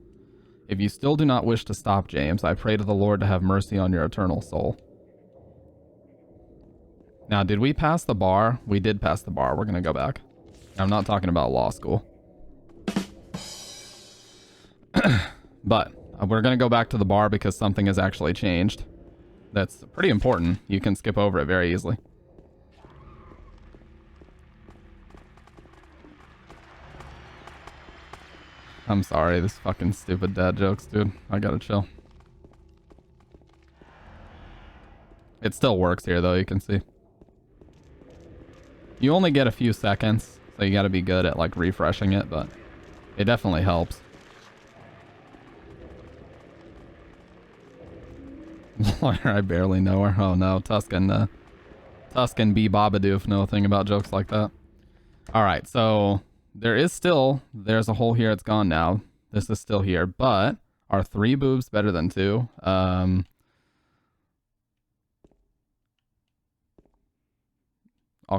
If you still do not wish to stop, James, I pray to the Lord to have mercy on your eternal soul. Now, did we pass the bar? We did pass the bar. We're going to go back. I'm not talking about law school. But we're going to go back to the bar because something has actually changed. That's pretty important. You can skip over it very easily. I'm sorry, this fucking stupid dad jokes, dude. I gotta chill. It still works here, though, you can see. You only get a few seconds, so you gotta be good at, like, refreshing it, but it definitely helps. Lawyer, I barely know her. Oh no, Tuscan B. Babadoof know a thing about jokes like that. Alright, so there's a hole here, it's gone now. This is still here, but are 3 boobs better than 2? I'll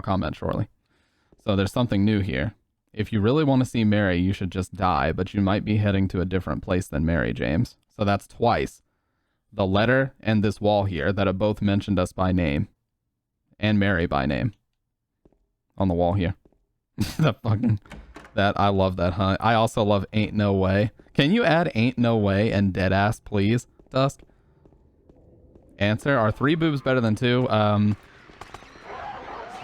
comment shortly. So there's something new here. If you really want to see Mary, you should just die, but you might be heading to a different place than Mary, James. So that's twice. The letter and this wall here that have both mentioned us by name. And Mary by name. On the wall here. I love that, huh? I also love Ain't No Way. Can you add Ain't No Way and Deadass, please, Dusk? Answer, are 3 boobs better than 2?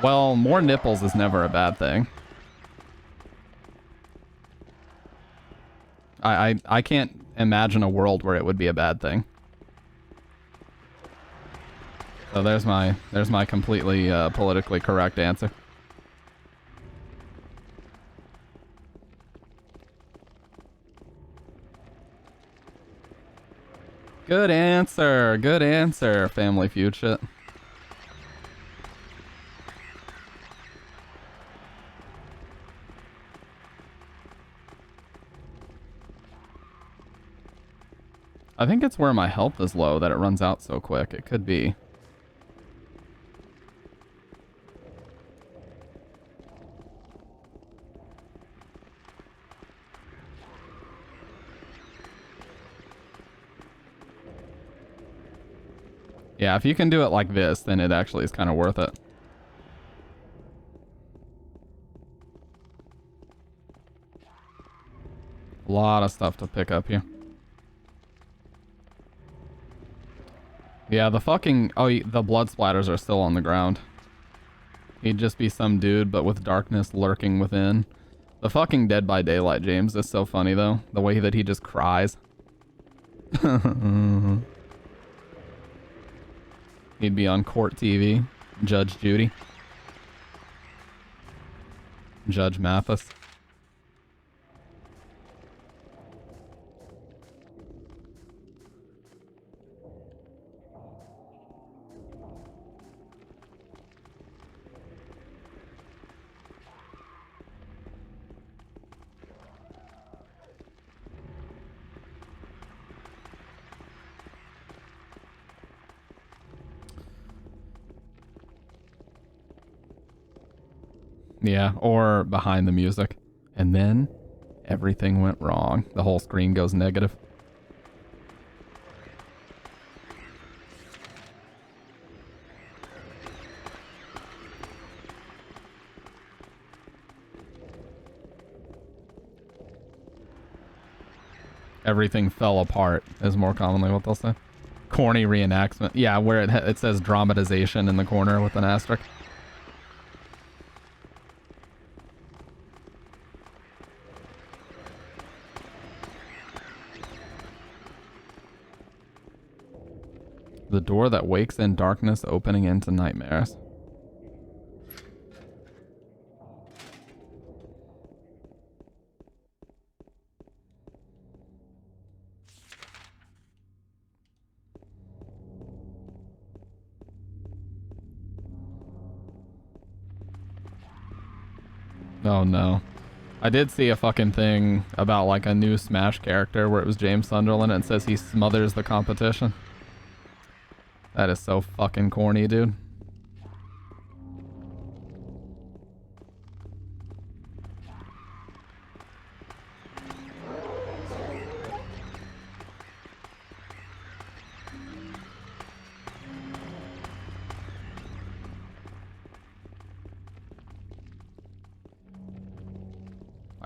Well, more nipples is never a bad thing. I can't imagine a world where it would be a bad thing. So there's my completely politically correct answer. Good answer, Family Feud shit. I think it's where my health is low that it runs out so quick. It could be. Yeah, if you can do it like this, then it actually is kind of worth it. A lot of stuff to pick up here. Yeah, the fucking... Oh, the blood splatters are still on the ground. He'd just be some dude, but with darkness lurking within. The fucking Dead by Daylight, James, is so funny, though. The way that he just cries. He'd be on court TV. Judge Judy. Judge Mathis. Yeah, or behind the music. And then everything went wrong. The whole screen goes negative. Everything fell apart is more commonly what they'll say. Corny reenactment. Yeah, where it says dramatization in the corner with an asterisk. The door that wakes in darkness, opening into nightmares. Oh no. I did see a fucking thing about like a new Smash character where it was James Sunderland and it says he smothers the competition. That is so fucking corny, dude.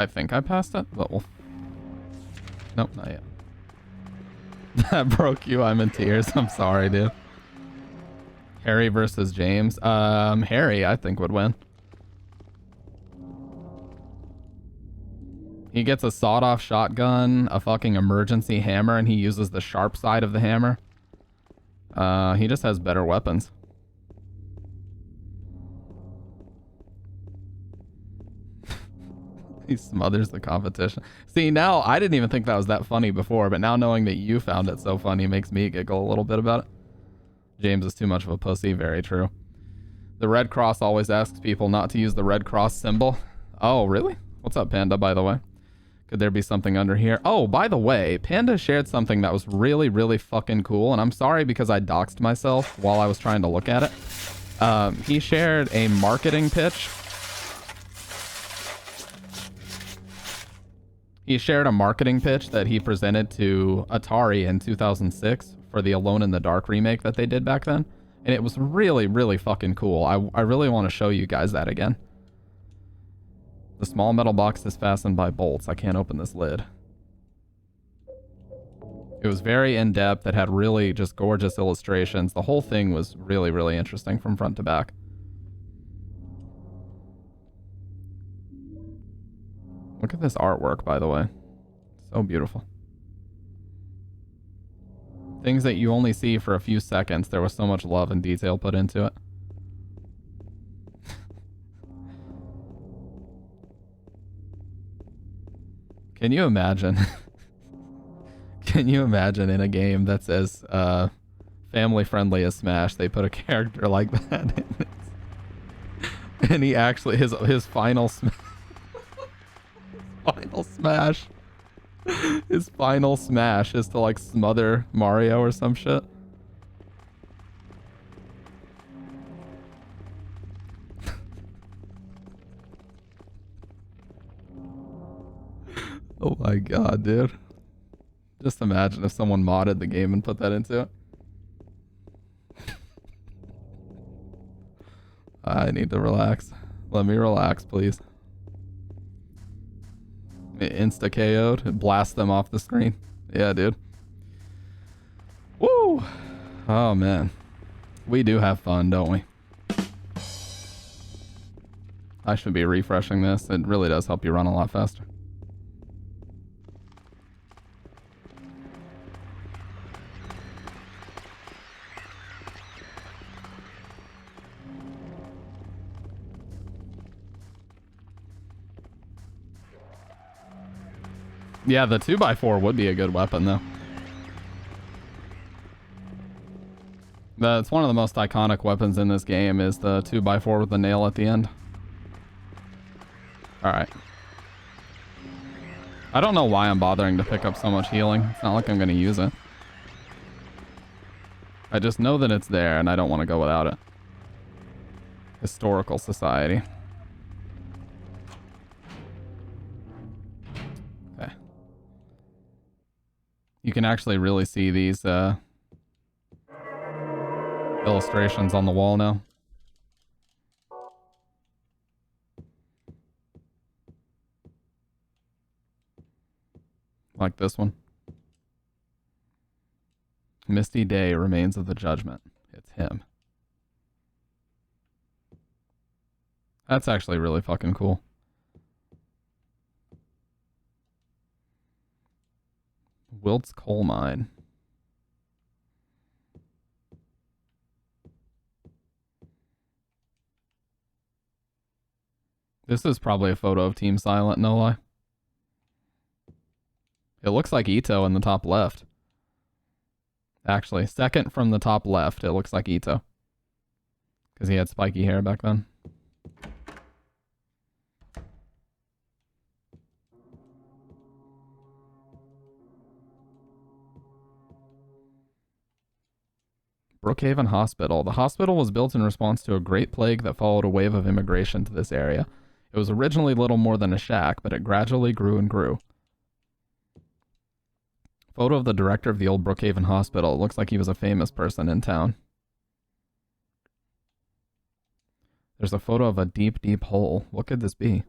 I think I passed it, but we'll... Nope, not yet. That broke you. I'm in tears. I'm sorry, dude. Harry versus James. Harry, I think, would win. He gets a sawed-off shotgun, a fucking emergency hammer, and he uses the sharp side of the hammer. He just has better weapons. He smothers the competition. See, now, I didn't even think that was that funny before, but now knowing that you found it so funny makes me giggle a little bit about it. James is too much of a pussy. Very true. The Red Cross always asks people not to use the Red Cross symbol. Oh, really? What's up, Panda, by the way? Could there be something under here? Oh, by the way, Panda shared something that was really, really fucking cool, and I'm sorry because I doxed myself while I was trying to look at it. He shared a marketing pitch. He shared a marketing pitch that he presented to Atari in 2006 for the Alone in the Dark remake that they did back then. And it was really, really fucking cool. I really want to show you guys that again. The small metal box is fastened by bolts. I can't open this lid. It was very in-depth. It had really just gorgeous illustrations. The whole thing was really, really interesting from front to back. Look at this artwork, by the way. So beautiful. Things that you only see for a few seconds. There was so much love and detail put into it. Can you imagine? Can you imagine in a game that says family friendly as Smash, they put a character like that in it? And he actually, his final smash. Final smash. His final smash is to like smother Mario or some shit. Oh my god, dude. Just imagine if someone modded the game and put that into it. I need to relax. Let me relax, please. Insta KO'd. Blast them off the screen. Yeah, dude. Woo! Oh, man. We do have fun, don't we? I should be refreshing this. It really does help you run a lot faster. Yeah, the 2x4 would be a good weapon, though. That's one of the most iconic weapons in this game is the 2x4 with the nail at the end. Alright. I don't know why I'm bothering to pick up so much healing. It's not like I'm going to use it. I just know that it's there, and I don't want to go without it. Historical Society. Okay. You can actually really see these illustrations on the wall now. Like this one. Misty Day, Remains of the Judgment. It's him. That's actually really fucking cool. Wilt's Coal Mine. This is probably a photo of Team Silent, no lie. It looks like Ito in the top left. Actually, second from the top left, it looks like Ito. Because he had spiky hair back then. Brookhaven Hospital. The hospital was built in response to a great plague that followed a wave of immigration to this area. It was originally little more than a shack, but it gradually grew and grew. Photo of the director of the old Brookhaven Hospital. It looks like he was a famous person in town. There's a photo of a deep, deep hole. What could this be?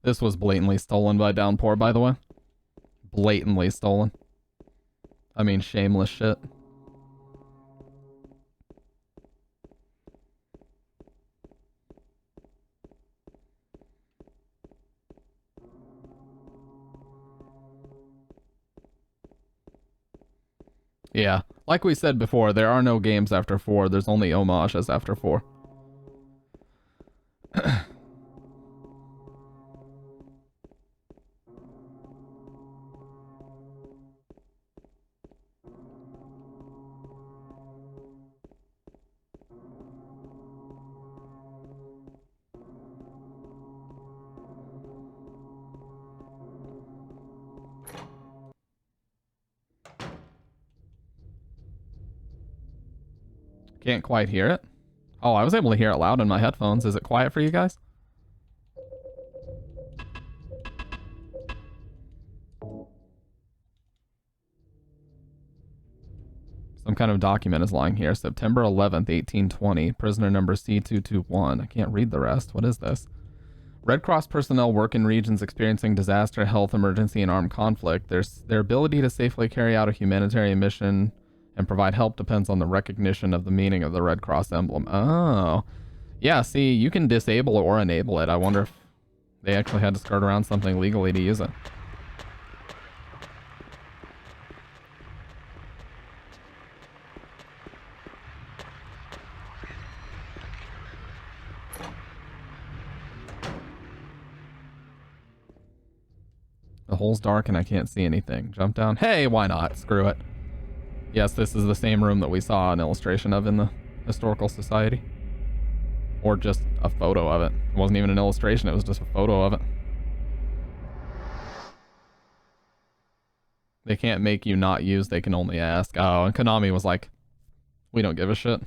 This was blatantly stolen by Downpour, by the way. Blatantly stolen. I mean, shameless shit. Yeah, like we said before, there are no games after 4. There's only homages after 4. Can't quite hear it. Oh, I was able to hear it loud in my headphones. Is it quiet for you guys? Some kind of document is lying here. September 11th, 1820. Prisoner number C221. I can't read the rest. What is this? Red Cross personnel work in regions experiencing disaster, health emergency, and armed conflict. Their ability to safely carry out a humanitarian mission and provide help depends on the recognition of the meaning of the Red Cross emblem. Oh. Yeah, see, you can disable or enable it. I wonder if they actually had to skirt around something legally to use it. The hole's dark and I can't see anything. Jump down. Hey, why not? Screw it. Yes, this is the same room that we saw an illustration of in the Historical Society. Or just a photo of it. It wasn't even an illustration, it was just a photo of it. They can't make you not use, they can only ask. Oh, and Konami was like, we don't give a shit.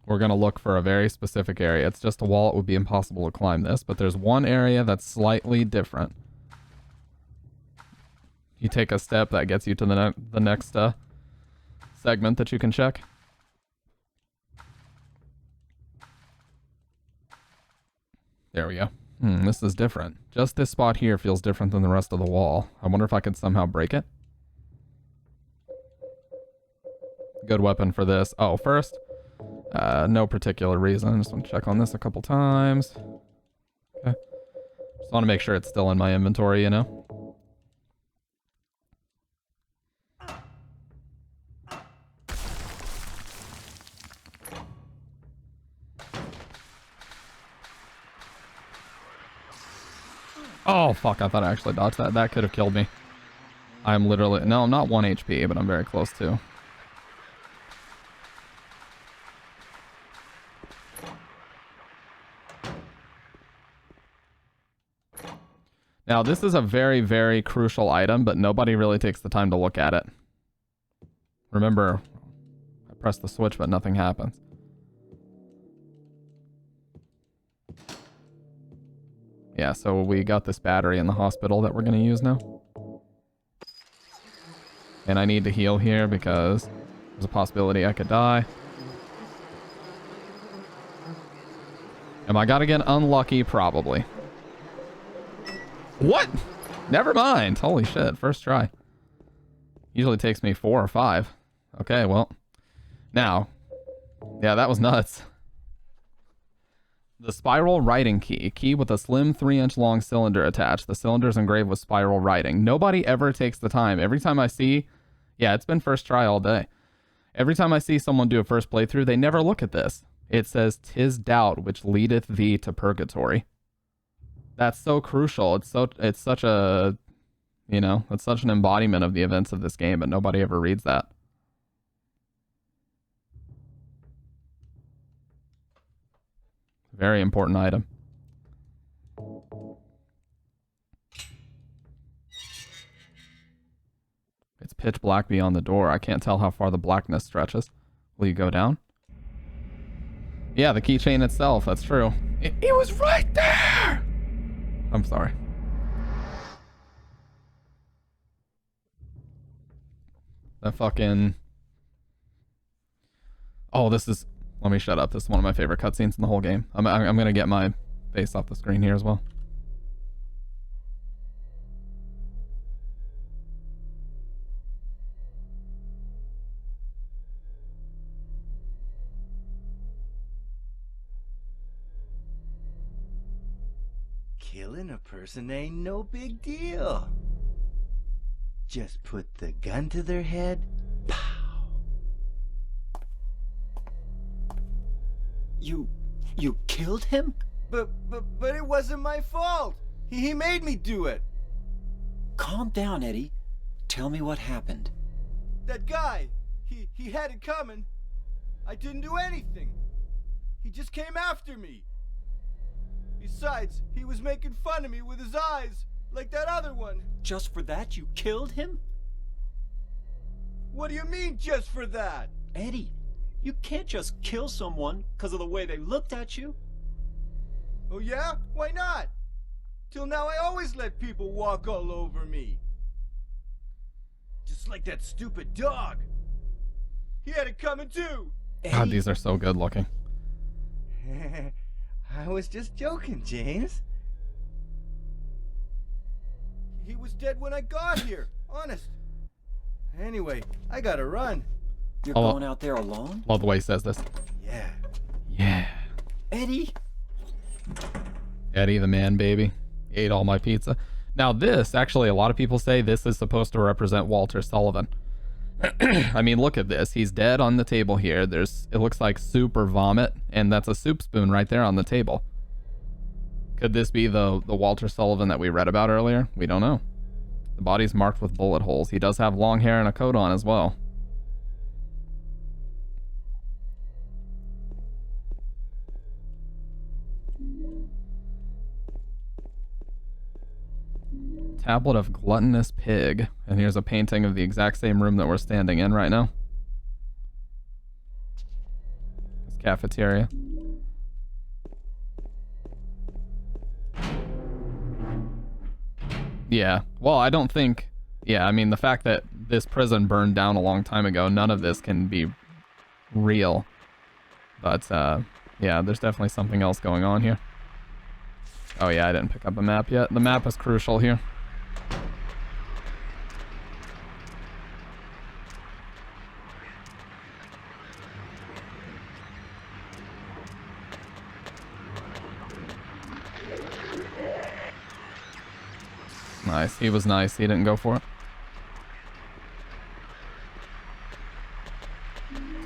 We're going to look for a very specific area. It's just a wall. It would be impossible to climb this, but there's one area that's slightly different. You take a step, that gets you to the next segment that you can check. There we go. This is different. Just this spot here feels different than the rest of the wall. I wonder if I could somehow break it. Good weapon for this. Oh, first... no particular reason. I just want to check on this a couple times. Okay. Just want to make sure it's still in my inventory, you know? Oh, fuck. I thought I actually dodged that. That could have killed me. I'm literally... No, I'm not 1 HP, but I'm very close to. Now, this is a very, very crucial item, but nobody really takes the time to look at it. Remember, I press the switch, but nothing happens. Yeah, so we got this battery in the hospital that we're going to use now. And I need to heal here because there's a possibility I could die. Am I gonna get unlucky? Probably. What? Never mind. Holy shit, first try. Usually takes me 4 or 5. Okay, well. Now. Yeah, that was nuts. The spiral writing key. Key with a slim 3-inch long cylinder attached. The cylinder is engraved with spiral writing. Nobody ever takes the time. Every time I see... Yeah, it's been first try all day. Every time I see someone do a first playthrough, they never look at this. It says, "'Tis doubt which leadeth thee to purgatory." That's so crucial. It's such a... You know, it's such an embodiment of the events of this game, but nobody ever reads that. Very important item. It's pitch black beyond the door. I can't tell how far the blackness stretches. Will you go down? Yeah, the keychain itself. That's true. It was right there! I'm sorry. The fucking... Oh, this is... Let me shut up. This is one of my favorite cutscenes in the whole game. I'm gonna get my face off the screen here as well. Killing a person ain't no big deal. Just put the gun to their head. Pow. You killed him? But it wasn't my fault. He made me do it. Calm down, Eddie. Tell me what happened. That guy, he had it coming. I didn't do anything. He just came after me. Besides, he was making fun of me with his eyes, like that other one. Just for that, you killed him? What do you mean, just for that? Eddie, you can't just kill someone because of the way they looked at you. Oh yeah? Why not? Till now I always let people walk all over me. Just like that stupid dog. He had it coming too. God, these are so good looking. I was just joking, James. He was dead when I got here, honest. Anyway, I gotta run. You're going out there alone? Love the way he says this. Yeah. Yeah. Eddie? Eddie the man, baby. He ate all my pizza. Now this, actually, a lot of people say this is supposed to represent Walter Sullivan. I mean, look at this. He's dead on the table here. It looks like soup or vomit, and that's a soup spoon right there on the table. Could this be the Walter Sullivan that we read about earlier? We don't know. The body's marked with bullet holes. He does have long hair and a coat on as well. Tablet of Gluttonous Pig. And here's a painting of the exact same room that we're standing in right now. This cafeteria. Yeah. Well, I don't think... Yeah, I mean, the fact that this prison burned down a long time ago, none of this can be real. But, yeah, there's definitely something else going on here. Oh, yeah, I didn't pick up a map yet. The map is crucial here. Nice. He was nice. He didn't go for it.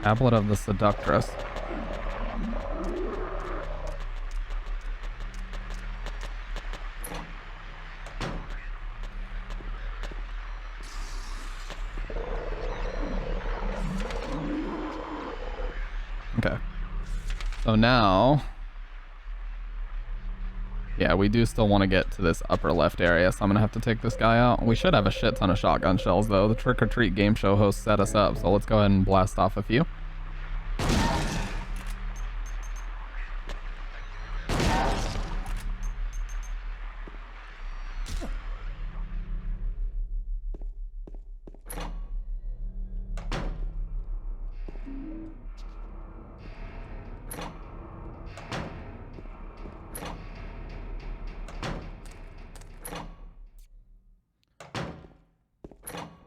Tablet of the Seductress. Okay. So now... Yeah, we do still want to get to this upper left area, so I'm going to have to take this guy out. We should have a shit ton of shotgun shells, though. The Trick or Treat game show host set us up, so let's go ahead and blast off a few.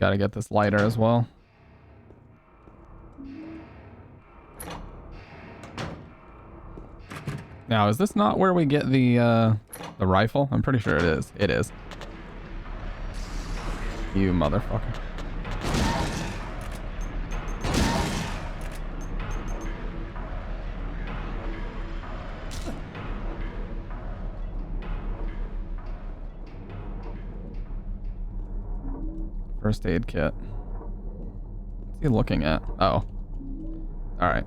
Gotta get this lighter as well. Now, is this not where we get the rifle? I'm pretty sure it is. It is. You motherfucker. First aid kit. What's he looking at? Oh. Alright.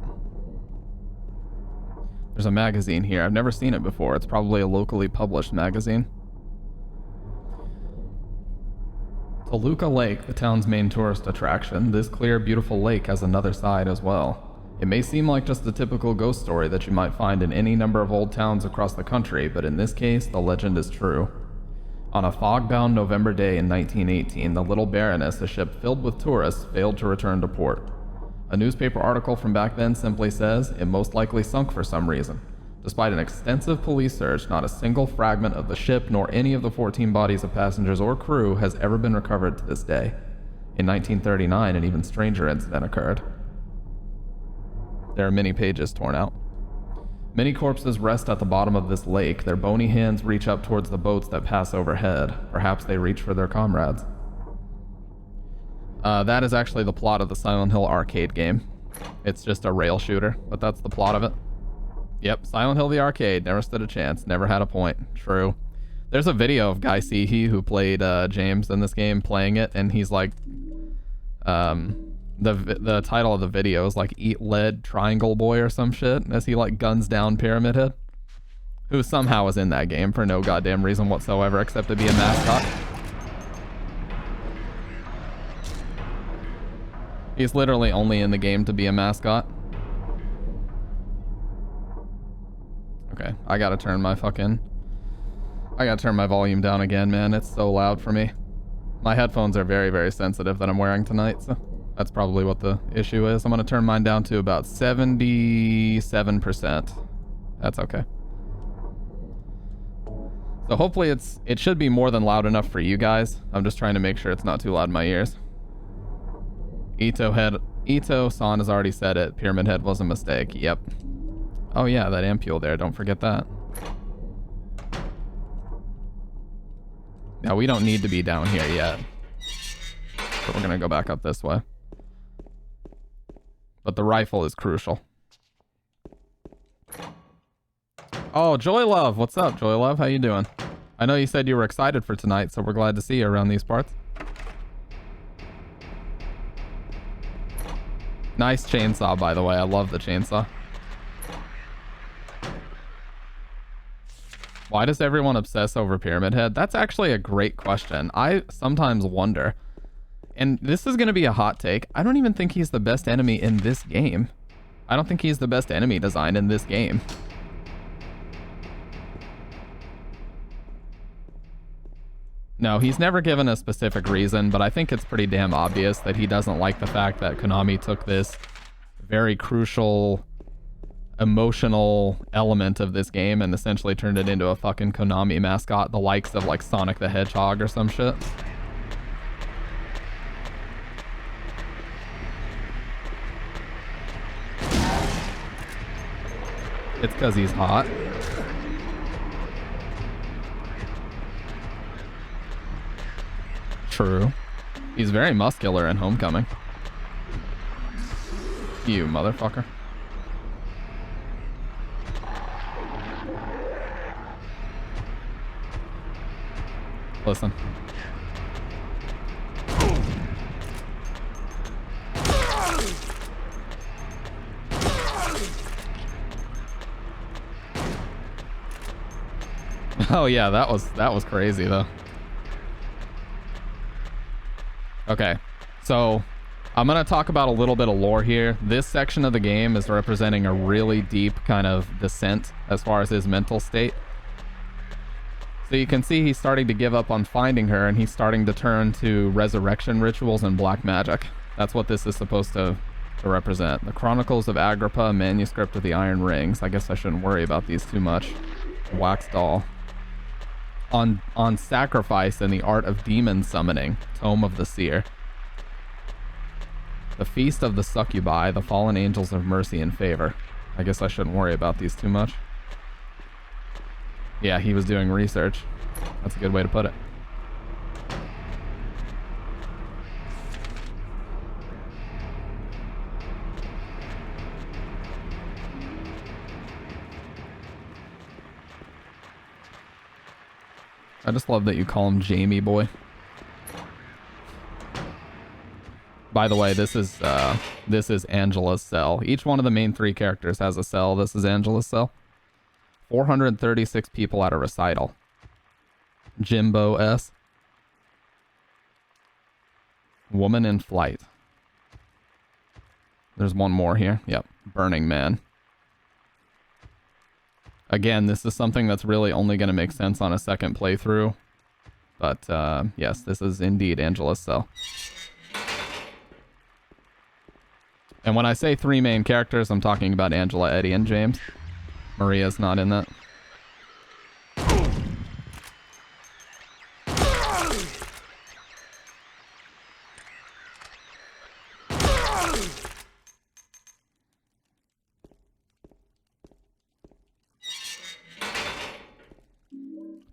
There's a magazine here. I've never seen it before. It's probably a locally published magazine. Toluca Lake, the town's main tourist attraction. This clear, beautiful lake has another side as well. It may seem like just the typical ghost story that you might find in any number of old towns across the country, but in this case, the legend is true. On a fog-bound November day in 1918, the Little Baroness, a ship filled with tourists, failed to return to port. A newspaper article from back then simply says it most likely sunk for some reason. Despite an extensive police search, not a single fragment of the ship nor any of the 14 bodies of passengers or crew has ever been recovered to this day. In 1939, an even stranger incident occurred. There are many pages torn out. Many corpses rest at the bottom of this lake. Their bony hands reach up towards the boats that pass overhead. Perhaps they reach for their comrades. That is actually the plot of the Silent Hill arcade game. It's just a rail shooter, but that's the plot of it. Yep, Silent Hill the arcade. Never stood a chance. Never had a point. True. There's a video of Guy Seehee, who played James in this game, playing it, and he's like... The title of the video is like Eat Lead Triangle Boy or some shit, as he like guns down Pyramid Head, who somehow is in that game for no goddamn reason whatsoever except to be a mascot. He's literally only in the game to be a mascot. Okay, I gotta turn my volume down again, man. It's so loud for me. My headphones are very, very sensitive that I'm wearing tonight, so that's probably what the issue is. I'm gonna turn mine down to about 77%. That's okay. So hopefully it should be more than loud enough for you guys. I'm just trying to make sure it's not too loud in my ears. Ito-san has already said it. Pyramid Head was a mistake. Yep. Oh yeah, that ampule there. Don't forget that. Now we don't need to be down here yet. So we're gonna go back up this way. But the rifle is crucial. Oh, Joy Love. What's up, Joy Love? How you doing? I know you said you were excited for tonight, so we're glad to see you around these parts. Nice chainsaw, by the way. I love the chainsaw. Why does everyone obsess over Pyramid Head? That's actually a great question. I sometimes wonder. And this is going to be a hot take. I don't even think he's the best enemy in this game. I don't think he's the best enemy design in this game. No, he's never given a specific reason, but I think it's pretty damn obvious that he doesn't like the fact that Konami took this very crucial emotional element of this game and essentially turned it into a fucking Konami mascot, the likes of like Sonic the Hedgehog or some shit. It's because he's hot. True. He's very muscular in Homecoming. You motherfucker. Listen. Oh yeah, that was crazy though. Okay, so I'm gonna talk about a little bit of lore here. This section of the game is representing a really deep kind of descent as far as his mental state. So you can see he's starting to give up on finding her, and he's starting to turn to resurrection rituals and black magic. That's what this is supposed to represent. The Chronicles of Agrippa, a manuscript of the Iron Rings. I guess I shouldn't worry about these too much. Wax doll. On sacrifice and the art of demon summoning. Tome of the Seer. The Feast of the Succubi, the fallen angels of mercy and favor. I guess I shouldn't worry about these too much. Yeah, he was doing research. That's a good way to put it. I just love that you call him Jamie Boy. By the way, this is Angela's cell. Each one of the main three characters has a cell. This is Angela's cell. 436 people at a recital. Jimbo S. Woman in Flight. There's one more here. Yep. Burning Man. Again, this is something that's really only going to make sense on a second playthrough. But yes, this is indeed Angela's cell. And when I say 3 main characters, I'm talking about Angela, Eddie, and James. Maria's not in that.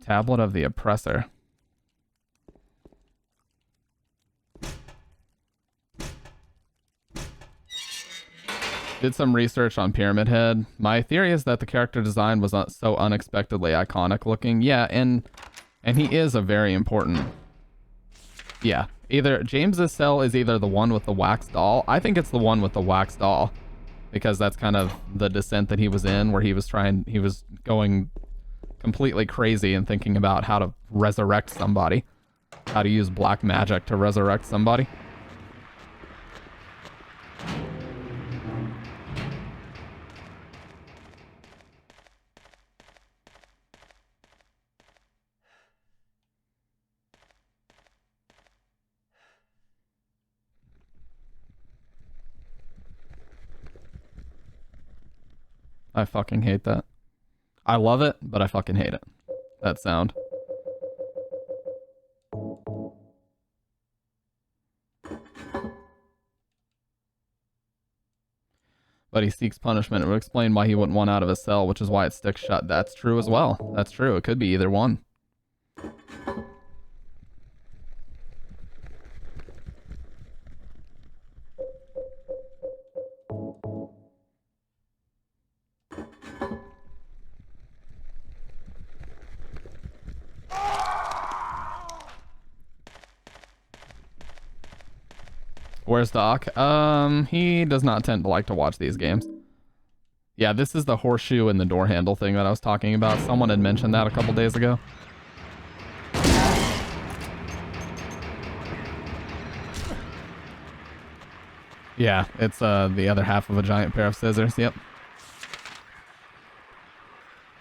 Tablet of the Oppressor. Did some research on Pyramid Head. My theory is that the character design was so unexpectedly iconic looking. Yeah, and he is a very important... Yeah, either James's cell is either the one with the wax doll. I think it's the one with the wax doll, because that's kind of the descent that he was in, where he was going completely crazy and thinking about how to resurrect somebody, how to use black magic to resurrect somebody. I fucking hate that. I love it, but I fucking hate it. That sound. But he seeks punishment. It would explain why he wouldn't want out of his cell, which is why it sticks shut. That's true as well. That's true. It could be either one. Where's Doc? He does not tend to like to watch these games. Yeah, this is the horseshoe and the door handle thing that I was talking about. Someone had mentioned that a couple days ago. Yeah, it's the other half of a giant pair of scissors. Yep.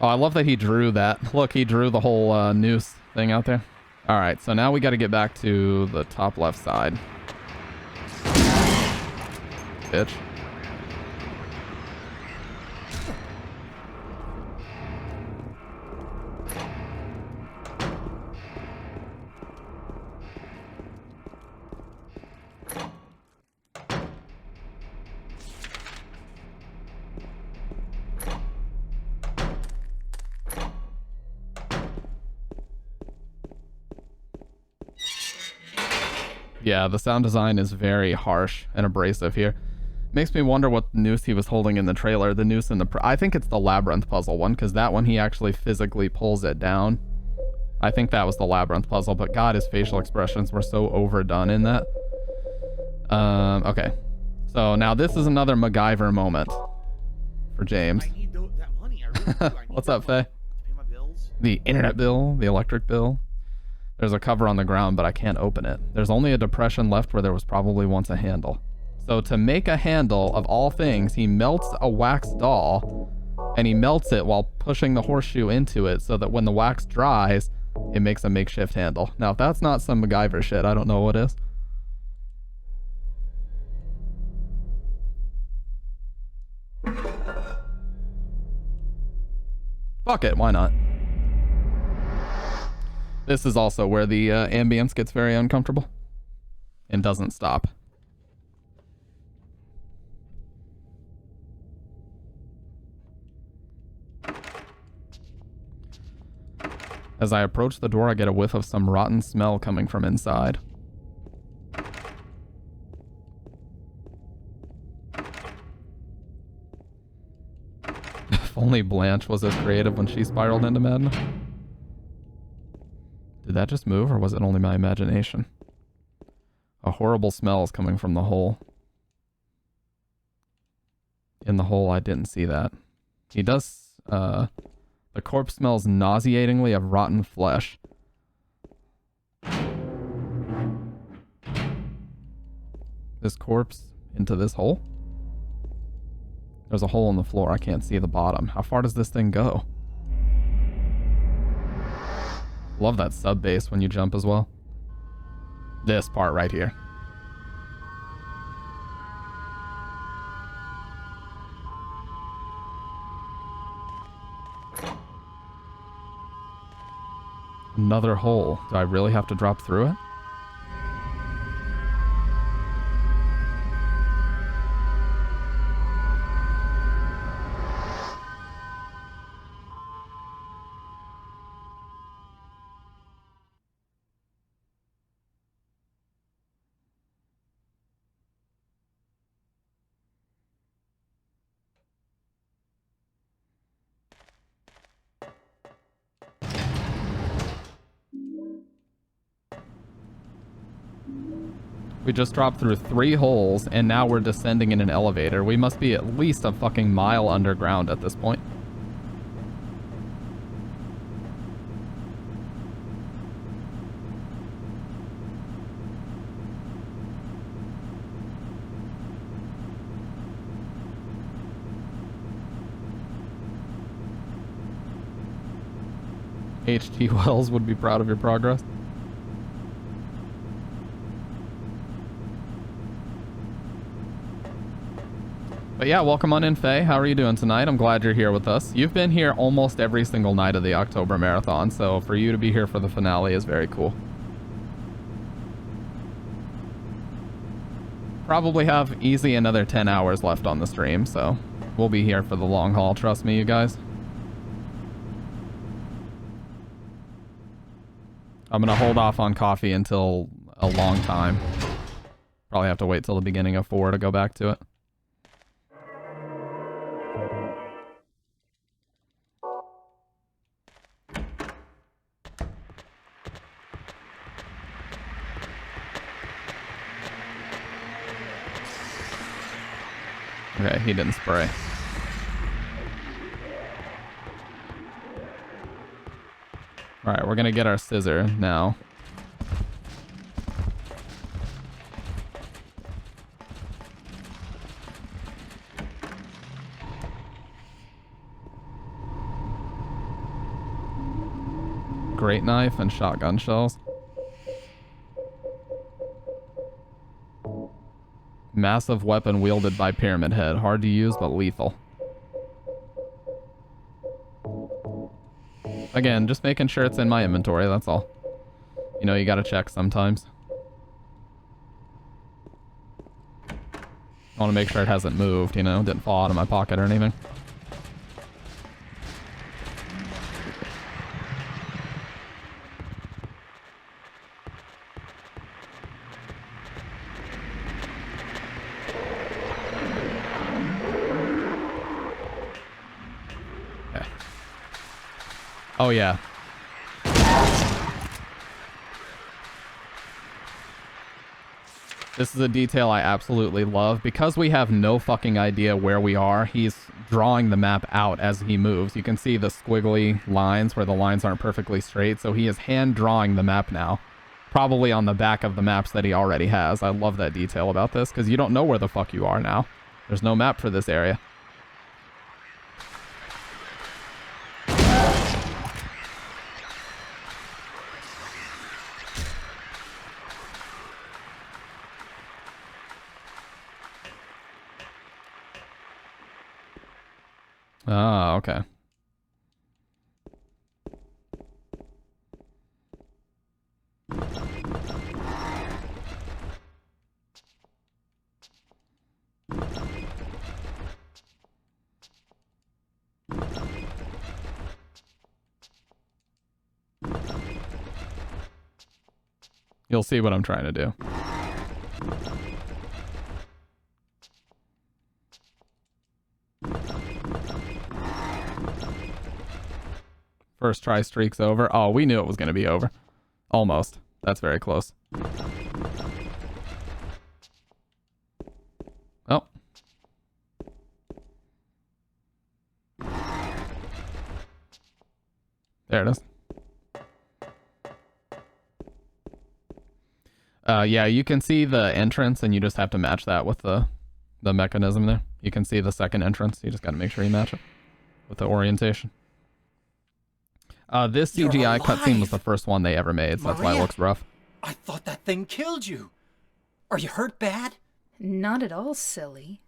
Oh, I love that he drew that. Look, he drew the whole noose thing out there. All right, so now we got to get back to the top left side. Bitch. Yeah, the sound design is very harsh and abrasive here. Makes me wonder what noose he was holding in the trailer. The noose in the... I think it's the labyrinth puzzle one, because that one he actually physically pulls it down. I think that was the labyrinth puzzle, but God, his facial expressions were so overdone in that. Okay. So now this is another MacGyver moment for James. I need that money. I really do. I need What's up, money Faye? to pay my bills. The internet bill, the electric bill. There's a cover on the ground, but I can't open it. There's only a depression left where there was probably once a handle. So to make a handle, of all things, he melts a wax doll, and he melts it while pushing the horseshoe into it so that when the wax dries, it makes a makeshift handle. Now, if that's not some MacGyver shit, I don't know what is. Fuck it, why not? This is also where the ambience gets very uncomfortable and doesn't stop. As I approach the door, I get a whiff of some rotten smell coming from inside. If only Blanche was as creative when she spiraled into madness. Did that just move, or was it only my imagination? A horrible smell is coming from the hole. In the hole, I didn't see that. He does, the corpse smells nauseatingly of rotten flesh. This corpse into this hole? There's a hole in the floor. I can't see the bottom. How far does this thing go? Love that sub bass when you jump as well. This part right here. Another hole. Do I really have to drop through it? We just dropped through 3 holes, and now we're descending in an elevator. We must be at least a fucking mile underground at this point. H.G. Wells would be proud of your progress. But yeah, welcome on in, Faye. How are you doing tonight? I'm glad you're here with us. You've been here almost every single night of the October Marathon, so for you to be here for the finale is very cool. Probably have easy another 10 hours left on the stream, so we'll be here for the long haul, trust me, you guys. I'm gonna hold off on coffee until a long time. Probably have to wait till the beginning of 4 to go back to it. Okay, he didn't spray. Alright, we're gonna get our scissor now. Great knife and shotgun shells. Massive weapon wielded by Pyramid Head. Hard to use, but lethal. Again, just making sure it's in my inventory, that's all. You know, you gotta check sometimes. I want to make sure it hasn't moved, you know, didn't fall out of my pocket or anything. Oh, yeah. This is a detail I absolutely love. Because we have no fucking idea where we are, he's drawing the map out as he moves. You can see the squiggly lines where the lines aren't perfectly straight, so he is hand drawing the map now. Probably on the back of the maps that he already has. I love that detail about this, because you don't know where the fuck you are now. There's no map for this area. Ah, okay. You'll see what I'm trying to do. First try streak's over. Oh, we knew it was going to be over. Almost. That's very close. Oh. There it is. Yeah, you can see the entrance, and you just have to match that with the mechanism there. You can see the second entrance. You just got to make sure you match it with the orientation. This You're CGI cutscene was alive! the first one they ever made, so that's why it Maria? looks rough. I thought that thing killed you. Are you hurt bad? Not at all, silly.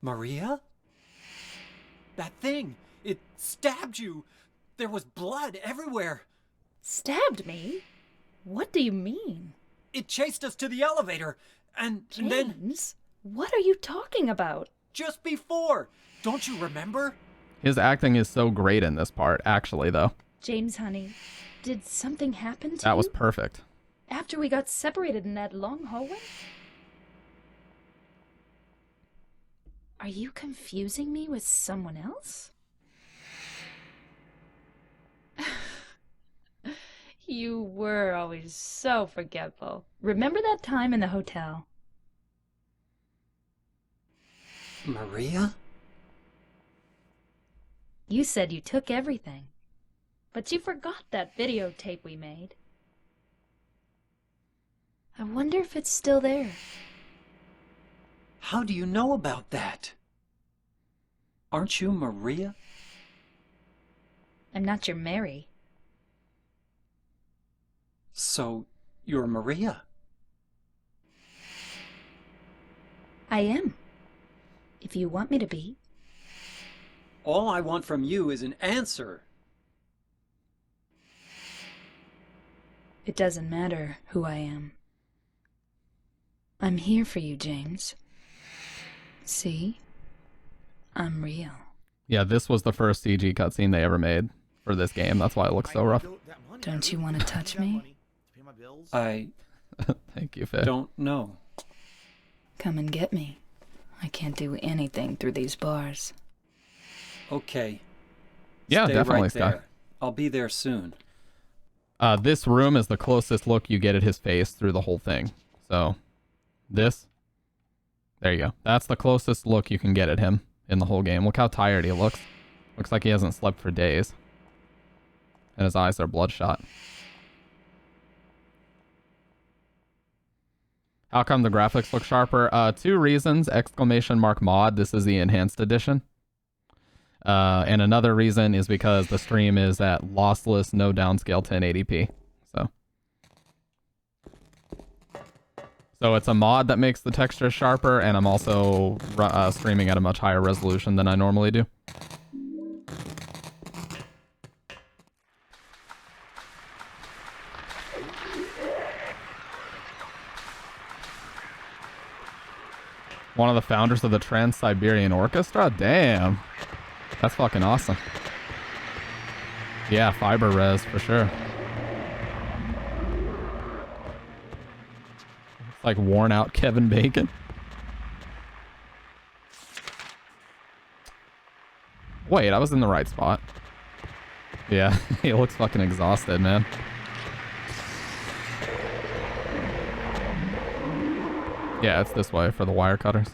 Maria? That thing, it stabbed you. There was blood everywhere. Stabbed me? What do you mean? It chased us to the elevator, and then... James, what are you talking about? Just before. Don't you remember? His acting is so great in this part, actually, though. James, honey, did something happen to you? That was perfect. After we got separated in that long hallway? Are you confusing me with someone else? You were always so forgetful. Remember that time in the hotel? Maria? You said you took everything, but you forgot that videotape we made. I wonder if it's still there. How do you know about that? Aren't you Maria? I'm not your Mary. So, you're Maria? I am. If you want me to be. All I want from you is an answer. It doesn't matter who I am. I'm here for you, James. See? I'm real. Yeah, this was the first CG cutscene they ever made for this game. That's why it looks so rough. Don't you want to touch me? I Thank you, Faye. don't know. Come and get me. I can't do anything through these bars. Okay. Yeah, Stay definitely, right Sky. there. I'll be there soon. This room is the closest look you get at his face through the whole thing. So, this. There you go. That's the closest look you can get at him in the whole game. Look how tired he looks. Looks like he hasn't slept for days. And his eyes are bloodshot. How come the graphics look sharper? 2 reasons. ! Mod. This is the enhanced edition. And another reason is because the stream is at lossless, no downscale 1080p. So it's a mod that makes the texture sharper, and I'm also streaming at a much higher resolution than I normally do. One of the founders of the Trans-Siberian Orchestra? Damn. That's fucking awesome. Yeah, fiber res for sure. It's like worn out Kevin Bacon. Wait, I was in the right spot. Yeah, he looks fucking exhausted, man. Yeah, it's this way for the wire cutters.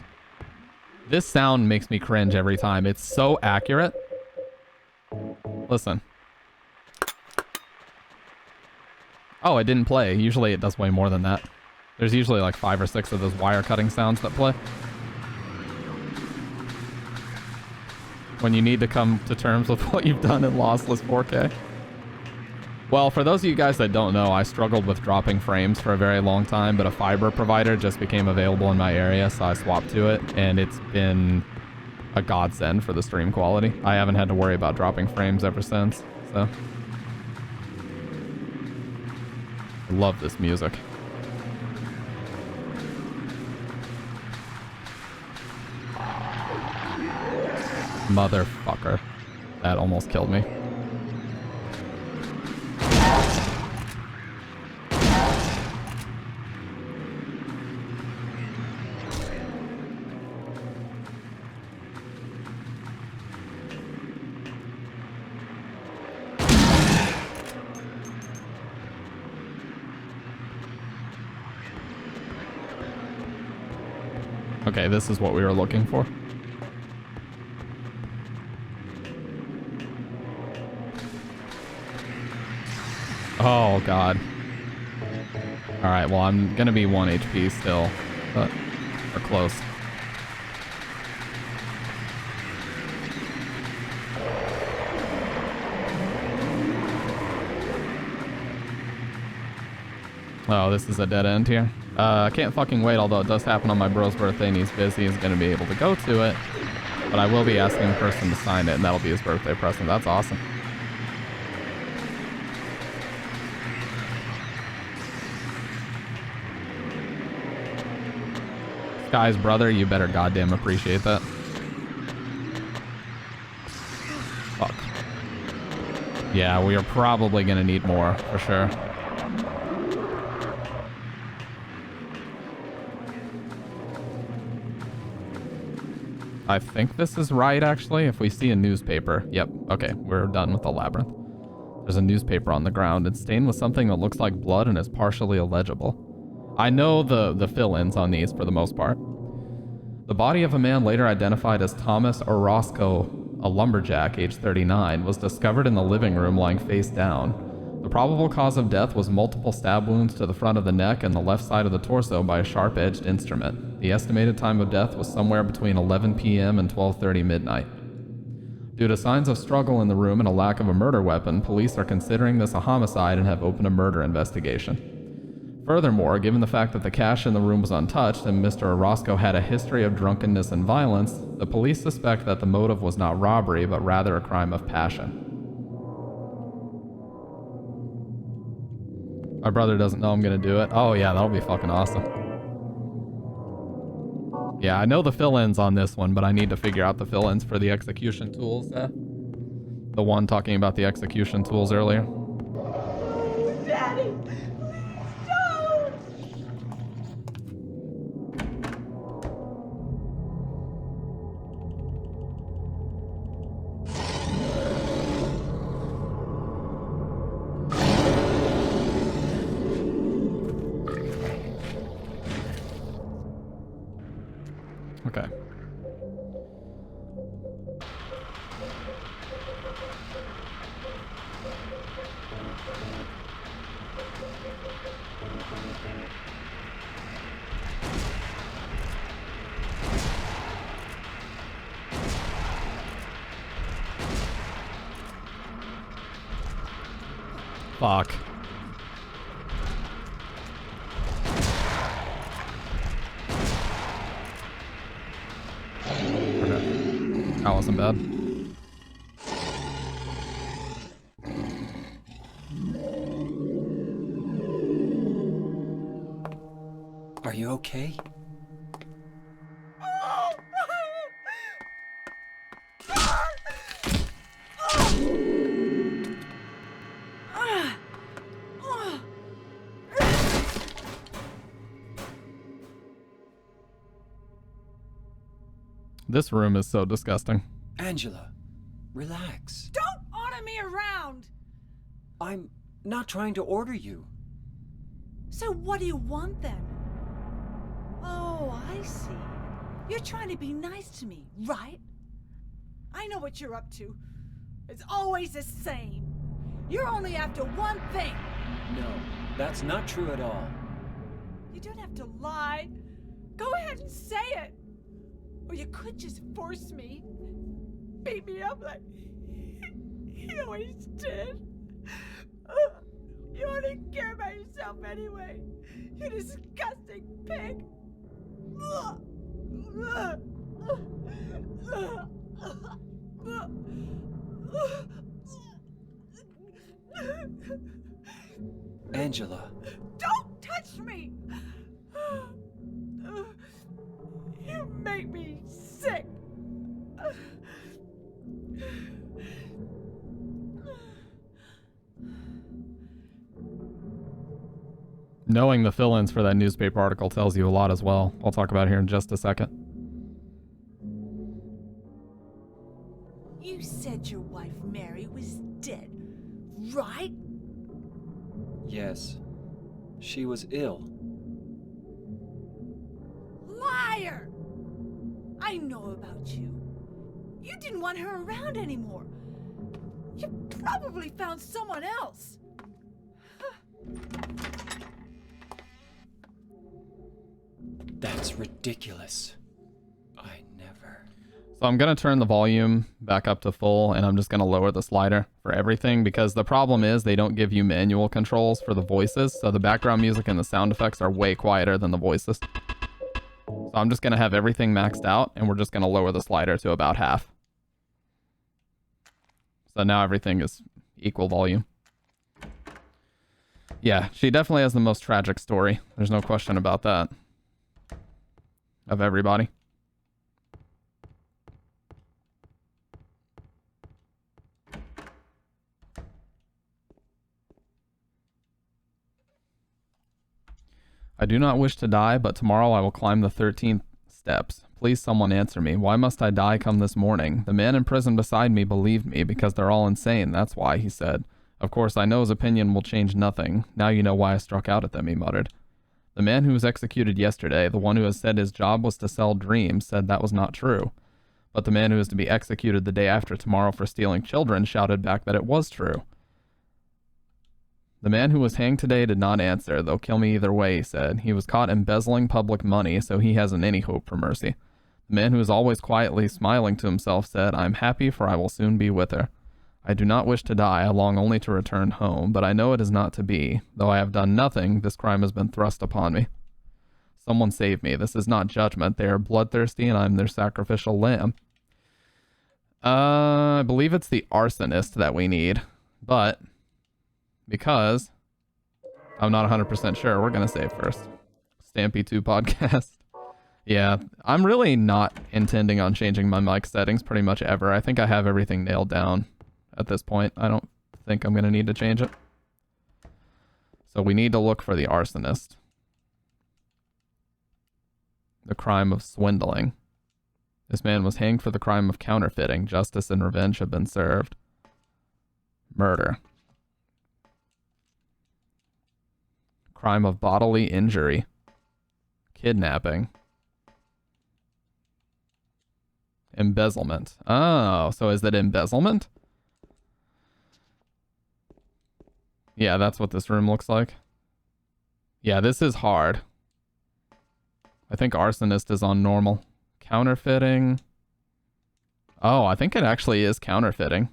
This sound makes me cringe every time. It's so accurate. Listen. Oh, it didn't play. Usually it does way more than that. There's usually like 5 or 6 of those wire cutting sounds that play. When you need to come to terms with what you've done in lossless 4K. Well, for those of you guys that don't know, I struggled with dropping frames for a very long time, but a fiber provider just became available in my area, so I swapped to it, and it's been a godsend for the stream quality. I haven't had to worry about dropping frames ever since, so. I love this music. Motherfucker. That almost killed me. Okay, this is what we were looking for. Oh, God. Alright, well, I'm gonna be 1 HP still, but we're close. Oh, this is a dead end here. I can't fucking wait, although it does happen on my bro's birthday and he's busy. He's going to be able to go to it. But I will be asking the person to sign it, and that'll be his birthday present. That's awesome. Sky's brother, you better goddamn appreciate that. Fuck. Yeah, we are probably going to need more, for sure. I think this is right, actually. If we see a newspaper. Yep. Okay, we're done with the labyrinth. There's a newspaper on the ground. It's stained with something that looks like blood and is partially illegible. I know the fill-ins on these for the most part. The body of a man later identified as Thomas Orozco, a lumberjack, age 39, was discovered in the living room lying face down. The probable cause of death was multiple stab wounds to the front of the neck and the left side of the torso by a sharp-edged instrument. The estimated time of death was somewhere between 11 p.m. and 12:30 midnight. Due to signs of struggle in the room and a lack of a murder weapon, police are considering this a homicide and have opened a murder investigation. Furthermore, given the fact that the cash in the room was untouched and Mr. Orozco had a history of drunkenness and violence, the police suspect that the motive was not robbery, but rather a crime of passion. My brother doesn't know I'm gonna do it. Oh yeah, that'll be fucking awesome. Yeah, I know the fill-ins on this one, but I need to figure out the fill-ins for the execution tools. The one talking about the execution tools earlier. Daddy, please don't! Okay. Fuck. Okay. That wasn't bad. Are you okay? This room is so disgusting. Angela, relax. Don't order me around! I'm not trying to order you. So what do you want then? Oh, I see. You're trying to be nice to me, right? I know what you're up to. It's always the same. You're only after one thing. No, that's not true at all. You don't have to lie. Go ahead and say it. Or you could just force me. Beat me up like he always did. You only care about yourself anyway. You disgusting pig. Angela. Don't touch me! You make me sick. Knowing the fill-ins for that newspaper article tells you a lot as well. I'll talk about it here in just a second. You said your wife Mary was dead, right? Yes. She was ill. Liar! I know about you. You didn't want her around anymore. You probably found someone else. That's ridiculous. I never. So I'm going to turn the volume back up to full, and I'm just going to lower the slider for everything, because the problem is they don't give you manual controls for the voices, so the background music and the sound effects are way quieter than the voices. So I'm just going to have everything maxed out, and we're just going to lower the slider to about half. So now everything is equal volume. Yeah, she definitely has the most tragic story. There's no question about that. Of everybody. I do not wish to die, but tomorrow I will climb the 13th steps. Please someone answer me. Why must I die come this morning? The man in prison beside me believed me because they're all insane. That's why, he said. Of course, I know his opinion will change nothing. Now you know why I struck out at them, he muttered. The man who was executed yesterday, the one who has said his job was to sell dreams, said that was not true. But the man who is to be executed the day after tomorrow for stealing children shouted back that it was true. The man who was hanged today did not answer. They'll kill me either way, he said. He was caught embezzling public money, so he hasn't any hope for mercy. The man who is always quietly smiling to himself said, I'm happy, for I will soon be with her. I do not wish to die, I long only to return home, but I know it is not to be. Though I have done nothing, this crime has been thrust upon me. Someone save me. This is not judgment. They are bloodthirsty, and I am their sacrificial lamb. I believe it's the arsonist that we need, but because I'm not 100% sure, we're going to save first. Stampy 2 podcast. Yeah, I'm really not intending on changing my mic settings pretty much ever. I think I have everything nailed down at this point. I don't think I'm going to need to change it. So we need to look for the arsonist. The crime of swindling. This man was hanged for the crime of counterfeiting. Justice and revenge have been served. Murder. Crime of bodily injury. Kidnapping. Embezzlement. Oh, so is that embezzlement? Yeah, that's what this room looks like. Yeah, this is hard. I think arsonist is on normal. Counterfeiting. Oh, I think it actually is counterfeiting.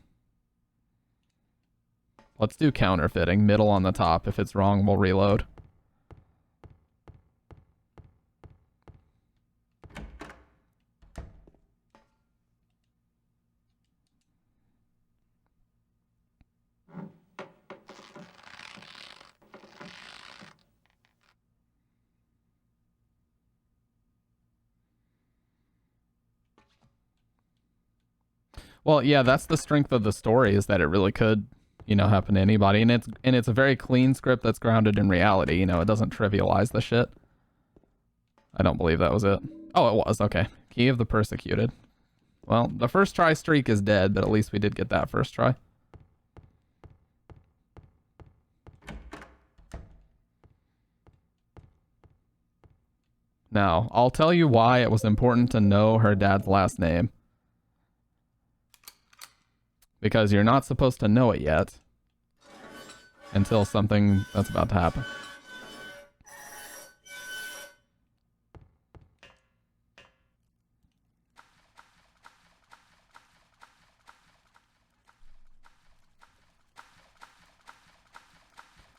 Let's do counterfeiting. Middle on the top. If it's wrong, we'll reload. Well, yeah, that's the strength of the story, is that it really could, you know, happen to anybody, and it's a very clean script that's grounded in reality. You know, it doesn't trivialize the shit. I don't believe that was it. Oh, it was. Okay. Key of the persecuted. Well, the first try streak is dead, but at least we did get that first try. Now, I'll tell you why it was important to know her dad's last name. Because you're not supposed to know it yet until something that's about to happen.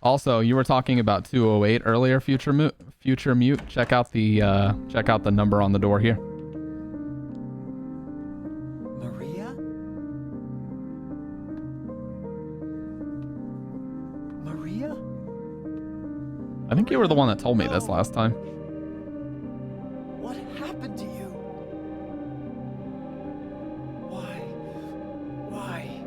Also, you were talking about 208 earlier, Future Mute. Check out the number on the door here. I think you were the one that told me this last time. What happened to you? Why?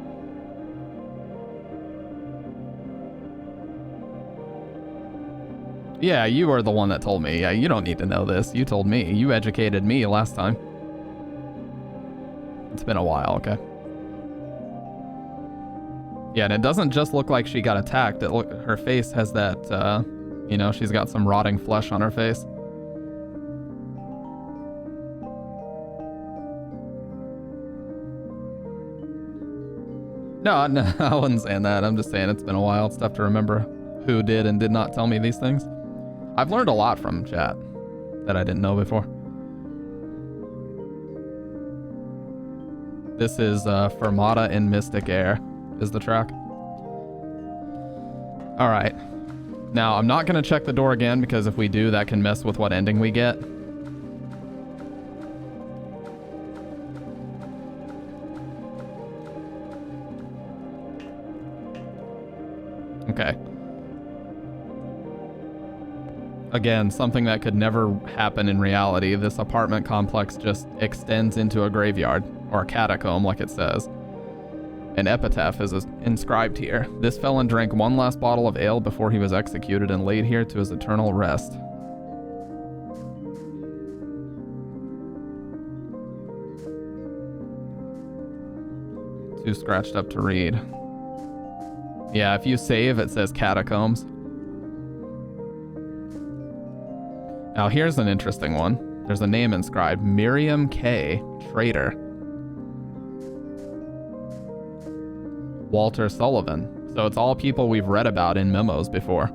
Yeah, you were the one that told me. Yeah, you don't need to know this. You told me. You educated me last time. It's been a while, okay? Yeah, and it doesn't just look like she got attacked. Her face has that, you know, she's got some rotting flesh on her face. No, I wasn't saying that. I'm just saying it's been a while. It's tough to remember who did and did not tell me these things. I've learned a lot from chat that I didn't know before. This is Fermata in Mystic Air is the track. All right. Now, I'm not going to check the door again because if we do, that can mess with what ending we get. Okay. Again, something that could never happen in reality. This apartment complex just extends into a graveyard, or a catacomb like it says. An epitaph is inscribed here. This felon drank one last bottle of ale before he was executed and laid here to his eternal rest. Too scratched up to read. Yeah, if you save, it says catacombs. Now here's an interesting one. There's a name inscribed, Miriam K. Traitor. Walter Sullivan. So it's all people we've read about in memos before.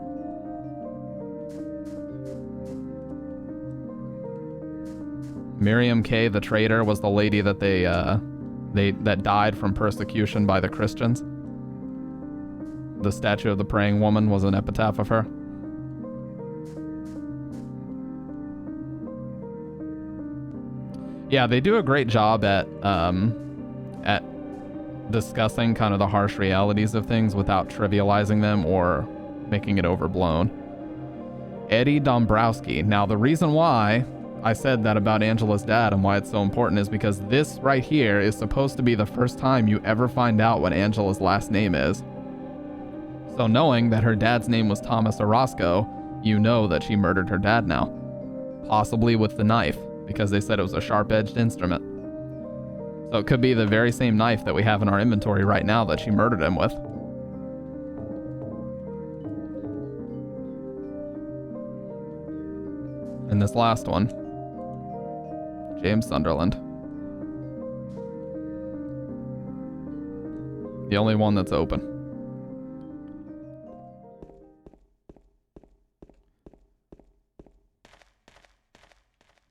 Miriam K. the traitor was the lady that that died from persecution by the Christians. The statue of the praying woman was an epitaph of her. Yeah, they do a great job at discussing kind of the harsh realities of things without trivializing them or making it overblown. Eddie Dombrowski. Now, the reason why I said that about Angela's dad and why it's so important is because this right here is supposed to be the first time you ever find out what Angela's last name is. So knowing that her dad's name was Thomas Orozco, you know that she murdered her dad now. Possibly with the knife, because they said it was a sharp-edged instrument. So it could be the very same knife that we have in our inventory right now that she murdered him with. And this last one, James Sunderland. The only one that's open.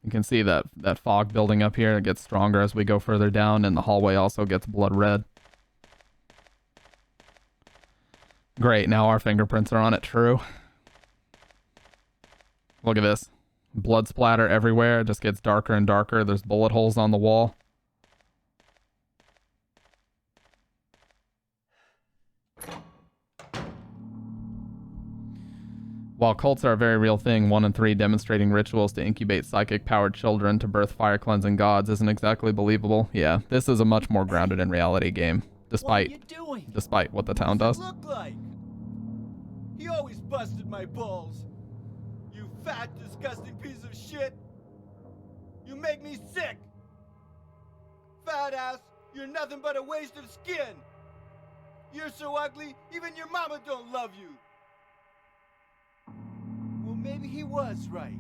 You can see that fog building up here. It gets stronger as we go further down, and the hallway also gets blood red. Great, now our fingerprints are on it, true. Look at this. Blood splatter everywhere. It just gets darker and darker. There's bullet holes on the wall. While cults are a very real thing, 1 and 3 demonstrating rituals to incubate psychic-powered children to birth fire-cleansing gods isn't exactly believable. Yeah, this is a much more grounded in reality game, despite what the town does. Look like? He always busted my balls. You fat, disgusting piece of shit. You make me sick. Fat ass, you're nothing but a waste of skin. You're so ugly, even your mama don't love you. Well, maybe he was right.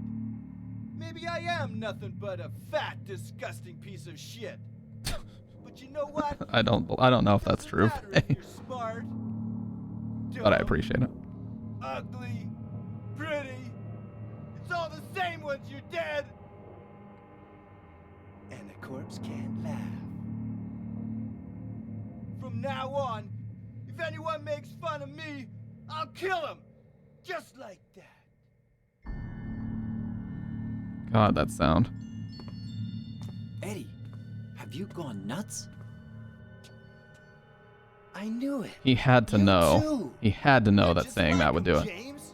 Maybe I am nothing but a fat, disgusting piece of shit. But you know what? I don't know if that's true. You're smart, But I appreciate it. ugly, pretty. It's all the same once you're dead. And the corpse can't laugh. From now on, if anyone makes fun of me, I'll kill him. Just like that. God, that sound. Eddie, have you gone nuts? I knew it. He had to know. too. He had to know that saying that would do it. James?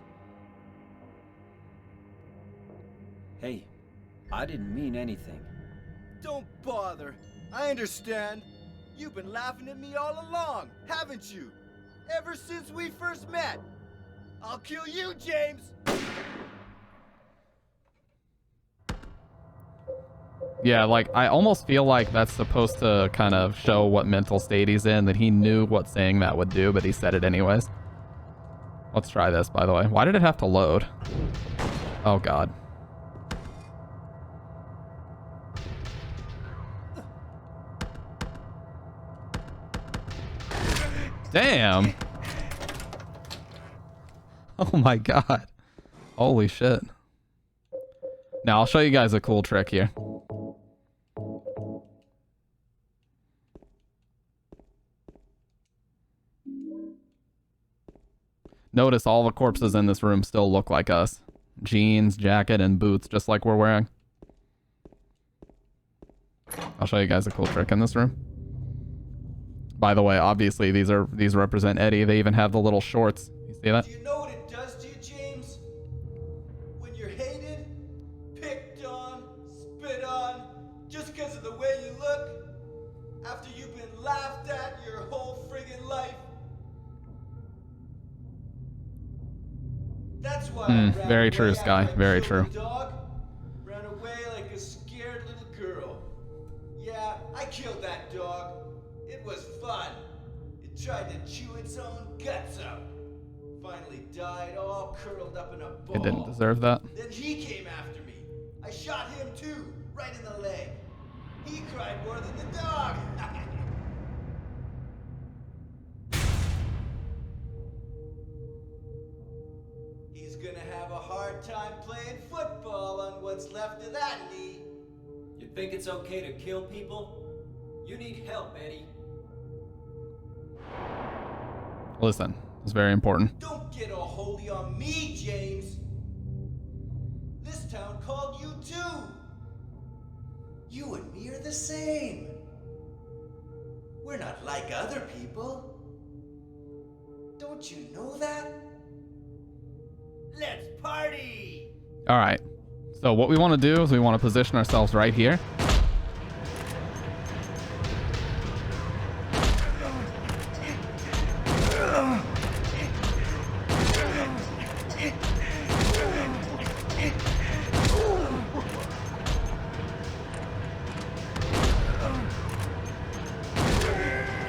Hey, I didn't mean anything. Don't bother. I understand. You've been laughing at me all along, haven't you? Ever since we first met. I'll kill you, James! Yeah, like, I almost feel like that's supposed to kind of show what mental state he's in, that he knew what saying that would do, but he said it anyways. Let's try this, by the way. Why did it have to load? Oh, God. Damn! Oh my God. Holy shit. Now, I'll show you guys a cool trick here. Notice all the corpses in this room still look like us. Jeans, jacket, and boots, just like we're wearing. I'll show you guys a cool trick in this room. By the way, obviously these represent Eddie. They even have the little shorts. You see that? Do you know what it does to you, James? When you're hated, picked on, spit on, just because of the way you look, after you've been laughed at your whole friggin' life. That's why I ran very away true, Sky. after I Very killed true. the dog. Ran away like a scared little girl. Yeah, I killed that dog. It was fun. It tried to chew its own guts out. Finally died all curled up in a ball. It didn't deserve that. Then he came after me. I shot him too, right in the leg. He cried more than the dog. He's gonna have a hard time playing football on what's left of that knee. You think it's okay to kill people? You need help, Eddie. Listen, it's very important. Don't get all holy on me, James. This town called you too. You and me are the same. We're not like other people. Don't you know that? Let's party! All right. So what we want to do is we want to position ourselves right here.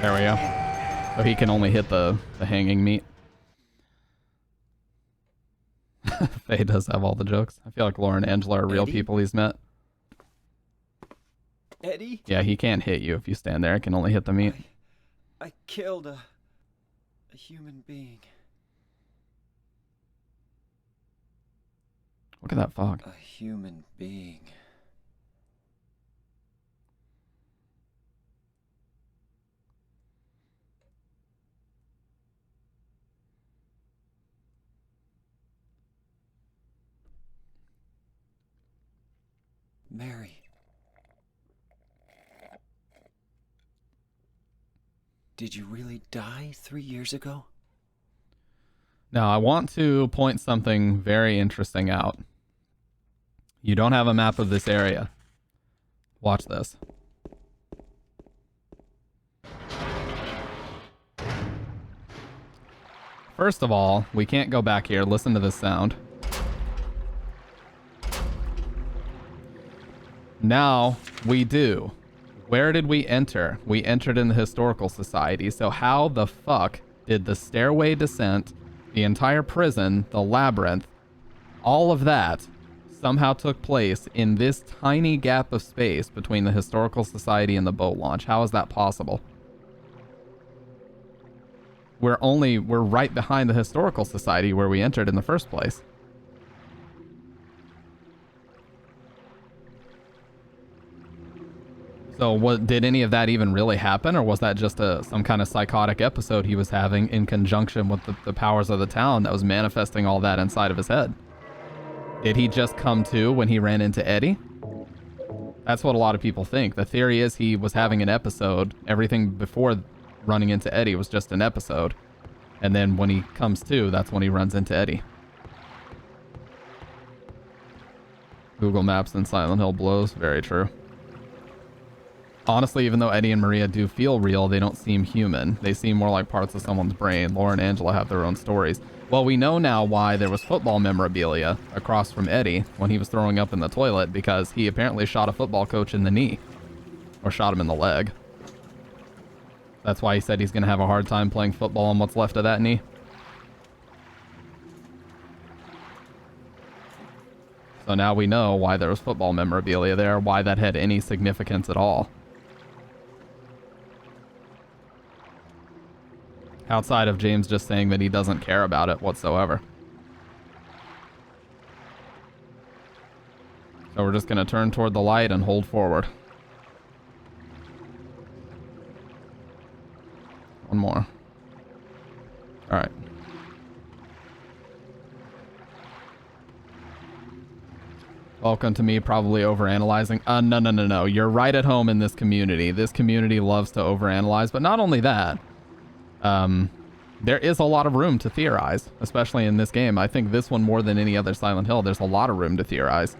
There we go. So he can only hit the hanging meat. Faye does have all the jokes. I feel like Laura and Angela are real Eddie? people he's met. Eddie? Yeah, he can't hit you if you stand there. He can only hit the meat. I killed a human being. Look at that fog. A human being. Mary. Did you really die 3 years ago? Now, I want to point something very interesting out. You don't have a map of this area. Watch this. First of all, we can't go back here. Listen to this sound. Now we do. Where did we enter? We entered in the Historical Society. So how the fuck did the stairway descent, the entire prison, the labyrinth, all of that somehow took place in this tiny gap of space between the Historical Society and the boat launch? How is that possible? We're right behind the Historical Society where we entered in the first place. So did any of that even really happen, or was that just some kind of psychotic episode he was having in conjunction with the powers of the town that was manifesting all that inside of his head? Did he just come to when he ran into Eddie? That's what a lot of people think. The theory is he was having an episode. Everything before running into Eddie was just an episode. And then when he comes to, that's when he runs into Eddie. Google Maps and Silent Hill blows. Very true. Honestly, even though Eddie and Maria do feel real, they don't seem human. They seem more like parts of someone's brain. Laura and Angela have their own stories. Well, we know now why there was football memorabilia across from Eddie when he was throwing up in the toilet, because he apparently shot a football coach in the knee. Or shot him in the leg. That's why he said he's going to have a hard time playing football on what's left of that knee. So now we know why there was football memorabilia there, why that had any significance at all. Outside of James just saying that he doesn't care about it whatsoever. So we're just going to turn toward the light and hold forward. One more. Alright. Welcome to me probably overanalyzing. No. You're right at home in this community. This community loves to overanalyze, but not only that. There is a lot of room to theorize, especially in this game. I think this one more than any other Silent Hill, there's a lot of room to theorize.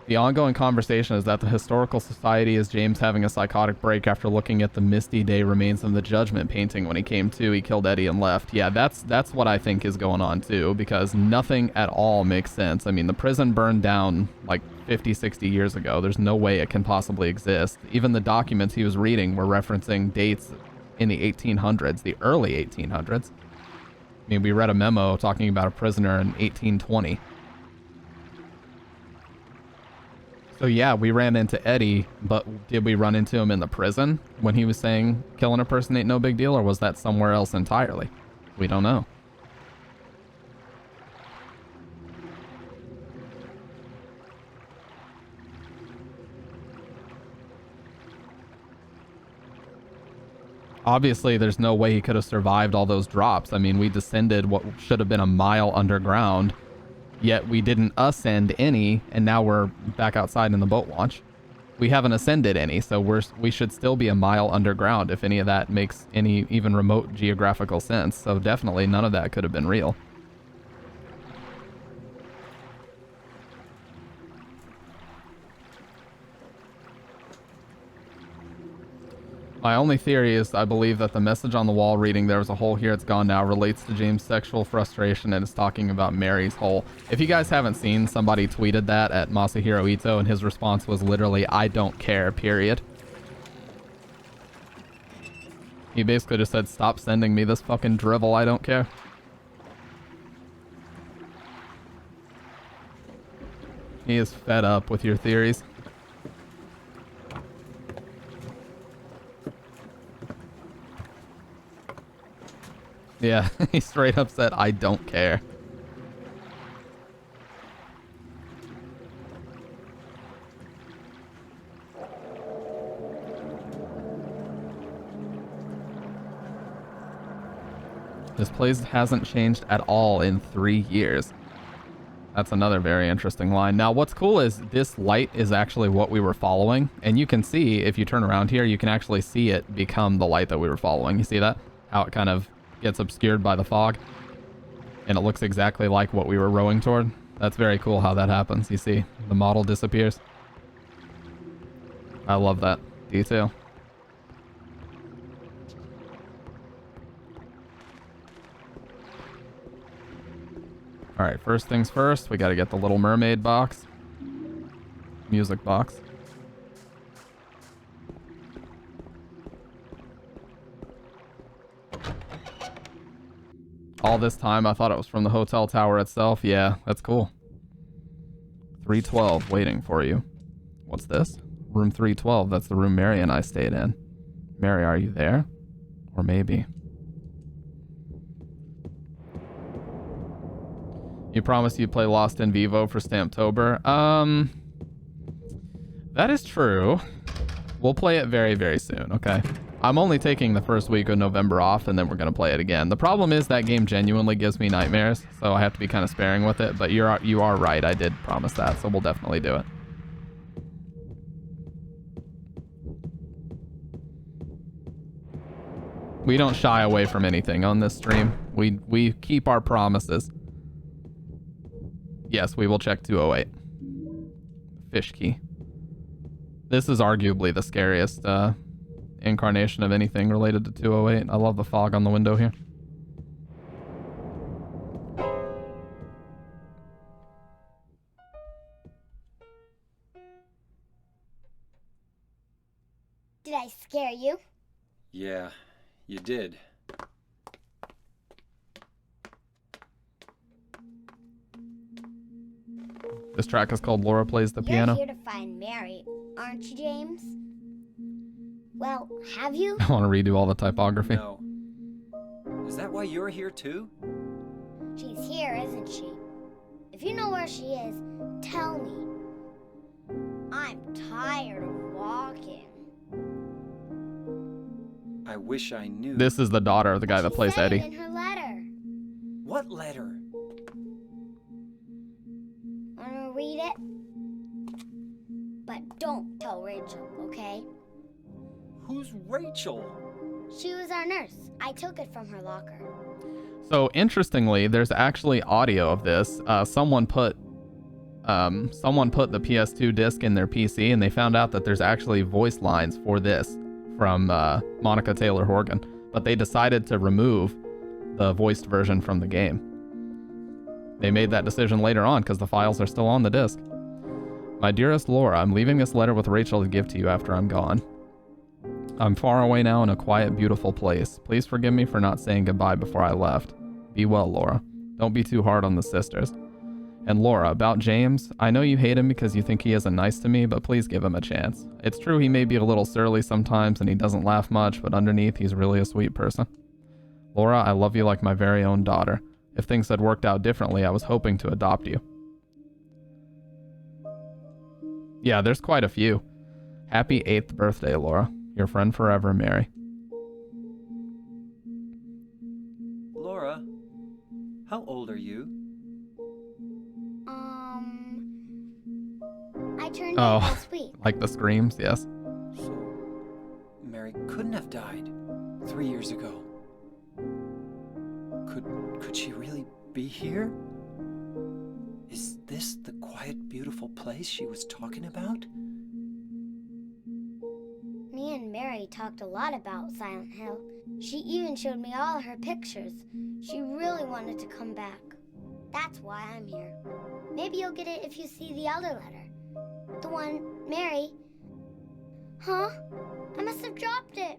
The ongoing conversation is that the Historical Society is James having a psychotic break after looking at the misty day remains of the Judgment painting. When he came to, he killed Eddie and left. Yeah, that's what I think is going on too, because nothing at all makes sense. I mean, the prison burned down like 50, 60 years ago. There's no way it can possibly exist. Even the documents he was reading were referencing dates in the 1800s, the early 1800s. I mean, we read a memo talking about a prisoner in 1820. So yeah, we ran into Eddie, but did we run into him in the prison when he was saying killing a person ain't no big deal, or was that somewhere else entirely? We don't know. Obviously, there's no way he could have survived all those drops. I mean, we descended what should have been a mile underground, yet we didn't ascend any, and now we're back outside in the boat launch. We haven't ascended any, so we should still be a mile underground if any of that makes any even remote geographical sense. So definitely none of that could have been real. My only theory is I believe that the message on the wall reading "there was a hole here, it's gone now" relates to James' sexual frustration and is talking about Mary's hole. If you guys haven't seen, somebody tweeted that at Masahiro Ito, and his response was literally, "I don't care, period." He basically just said, "Stop sending me this fucking drivel, I don't care." He is fed up with your theories. Yeah, he straight up said, "I don't care." This place hasn't changed at all in 3 years. That's another very interesting line. Now, what's cool is this light is actually what we were following. And you can see, if you turn around here, you can actually see it become the light that we were following. You see that? How it kind of gets obscured by the fog, and it looks exactly like what we were rowing toward. That's very cool how that happens. You see, the model disappears. I love that detail. All right, first things first, we got to get the Little Mermaid box, music box. All this time, I thought it was from the hotel tower itself. Yeah, that's cool. 312 waiting for you. What's this? Room 312. That's the room Mary and I stayed in. Mary, are you there? Or maybe. You promised you'd play Lost in Vivo for Stamptober. That is true. We'll play it very, very soon, okay? I'm only taking the first week of November off, and then we're going to play it again. The problem is that game genuinely gives me nightmares, so I have to be kind of sparing with it, but you are right. I did promise that, so we'll definitely do it. We don't shy away from anything on this stream. We keep our promises. Yes, we will check 208. Fish key. This is arguably the scariest incarnation of anything related to 208. I love the fog on the window here. Did I scare you? Yeah, you did. This track is called Laura Plays the Piano. You're here to find Mary, aren't you, James? Well, have you? I want to redo all the typography. No. Is that why you're here too? She's here, isn't she? If you know where she is, tell me. I'm tired of walking. I wish I knew. This is the daughter of the guy that plays Eddie. In her letter. What letter? Wanna read it? But don't tell Rachel, okay? Who's Rachel? She was our nurse. I took it from her locker. So interestingly, there's actually audio of this. Someone put the PS2 disc in their PC, and they found out that there's actually voice lines for this from Monica Taylor Horgan, but they decided to remove the voiced version from the game. They made that decision later on because the files are still on the disc. My dearest Laura, I'm leaving this letter with Rachel to give to you after I'm gone. I'm far away now in a quiet, beautiful place. Please forgive me for not saying goodbye before I left. Be well, Laura. Don't be too hard on the sisters. And Laura, about James, I know you hate him because you think he isn't nice to me, but please give him a chance. It's true he may be a little surly sometimes and he doesn't laugh much, but underneath he's really a sweet person. Laura, I love you like my very own daughter. If things had worked out differently, I was hoping to adopt you. Yeah, there's quite a few. Happy 8th birthday, Laura. Your friend forever, Mary. Laura, how old are you? I turned 8 last week. Like the screams, yes. So, Mary couldn't have died 3 years ago. Could she really be here? Is this the quiet, beautiful place she was talking about? Me and Mary talked a lot about Silent Hill. She even showed me all her pictures. She really wanted to come back. That's why I'm here. Maybe you'll get it if you see the other letter. The one Mary... Huh? I must have dropped it.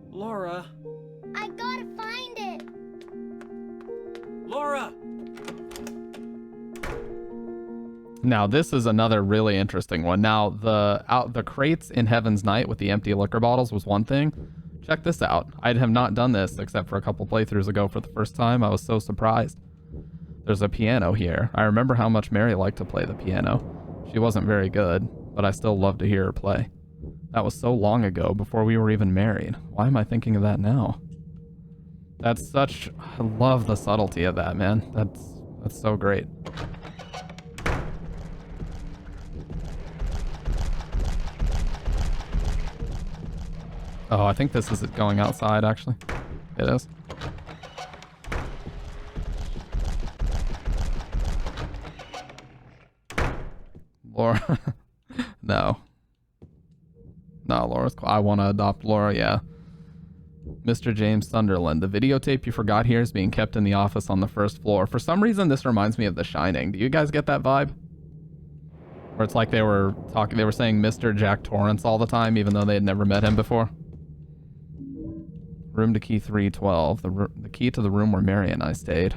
Laura! I gotta find it! Laura! Now, this is another really interesting one. Now, the crates in Heaven's Night with the empty liquor bottles was one thing. Check this out. I have not done this except for a couple playthroughs ago for the first time. I was so surprised. There's a piano here. I remember how much Mary liked to play the piano. She wasn't very good, but I still loved to hear her play. That was so long ago, before we were even married. Why am I thinking of that now? That's such... I love the subtlety of that, man. That's so great. Oh, I think this is it going outside, actually. It is. Laura. No. No, Laura's cool. I want to adopt Laura, yeah. Mr. James Sunderland. The videotape you forgot here is being kept in the office on the first floor. For some reason, this reminds me of The Shining. Do you guys get that vibe? Where it's like they were saying Mr. Jack Torrance all the time, even though they had never met him before. Room to key 312. The key to the room where Mary and I stayed.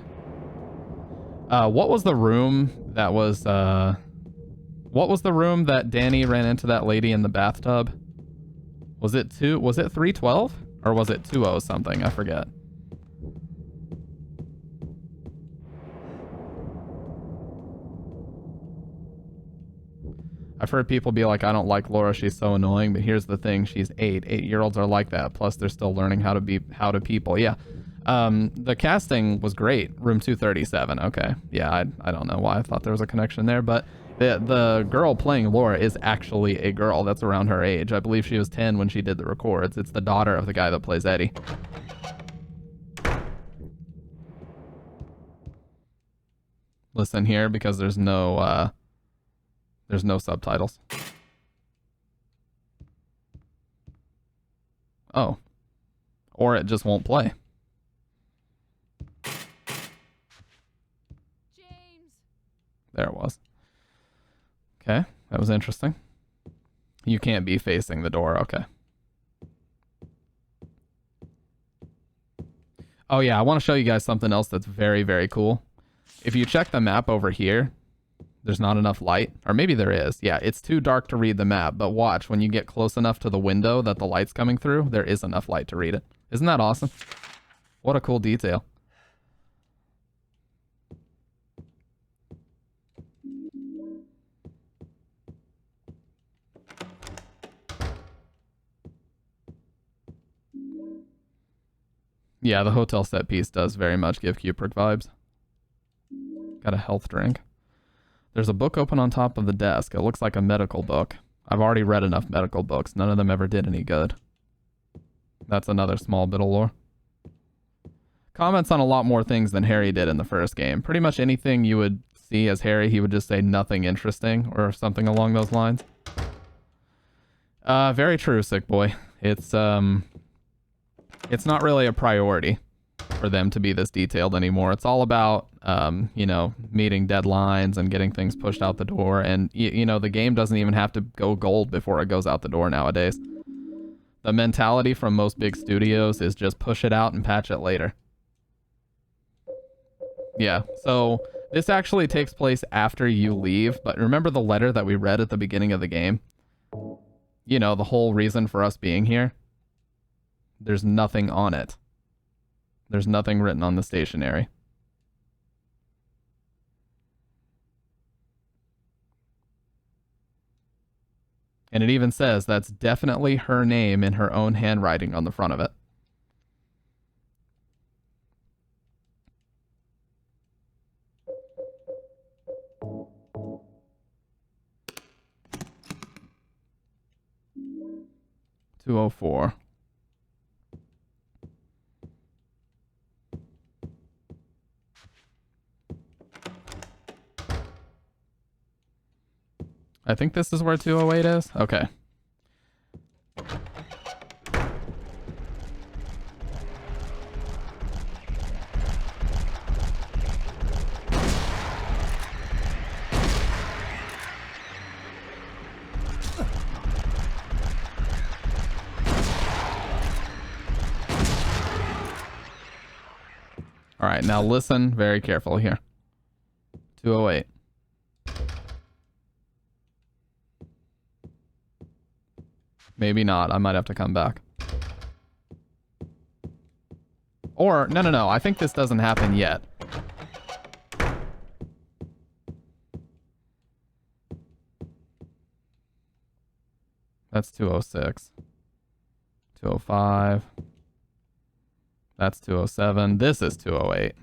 What was the room that was, what was the room that Danny ran into that lady in the bathtub? Was it 312? Or was it 20 something? I forget. I've heard people be like, I don't like Laura, she's so annoying, but here's the thing, she's 8. 8-year-olds are like that, plus they're still learning how to people. Yeah. The casting was great. Room 237. Okay. Yeah, I don't know why I thought there was a connection there, but the girl playing Laura is actually a girl that's around her age. I believe she was 10 when she did the records. It's the daughter of the guy that plays Eddie. Listen here, because there's no subtitles. Oh. Or it just won't play. James. There it was. Okay, that was interesting. You can't be facing the door, okay. Oh yeah, I want to show you guys something else that's very, very cool. If you check the map over here, there's not enough light. Or maybe there is. Yeah, it's too dark to read the map, but watch, when you get close enough to the window that the light's coming through, there is enough light to read it. Isn't that awesome? What a cool detail. Yeah, the hotel set piece does very much give Kubrick vibes. Got a health drink. There's a book open on top of the desk. It looks like a medical book. I've already read enough medical books. None of them ever did any good. That's another small bit of lore. Comments on a lot more things than Harry did in the first game. Pretty much anything you would see as Harry, he would just say nothing interesting or something along those lines. Very true, sick boy. It's not really a priority for them to be this detailed anymore. It's all about, you know, meeting deadlines and getting things pushed out the door. And, you know, the game doesn't even have to go gold before it goes out the door nowadays. The mentality from most big studios is just push it out and patch it later. Yeah, so this actually takes place after you leave, but remember the letter that we read at the beginning of the game? You know, the whole reason for us being here? There's nothing on it. There's nothing written on the stationery. And it even says that's definitely her name in her own handwriting on the front of it. .204. I think this is where 208 is. Okay. All right, now listen very carefully here. 208. Maybe not. I might have to come back. Or, no. I think this doesn't happen yet. That's 206. 205. That's 207. This is 208.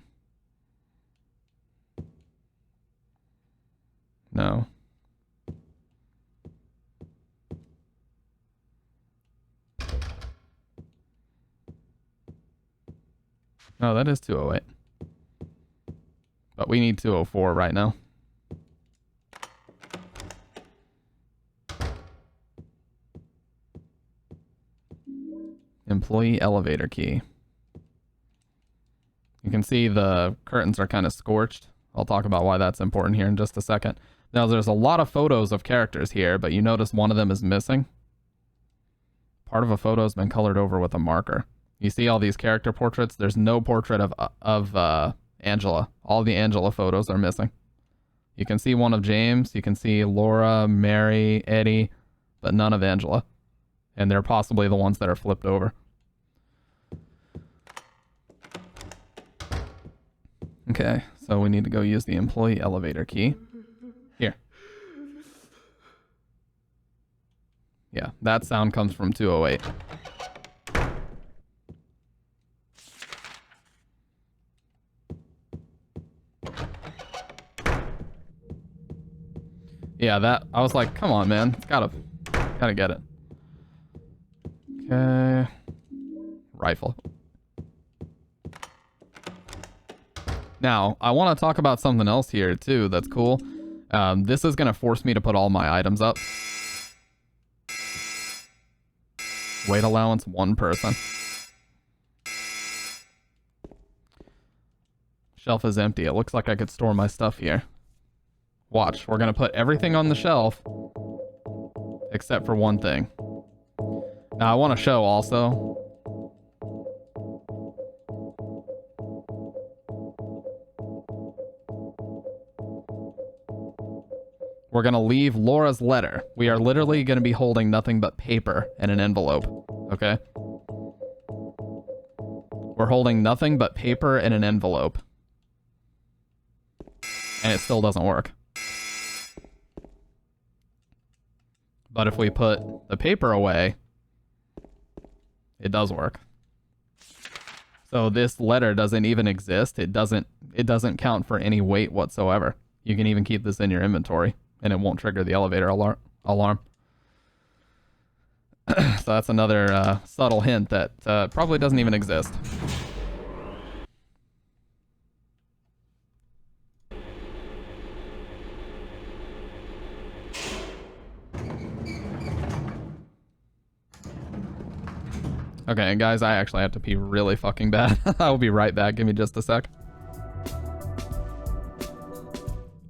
No. No, that is 208. But we need 204 right now. Employee elevator key. You can see the curtains are kind of scorched. I'll talk about why that's important here in just a second. Now, there's a lot of photos of characters here, but you notice one of them is missing. Part of a photo has been colored over with a marker. You see all these character portraits? There's no portrait of Angela. All the Angela photos are missing. You can see one of James. You can see Laura, Mary, Eddie, but none of Angela. And they're possibly the ones that are flipped over. Okay, so we need to go use the employee elevator key. Here. Yeah, that sound comes from 208. Yeah, that, I was like, come on, man. It's gotta get it. Okay. Rifle. Now, I want to talk about something else here, too, that's cool. This is going to force me to put all my items up. Weight allowance, 1 person. Shelf is empty. It looks like I could store my stuff here. Watch, we're going to put everything on the shelf except for one thing. Now, I want to show also. We're going to leave Laura's letter. We are literally going to be holding nothing but paper and an envelope, okay? We're holding nothing but paper and an envelope. And it still doesn't work. But if we put the paper away, it does work. So this letter doesn't even exist. It doesn't count for any weight whatsoever. You can even keep this in your inventory, and it won't trigger the elevator alarm. So that's another subtle hint that probably doesn't even exist. Okay, guys, I actually have to pee really fucking bad. I'll be right back. Give me just a sec.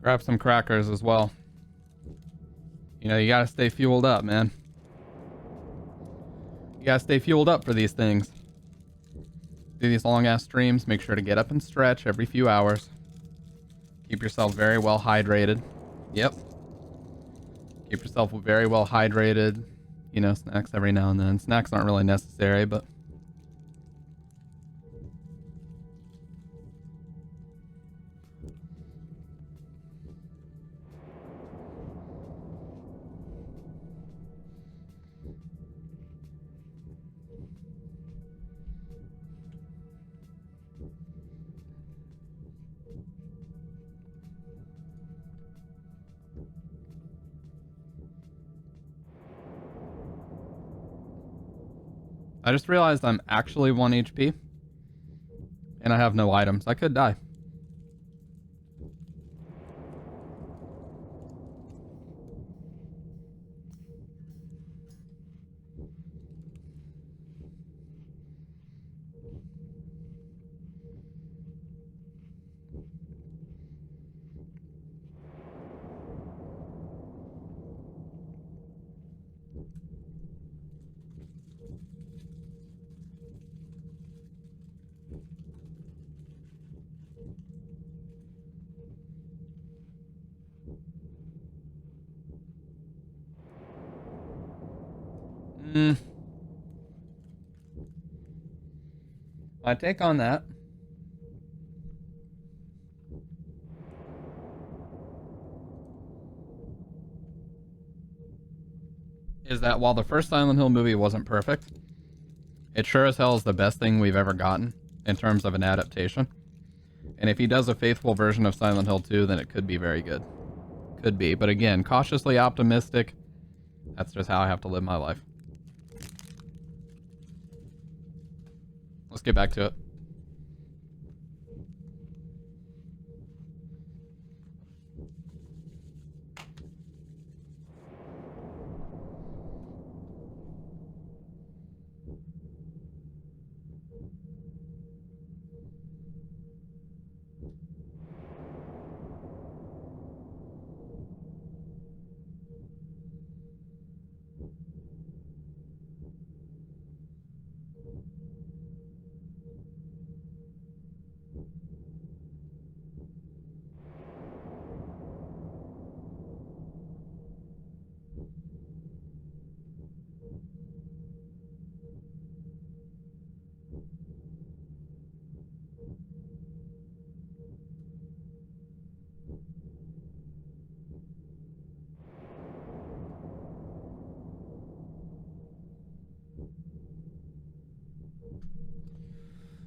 Grab some crackers as well. You know, you gotta stay fueled up, man. You gotta stay fueled up for these things. Do these long ass streams. Make sure to get up and stretch every few hours. Keep yourself very well hydrated. Yep. Keep yourself very well hydrated. You know, snacks every now and then. Snacks aren't really necessary, but... I just realized I'm actually 1 HP. And I have no items. I could die. My take on that is that while the first Silent Hill movie wasn't perfect, it sure as hell is the best thing we've ever gotten in terms of an adaptation. And if he does a faithful version of Silent Hill 2, then it could be very good. Could be, but again, cautiously optimistic. That's just how I have to live my life. Let's get back to it.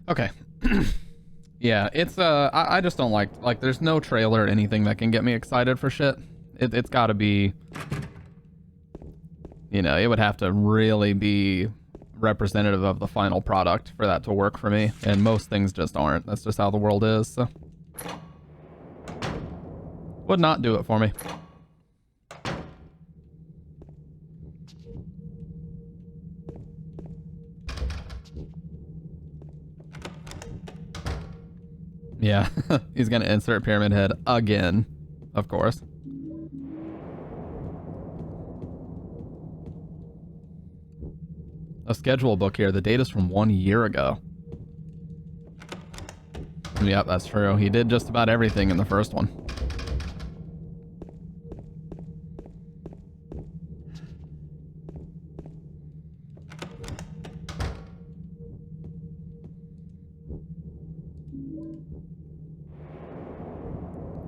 Okay. Yeah, it's I just don't like there's no trailer or anything that can get me excited for shit. It's got to be, you know, it would have to really be representative of the final product for that to work for me, and most things just aren't. That's just how the world is, so would not do it for me. Yeah, he's gonna insert Pyramid Head again, of course. A schedule book here. The date is from 1 year ago. Yep, that's true. He did just about everything in the first one.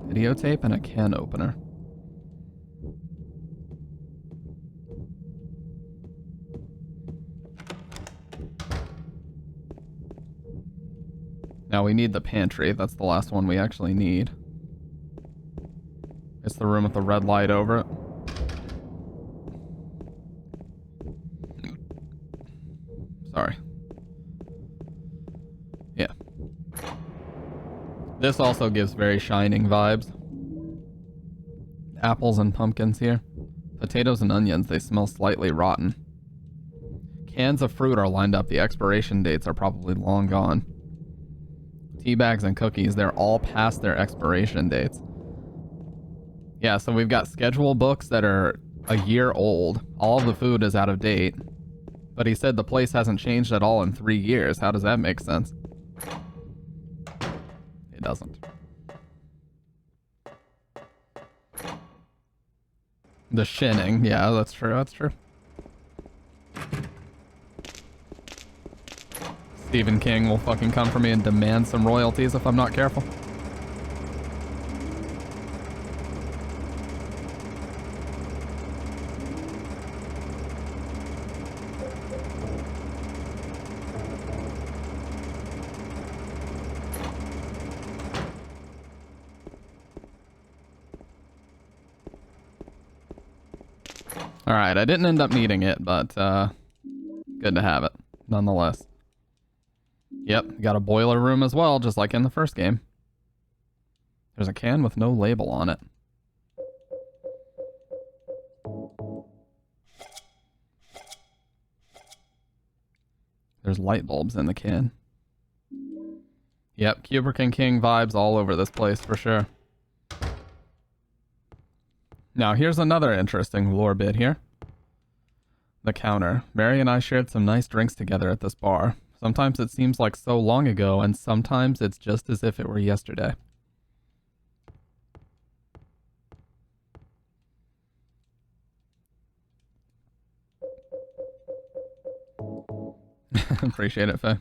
Videotape and a can opener. Now we need the pantry. That's the last one we actually need. It's the room with the red light over it. Sorry. Yeah. This also gives very Shining vibes. Apples and pumpkins here. Potatoes and onions, they smell slightly rotten. Cans of fruit are lined up. The expiration dates are probably long gone. Tea bags and cookies, they're all past their expiration dates. Yeah, so we've got schedule books that are a year old. All of the food is out of date. But he said the place hasn't changed at all in 3 years. How does that make sense? It doesn't. The shinning. Yeah, that's true. That's true. Stephen King will fucking come for me and demand some royalties if I'm not careful. Alright, I didn't end up needing it, but good to have it, nonetheless. Yep, got a boiler room as well, just like in the first game. There's a can with no label on it. There's light bulbs in the can. Yep, Kubrick and King vibes all over this place for sure. Now, here's another interesting lore bit here. The counter. Mary and I shared some nice drinks together at this bar. Sometimes it seems like so long ago, and sometimes it's just as if it were yesterday. Appreciate it, Faye.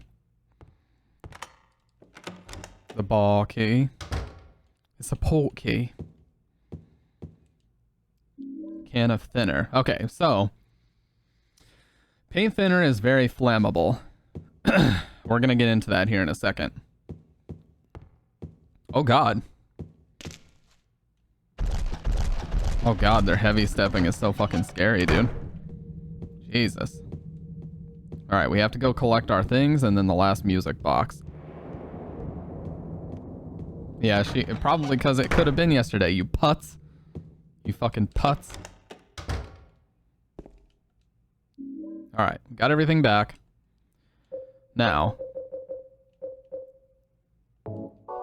The bar key. It's a port key. Can of thinner. Okay, so paint thinner is very flammable. We're gonna get into that here in a second. Oh god. Oh god, their heavy stepping is so fucking scary, dude. Jesus. Alright, we have to go collect our things and then the last music box. Yeah, probably because it could have been yesterday, you putz. You fucking putz. Alright, got everything back. Now,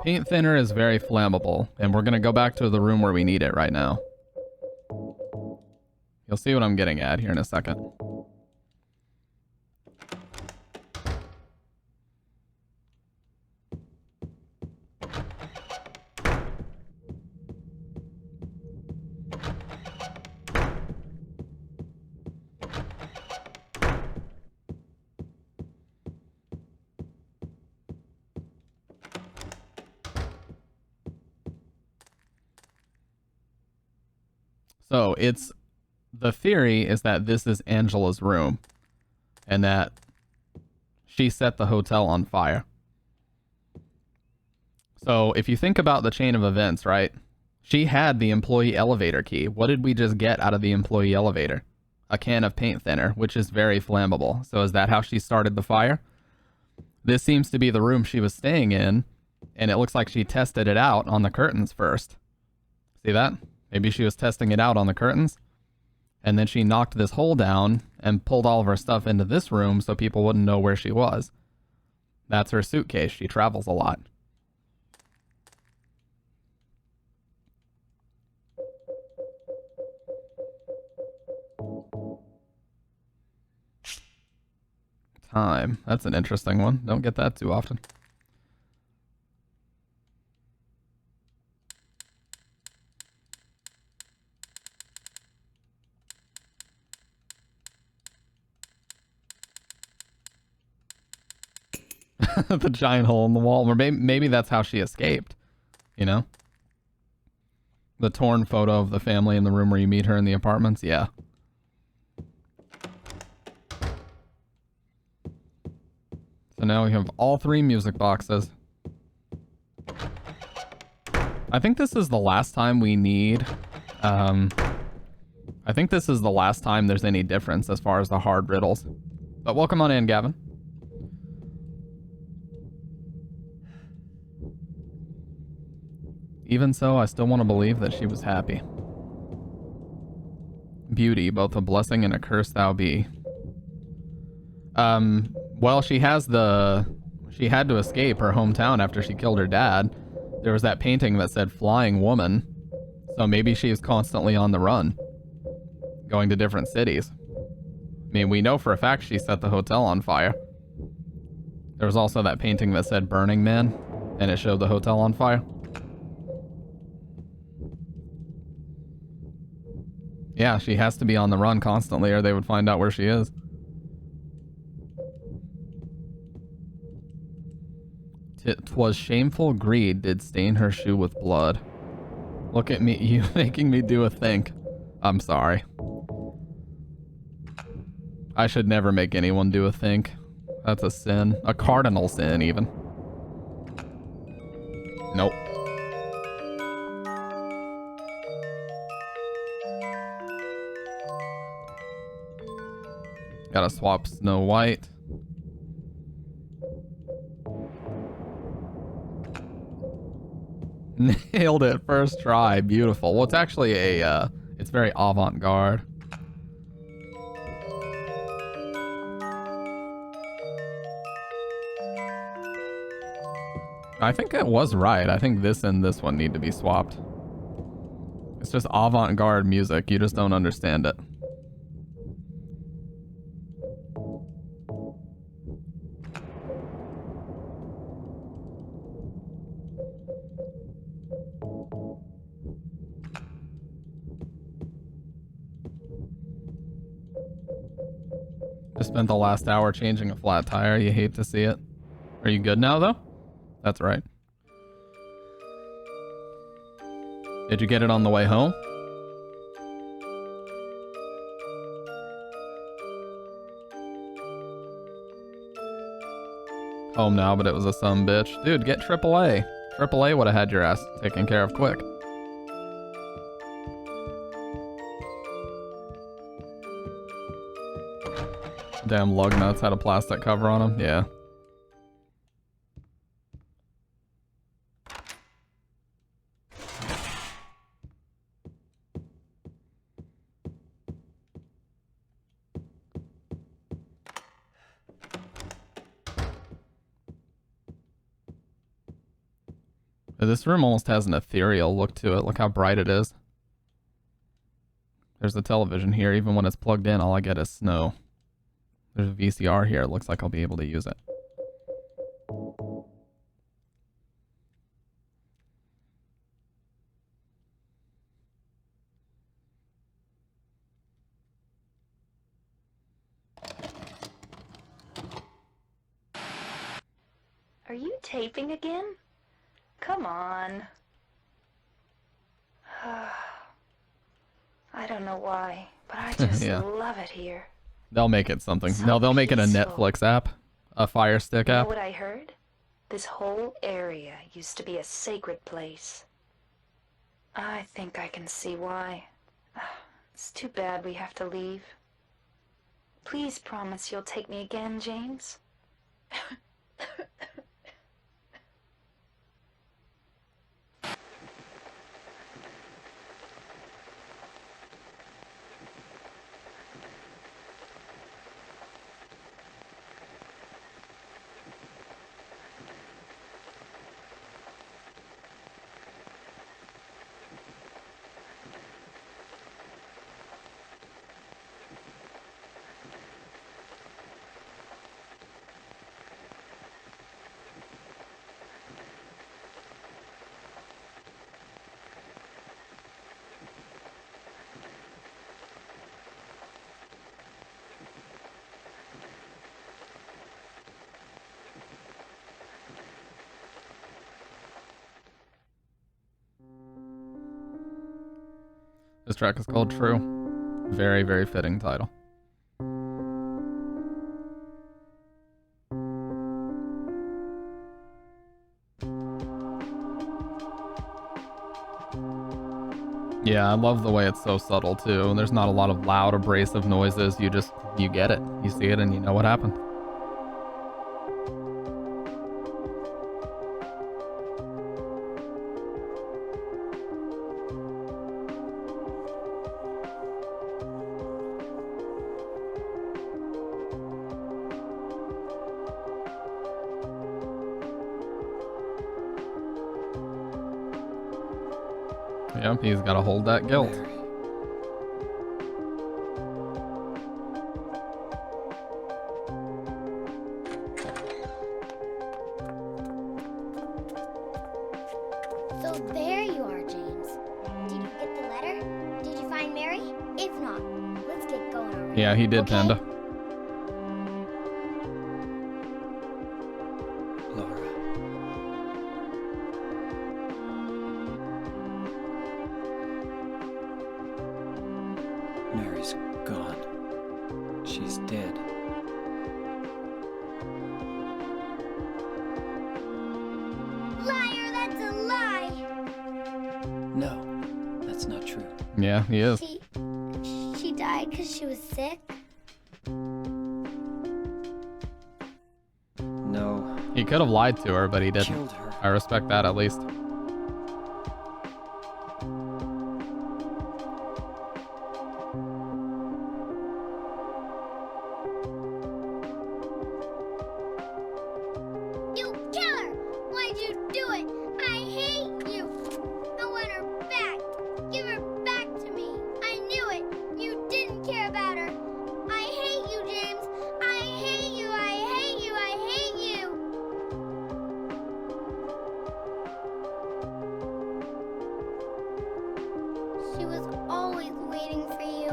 paint thinner is very flammable, and we're gonna go back to the room where we need it right now. You'll see what I'm getting at here in a second. So the theory is that this is Angela's room and that she set the hotel on fire. So if you think about the chain of events, right? She had the employee elevator key. What did we just get out of the employee elevator? A can of paint thinner, which is very flammable. So is that how she started the fire? This seems to be the room she was staying in, and it looks like she tested it out on the curtains first. See that? Maybe she was testing it out on the curtains, and then she knocked this hole down and pulled all of her stuff into this room so people wouldn't know where she was. That's her suitcase. She travels a lot. Time. That's an interesting one. Don't get that too often. The giant hole in the wall. Or maybe that's how she escaped. You know? The torn photo of the family in the room where you meet her in the apartments. Yeah. So now we have all 3 music boxes. I think this is the last time we need I think this is the last time there's any difference as far as the hard riddles. But welcome on in, Gavin. Even so, I still want to believe that she was happy. Beauty, both a blessing and a curse thou be. Well, she had to escape her hometown after she killed her dad. There was that painting that said flying woman. So maybe she is constantly on the run, going to different cities. I mean, we know for a fact she set the hotel on fire. There was also that painting that said Burning Man, and it showed the hotel on fire. Yeah, she has to be on the run constantly or they would find out where she is. "'Twas shameful greed did stain her shoe with blood." Look at me, you making me do a think. I'm sorry. I should never make anyone do a think. That's a sin. A cardinal sin, even. Nope. Gotta swap Snow White. Nailed it first try. Beautiful. Well, it's actually a, it's very avant-garde. I think it was right. I think this and this one need to be swapped. It's just avant-garde music. You just don't understand it. Just spent the last hour changing a flat tire. You hate to see it. Are you good now, though? That's right. Did you get it on the way home? Home now, but it was a sumbitch. Dude, get AAA. AAA would have had your ass taken care of quick. Damn lug nuts had a plastic cover on them. Yeah. This room almost has an ethereal look to it. Look how bright it is. There's a television here. Even when it's plugged in, all I get is snow. There's a VCR here. It looks like I'll be able to use it. Are you taping again? Come on. I don't know why, but I just Yeah. love it here. They'll make it something. So No, they'll make it a peaceful. Netflix app. A Fire Stick You know app. what I heard? This whole area used to be a sacred place. I think I can see why. It's too bad we have to leave. Please promise you'll take me again, James. This track is called True. Very, very fitting title. Yeah, I love the way it's so subtle too. There's not a lot of loud, abrasive noises. You get it. You see it and you know what happened. Yep, he's got to hold that guilt. So there you are, James. Did you get the letter? Did you find Mary? If not, let's get going already. Yeah, he did, okay? Panda. Laura. Mary's gone. She's dead. Liar, that's a lie! No, that's not true. Yeah, he is. She died because she was sick? No. He could have lied to her, but he didn't. Killed her. I respect that at least. You kill her! Why'd you do it? I hate you! I want her back! Give her back to me! I knew it! You didn't care about her! I hate you, James! I hate you! I hate you! I hate you! She was always waiting for you.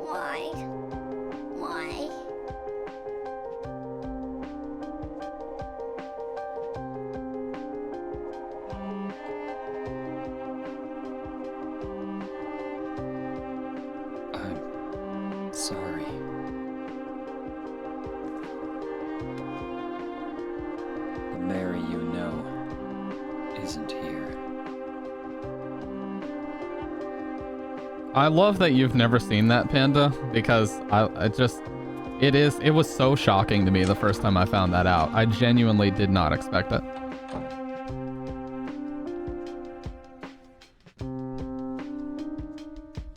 Why? Why? I'm sorry. The Mary you know isn't here. I love that you've never seen that, Panda, because it was so shocking to me the first time I found that out. I genuinely did not expect it.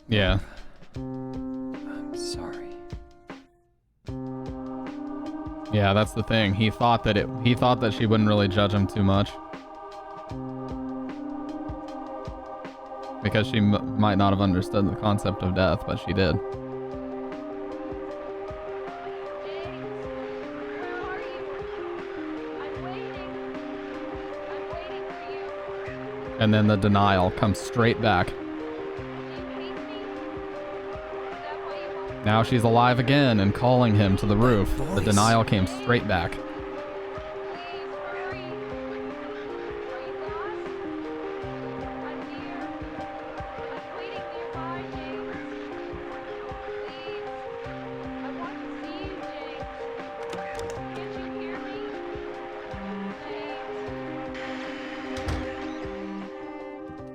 Yeah. I'm sorry. Yeah, that's the thing. He thought that she wouldn't really judge him too much. Because she might not have understood the concept of death, but she did. And then the denial comes straight back. Now she's alive again and calling him to the roof. The denial came straight back.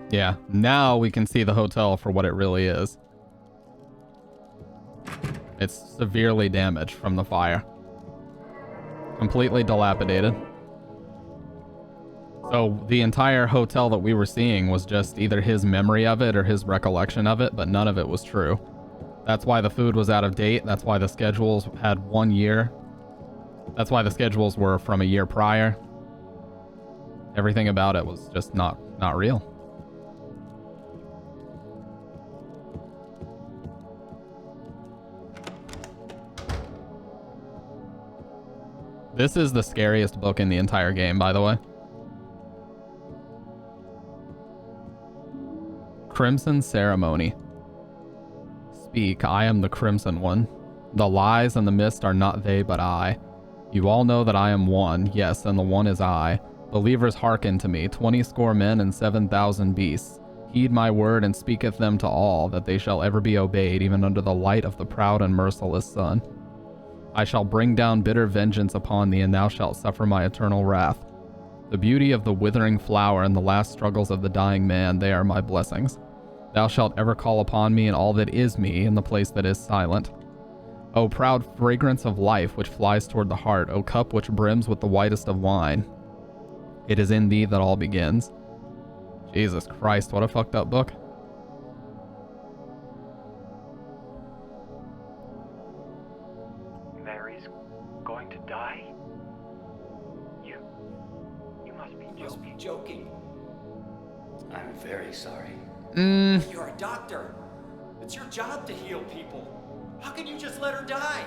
Yeah, now we can see the hotel for what it really is. It's severely damaged from the fire. Completely dilapidated. So the entire hotel that we were seeing was just either his memory of it or his recollection of it, but none of it was true. That's why the food was out of date. That's why the schedules had 1 year. That's why the schedules were from a year prior. Everything about it was just not real. This is the scariest book in the entire game, by the way. Crimson Ceremony. Speak, I am the Crimson One. The lies and the mist are not they, but I. You all know that I am one, yes, and the one is I. Believers hearken to me, 20 score men and 7,000 beasts. Heed my word and speaketh them to all, that they shall ever be obeyed, even under the light of the proud and merciless sun. I shall bring down bitter vengeance upon thee, and thou shalt suffer my eternal wrath. The beauty of the withering flower and the last struggles of the dying man, they are my blessings. Thou shalt ever call upon me and all that is me in the place that is silent. O proud fragrance of life which flies toward the heart, O cup which brims with the whitest of wine. It is in thee that all begins. Jesus Christ, what a fucked up book. Mary's going to die? You must be joking. Must be joking. I'm very sorry. You're a doctor. It's your job to heal people. How can you just let her die?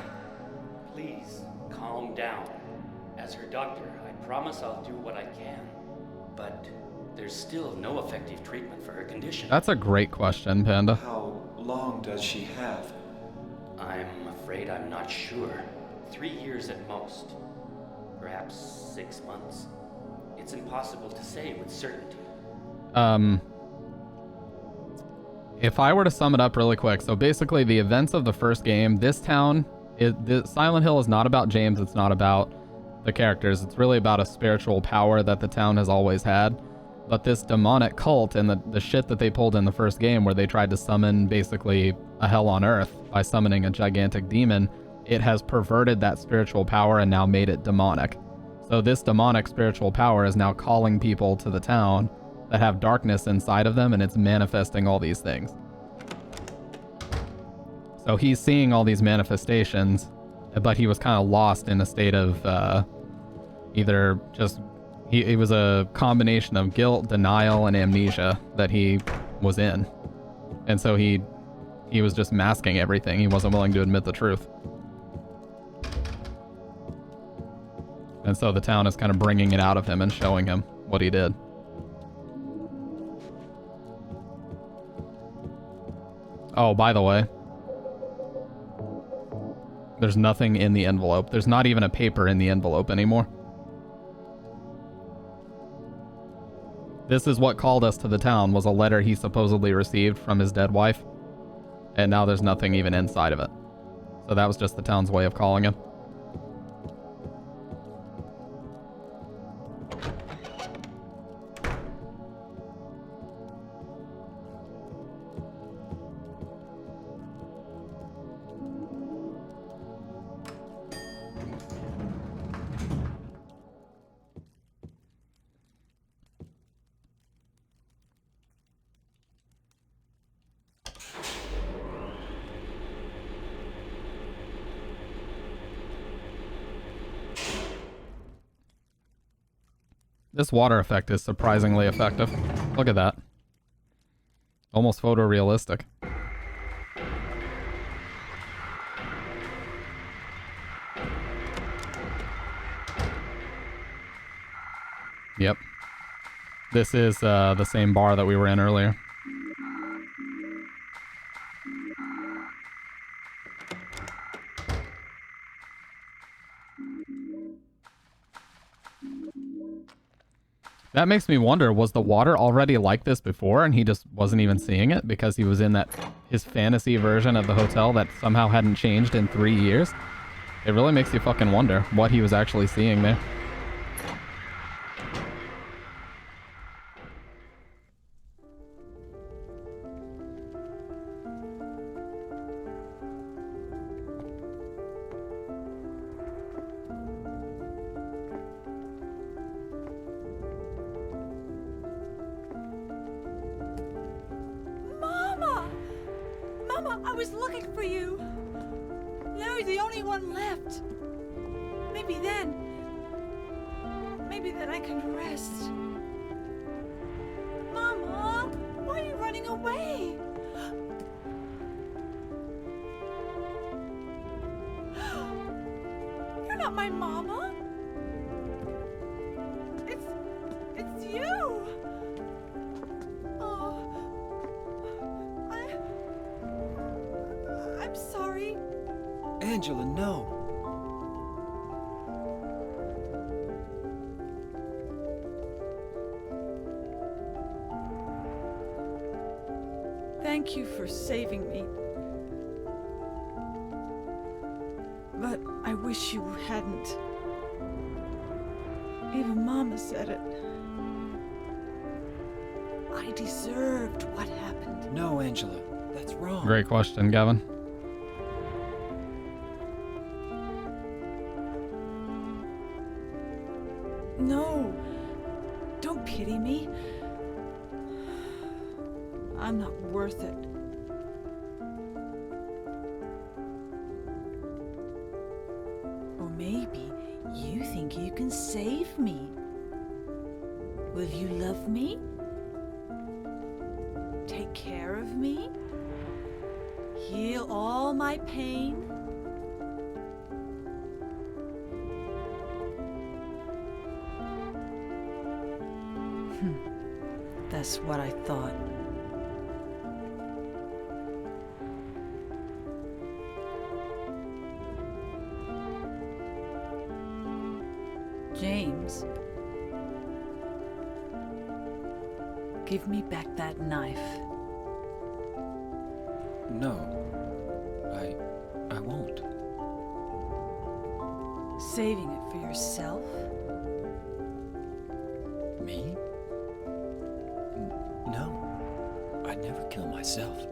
Please, calm down. As her doctor, I promise I'll do what I can. But there's still no effective treatment for her condition. That's a great question, Panda. How long does she have? I'm afraid I'm not sure. 3 years at most. Perhaps 6 months. It's impossible to say with certainty. If I were to sum it up really quick, so basically the events of the first game, this town, Silent Hill is not about James, it's not about the characters, it's really about a spiritual power that the town has always had. But this demonic cult and the shit that they pulled in the first game where they tried to summon basically a hell on earth by summoning a gigantic demon, it has perverted that spiritual power and now made it demonic. So this demonic spiritual power is now calling people to the town that have darkness inside of them, and it's manifesting all these things. So he's seeing all these manifestations, but he was kind of lost in a state of either just... It was a combination of guilt, denial, and amnesia that he was in. And so he was just masking everything. He wasn't willing to admit the truth. And so the town is kind of bringing it out of him and showing him what he did. Oh, by the way, there's nothing in the envelope. There's not even a paper in the envelope anymore. This is what called us to the town, was a letter he supposedly received from his dead wife. And now there's nothing even inside of it. So that was just the town's way of calling him. This water effect is surprisingly effective. Look at that. Almost photorealistic. Yep. This is the same bar that we were in earlier. That makes me wonder, was the water already like this before and he just wasn't even seeing it because he was in his fantasy version of the hotel that somehow hadn't changed in 3 years? It really makes you fucking wonder what he was actually seeing there. I was looking for you. Now you're the only one left. Maybe then I can rest. Mama, why are you running away? You're not my mama. It's you. I'm sorry. Angela, no. Thank you for saving me. But I wish you hadn't. Even Mama said it. I I deserved what happened. No, Angela. That's wrong. Great question, Gavin. No. Don't pity me. I'm not worth it. Or maybe you think you can save me. Will you love me? Take care of me? Heal all my pain? That's what I thought. James, give me back that knife. No. I won't. Saving it for yourself? Me? No. I'd never kill myself.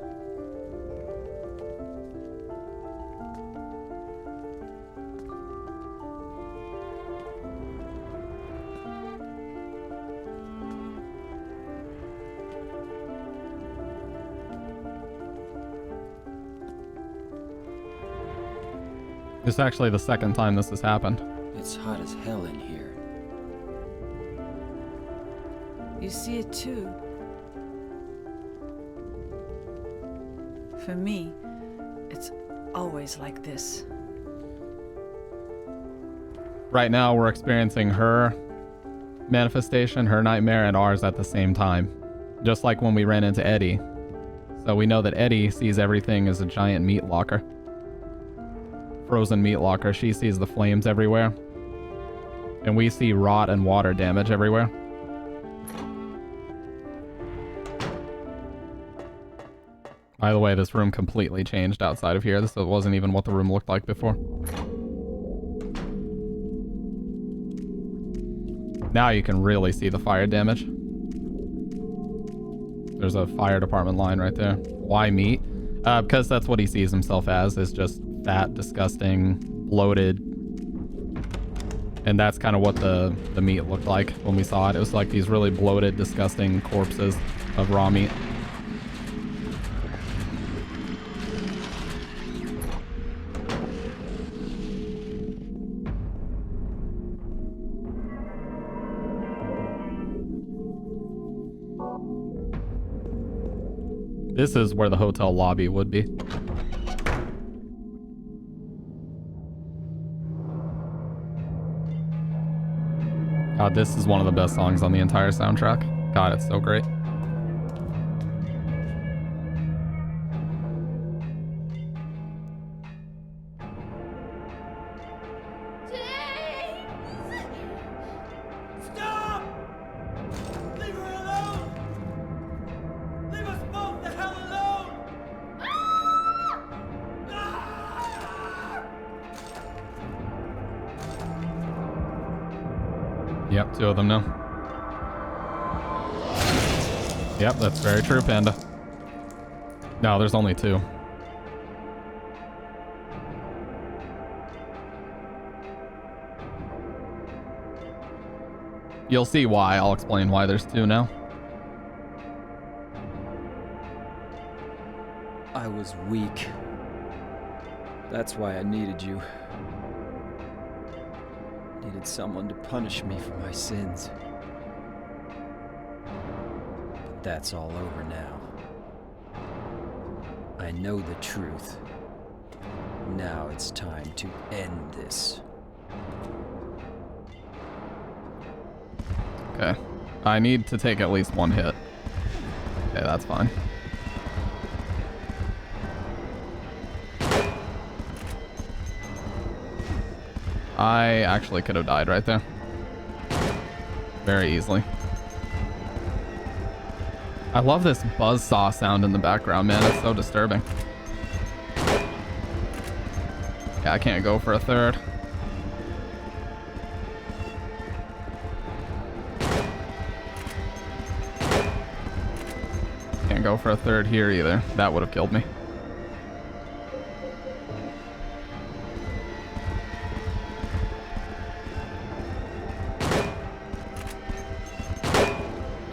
This is actually the second time this has happened. It's hot as hell in here. You see it too. For me, it's always like this. Right now, we're experiencing her manifestation, her nightmare, and ours at the same time. Just like when we ran into Eddie. So we know that Eddie sees everything as a giant meat locker. Frozen meat locker. She sees the flames everywhere. And we see rot and water damage everywhere. By the way, this room completely changed outside of here. This wasn't even what the room looked like before. Now you can really see the fire damage. There's a fire department line right there. Why meat? Because that's what he sees himself as, is just fat, disgusting, bloated. And that's kind of what the meat looked like when we saw it. It was like these really bloated, disgusting corpses of raw meat. This is where the hotel lobby would be. God, this is one of the best songs on the entire soundtrack. God, it's so great. Yep, two of them now. Yep, that's very true, Panda. No, there's only two. You'll see why. I'll explain why there's two now. I was weak. That's why I needed you. Needed someone to punish me for my sins. But that's all over now. I know the truth. Now it's time to end this. Okay. I need to take at least one hit. Okay, that's fine. I actually could have died right there. Very easily. I love this buzzsaw sound in the background, man. It's so disturbing. Yeah, I can't go for a third. go for a third here either. That would have killed me.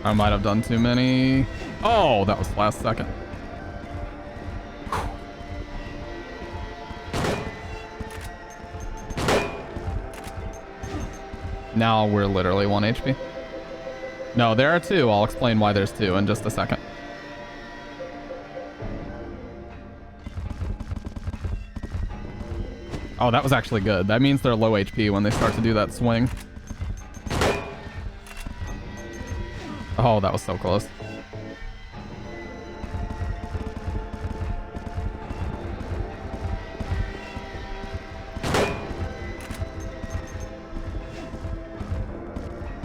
I might have done too many. Oh, that was last second. Now we're literally 1 HP. No, there are 2. I'll explain why there's 2 in just a second. Oh, that was actually good. That means they're low HP when they start to do that swing. Oh, that was so close.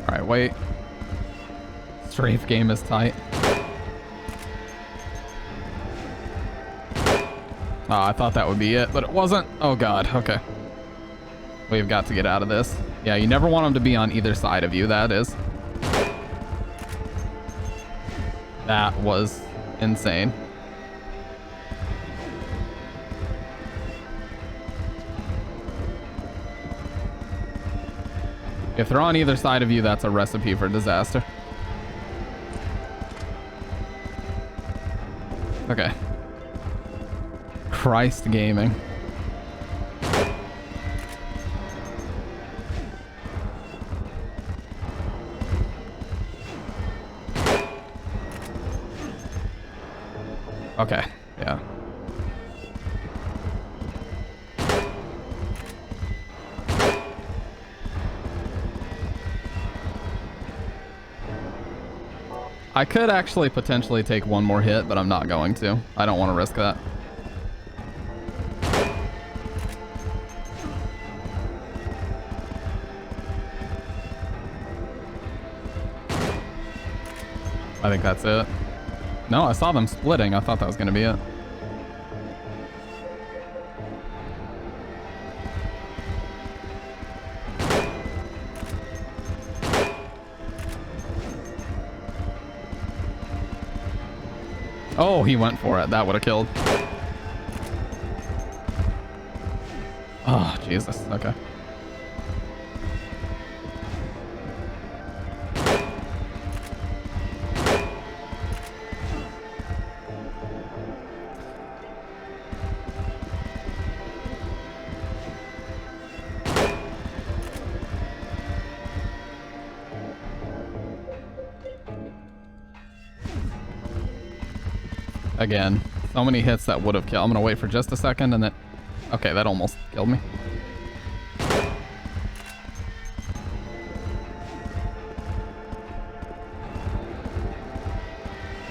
All right, wait. Strafe game is tight. Oh, I thought that would be it, but it wasn't. Oh god, okay. We've got to get out of this. Yeah, you never want them to be on either side of you, that is. That was insane. If they're on either side of you, that's a recipe for disaster. Okay. Christ gaming. Okay, yeah. I could actually potentially take one more hit, but I'm not going to. I don't want to risk that. I think that's it. No, I saw them splitting. I thought that was going to be it. Oh, he went for it. That would have killed. Oh, Jesus. Okay. Again, so many hits that would have killed. I'm gonna wait for just a second and then... Okay, that almost killed me.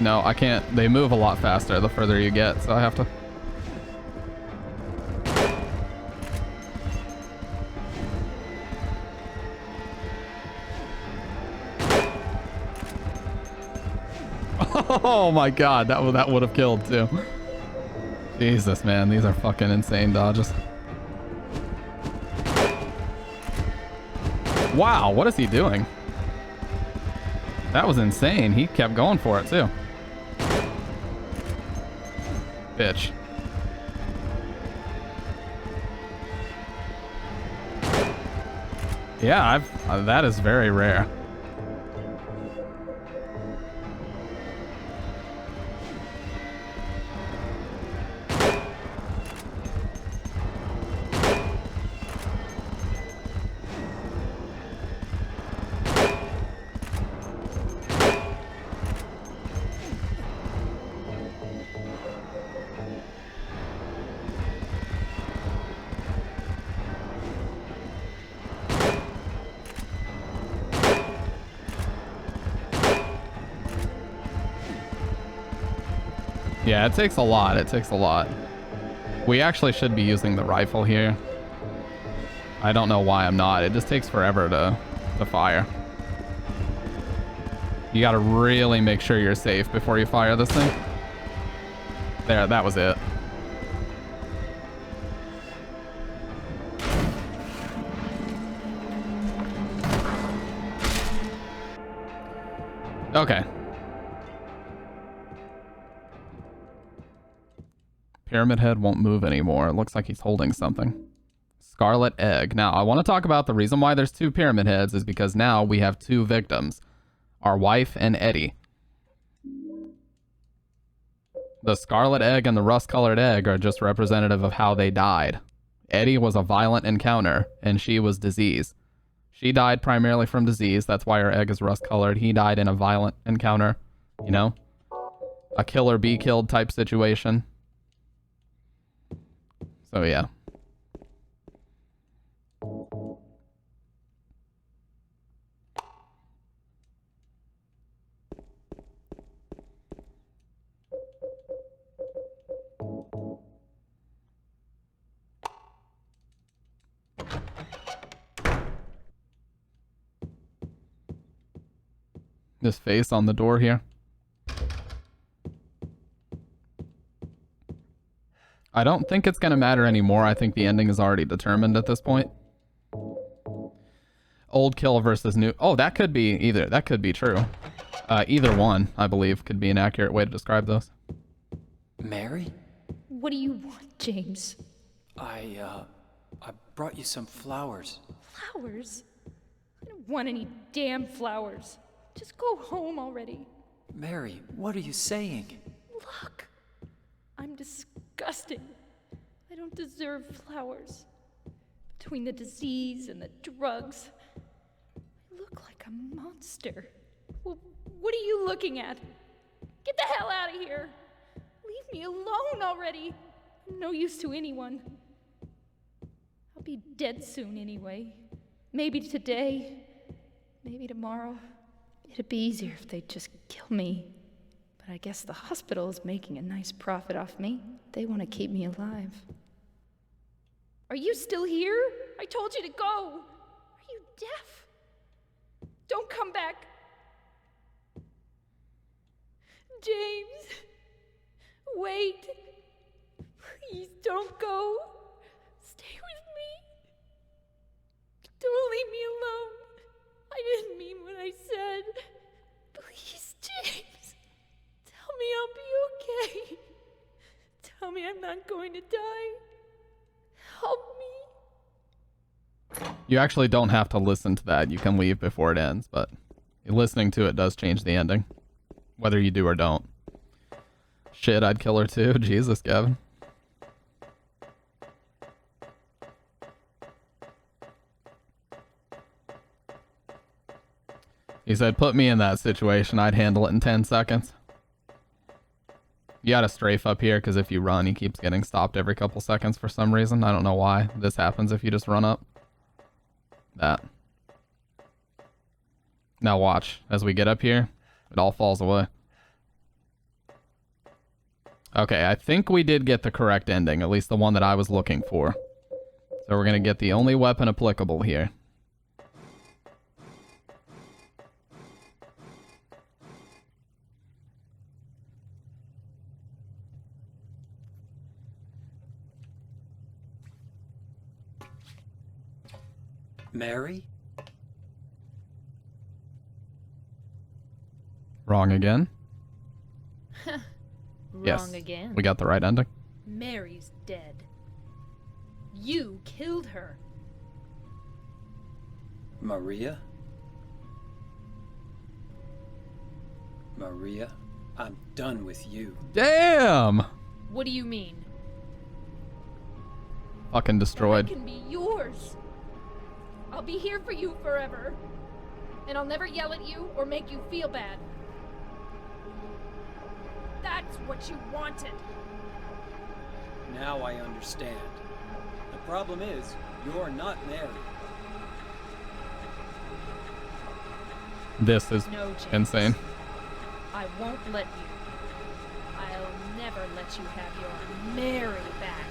No, I can't. They move a lot faster the further you get, so I have to... Oh my god, that would have killed too. Jesus, man, these are fucking insane dodges. Wow, what is he doing? That was insane. He kept going for it too. Bitch. Yeah, that is very rare. Yeah, it takes a lot. It takes a lot. We actually should be using the rifle here. I don't know why I'm not. It just takes forever to fire. You gotta really make sure you're safe before you fire this thing. There, that was it. Okay. Pyramid Head won't move anymore. It looks like he's holding something. Scarlet Egg. Now, I want to talk about the reason why there's 2 Pyramid Heads is because now we have 2 victims. Our wife and Eddie. The Scarlet Egg and the rust-colored egg are just representative of how they died. Eddie was a violent encounter, and she was disease. She died primarily from disease. That's why her egg is rust-colored. He died in a violent encounter. You know? A kill or be killed type situation. So, yeah. This face on the door here. I don't think it's going to matter anymore. I think the ending is already determined at this point. Old kill versus new. Oh, that could be either. That could be true. Either one, I believe, could be an accurate way to describe those. Mary? What do you want, James? I brought you some flowers. Flowers? I don't want any damn flowers. Just go home already. Mary, what are you saying? Look, I'm disgusting. I don't deserve flowers. Between the disease and the drugs, I look like a monster. Well, what are you looking at? Get the hell out of here. Leave me alone already. I'm no use to anyone. I'll be dead soon anyway. Maybe today, maybe tomorrow. It'd be easier if they'd just kill me. But I guess the hospital is making a nice profit off me. They want to keep me alive. Are you still here? I told you to go. Are you deaf? Don't come back. James, wait. Please don't go. Stay with me. Don't leave me alone. I didn't mean what I said. Please, James. Tell me I'll be okay. Tell me I'm not going to die. Help me. You actually don't have to listen to that. You can leave before it ends, but listening to it does change the ending. Whether you do or don't. Shit, I'd kill her too. Jesus, Gavin. He said, put me in that situation. I'd handle it in 10 seconds. You gotta strafe up here, because if you run, he keeps getting stopped every couple seconds for some reason. I don't know why this happens if you just run up. That. Now watch. As we get up here, it all falls away. Okay, I think we did get the correct ending, at least the one that I was looking for. So we're gonna get the only weapon applicable here. Mary? Wrong again. Wrong again. We got the right ending. Mary's dead. You killed her. Maria? Maria, I'm done with you. Damn! What do you mean? Fucking destroyed. I can be yours. I'll be here for you forever. And I'll never yell at you or make you feel bad. That's what you wanted. Now I understand. The problem is, you're not Mary. This is No, James. insane. I won't let you. I'll never let you have your Mary back.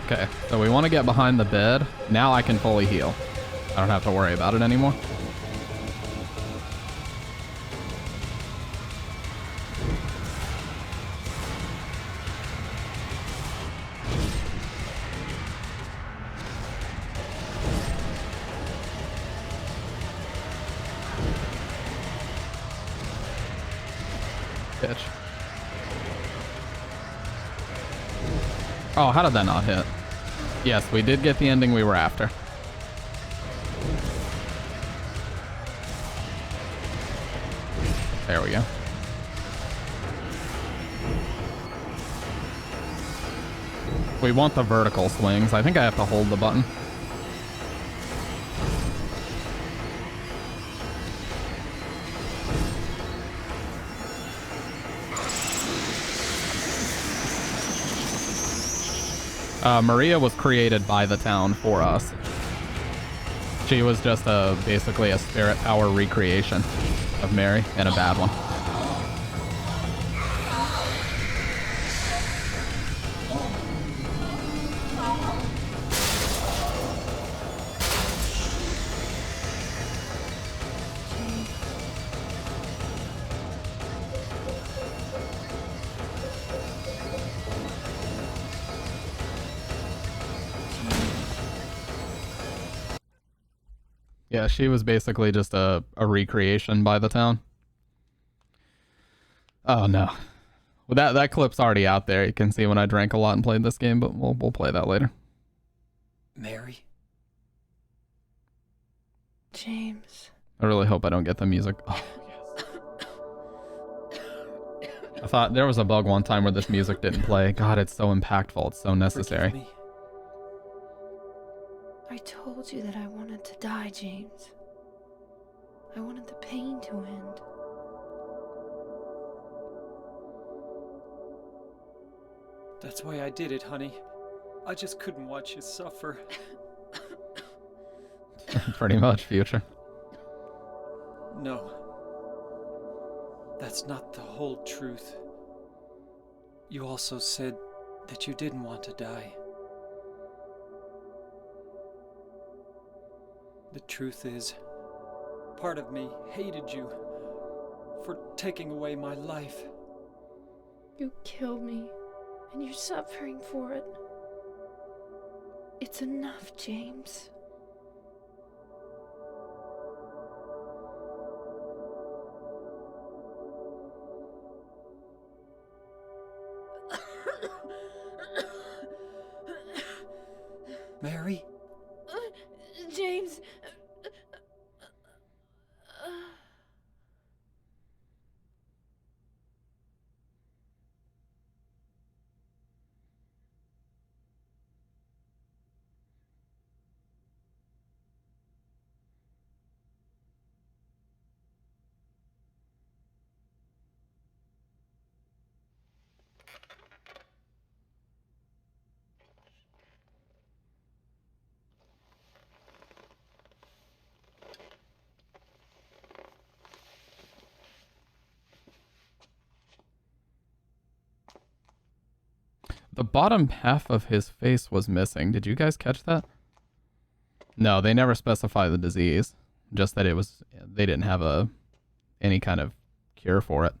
Okay, so we want to get behind the bed. Now I can fully heal. I don't have to worry about it anymore. pitch. Oh, how did that not hit? Yes, we did get the ending we were after. There we go. We want the vertical swings. I think I have to hold the button. Maria was created by the town for us. She was just basically a spirit power recreation of Mary, and a bad one. Yeah, she was basically just a recreation by the town. Oh no. Well, that clip's already out there. You can see when I drank a lot and played this game, but we'll play that later. Mary? James. I really hope I don't get the music. Oh, yes. I thought there was a bug one time where this music didn't play. God, it's so impactful. It's so necessary. Forgive me. I told you that I wanted to die, James. I wanted the pain to end. That's why I did it, honey. I just couldn't watch you suffer. Pretty much, Future. No. That's not the whole truth. You also said that you didn't want to die. The truth is, part of me hated you for taking away my life. You killed me, and you're suffering for it. It's enough, James. Mary? James. The bottom half of his face was missing. Did you guys catch that? No, they never specify the disease. Just that they didn't have any kind of cure for it.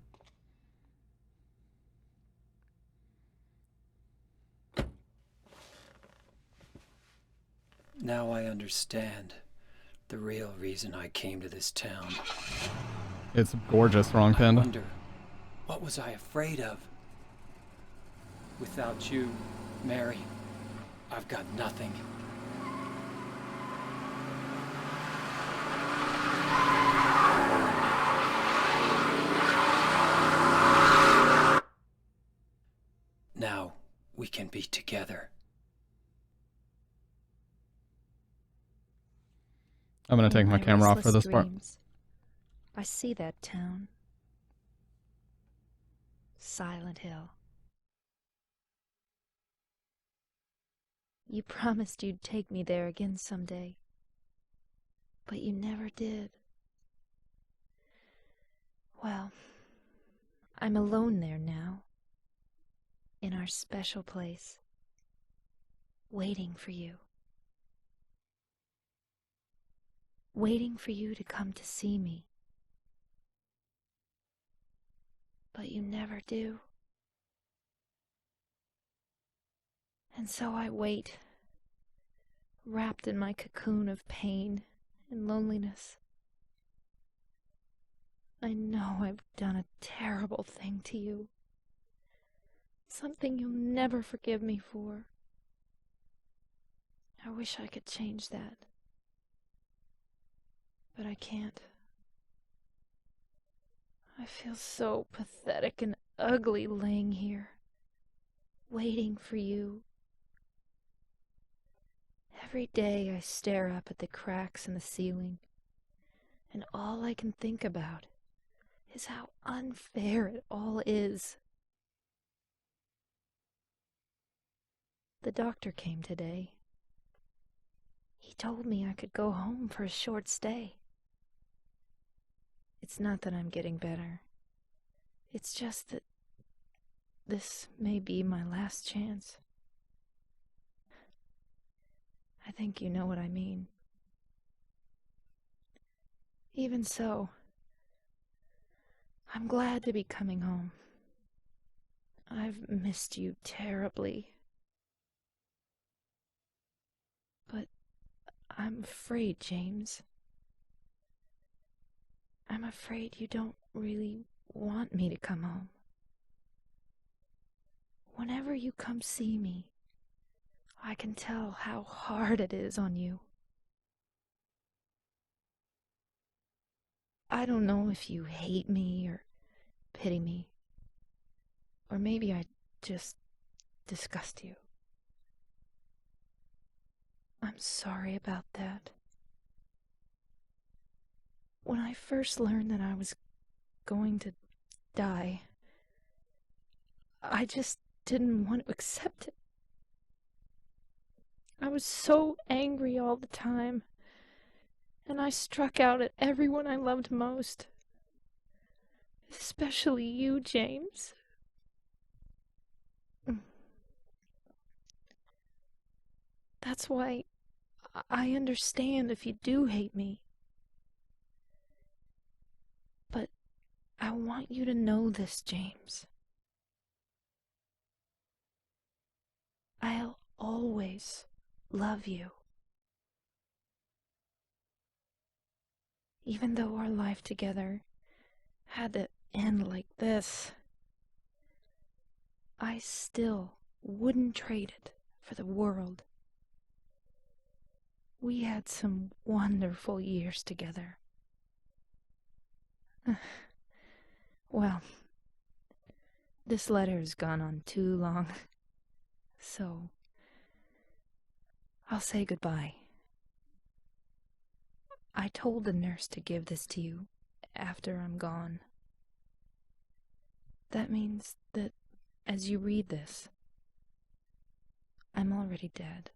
Now I understand the real reason I came to this town. It's gorgeous, Wrong Panda. I wonder, what was I afraid of? Without you, Mary, I've got nothing. Now we can be together. I'm gonna take my camera off for this part. I see that town. Silent Hill. You promised you'd take me there again someday, but you never did. Well, I'm alone there now, in our special place, waiting for you. Waiting for you to come to see me. But you never do. And so I wait, wrapped in my cocoon of pain and loneliness, I know I've done a terrible thing to you. Something you'll never forgive me for. I wish I could change that. But I can't. I feel so pathetic and ugly laying here, waiting for you. Every day I stare up at the cracks in the ceiling, and all I can think about is how unfair it all is. The doctor came today. He told me I could go home for a short stay. It's not that I'm getting better. It's just that this may be my last chance. I think you know what I mean. Even so, I'm glad to be coming home. I've missed you terribly. But I'm afraid, James. I'm afraid you don't really want me to come home. Whenever you come see me, I can tell how hard it is on you. I don't know if you hate me or pity me, or maybe I just disgust you. I'm sorry about that. When I first learned that I was going to die, I just didn't want to accept it. I was so angry all the time, and I struck out at everyone I loved most. Especially you, James. That's why I understand if you do hate me. But I want you to know this, James. I'll always love you. Even though our life together had to end like this, I still wouldn't trade it for the world. We had some wonderful years together. Well, this letter has gone on too long, so I'll say goodbye. I told the nurse to give this to you after I'm gone. That means that as you read this, I'm already dead.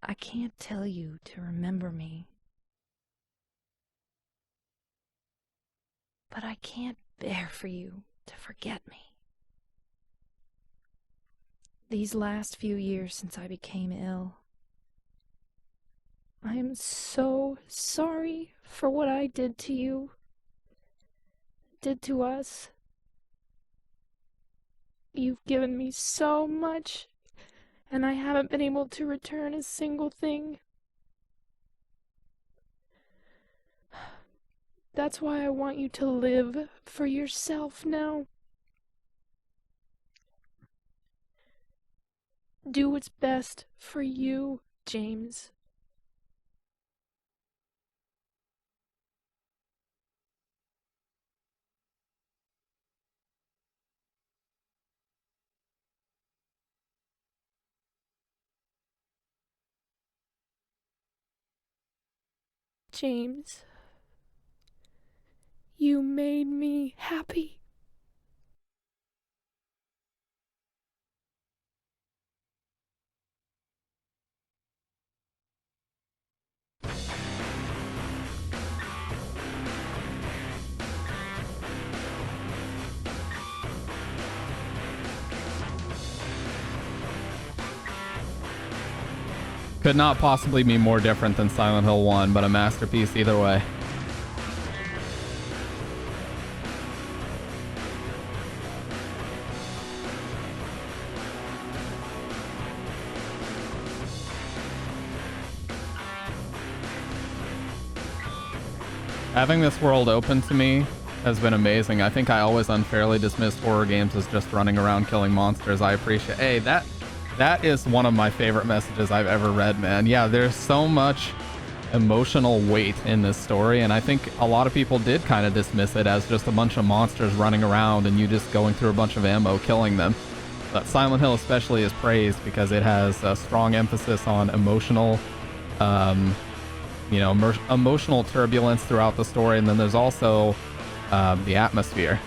I can't tell you to remember me, but I can't bear for you to forget me. These last few years since I became ill, I am so sorry for what I did to you, did to us. You've given me so much, and I haven't been able to return a single thing. That's why I want you to live for yourself now. Do what's best for you, James. James, you made me happy. Could not possibly be more different than Silent Hill 1, but a masterpiece either way. Having this world open to me has been amazing. I think I always unfairly dismissed horror games as just running around killing monsters. I appreciate... Hey, that is one of my favorite messages I've ever read, man. Yeah, there's so much emotional weight in this story, and I think a lot of people did kind of dismiss it as just a bunch of monsters running around and you just going through a bunch of ammo killing them. But Silent Hill especially is praised because it has a strong emphasis on emotional, emotional turbulence throughout the story, and then there's also the atmosphere.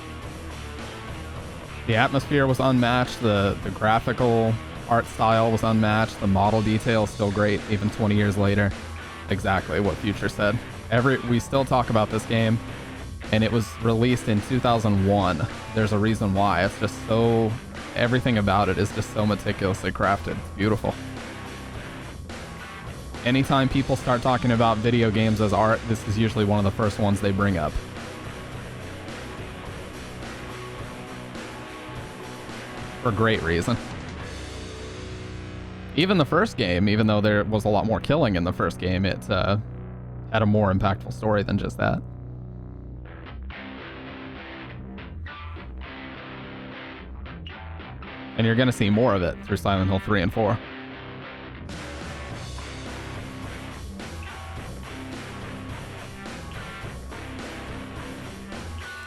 The atmosphere was unmatched, the graphical art style was unmatched, the model detail is still great even 20 years later. Exactly what Future said. We still talk about this game, and it was released in 2001. There's a reason why. It's just so... Everything about it is just so meticulously crafted. It's beautiful. Anytime people start talking about video games as art, this is usually one of the first ones they bring up. For great reason. Even the first game, even though there was a lot more killing in the first game, it had a more impactful story than just that. And you're going to see more of it through Silent Hill 3 and 4.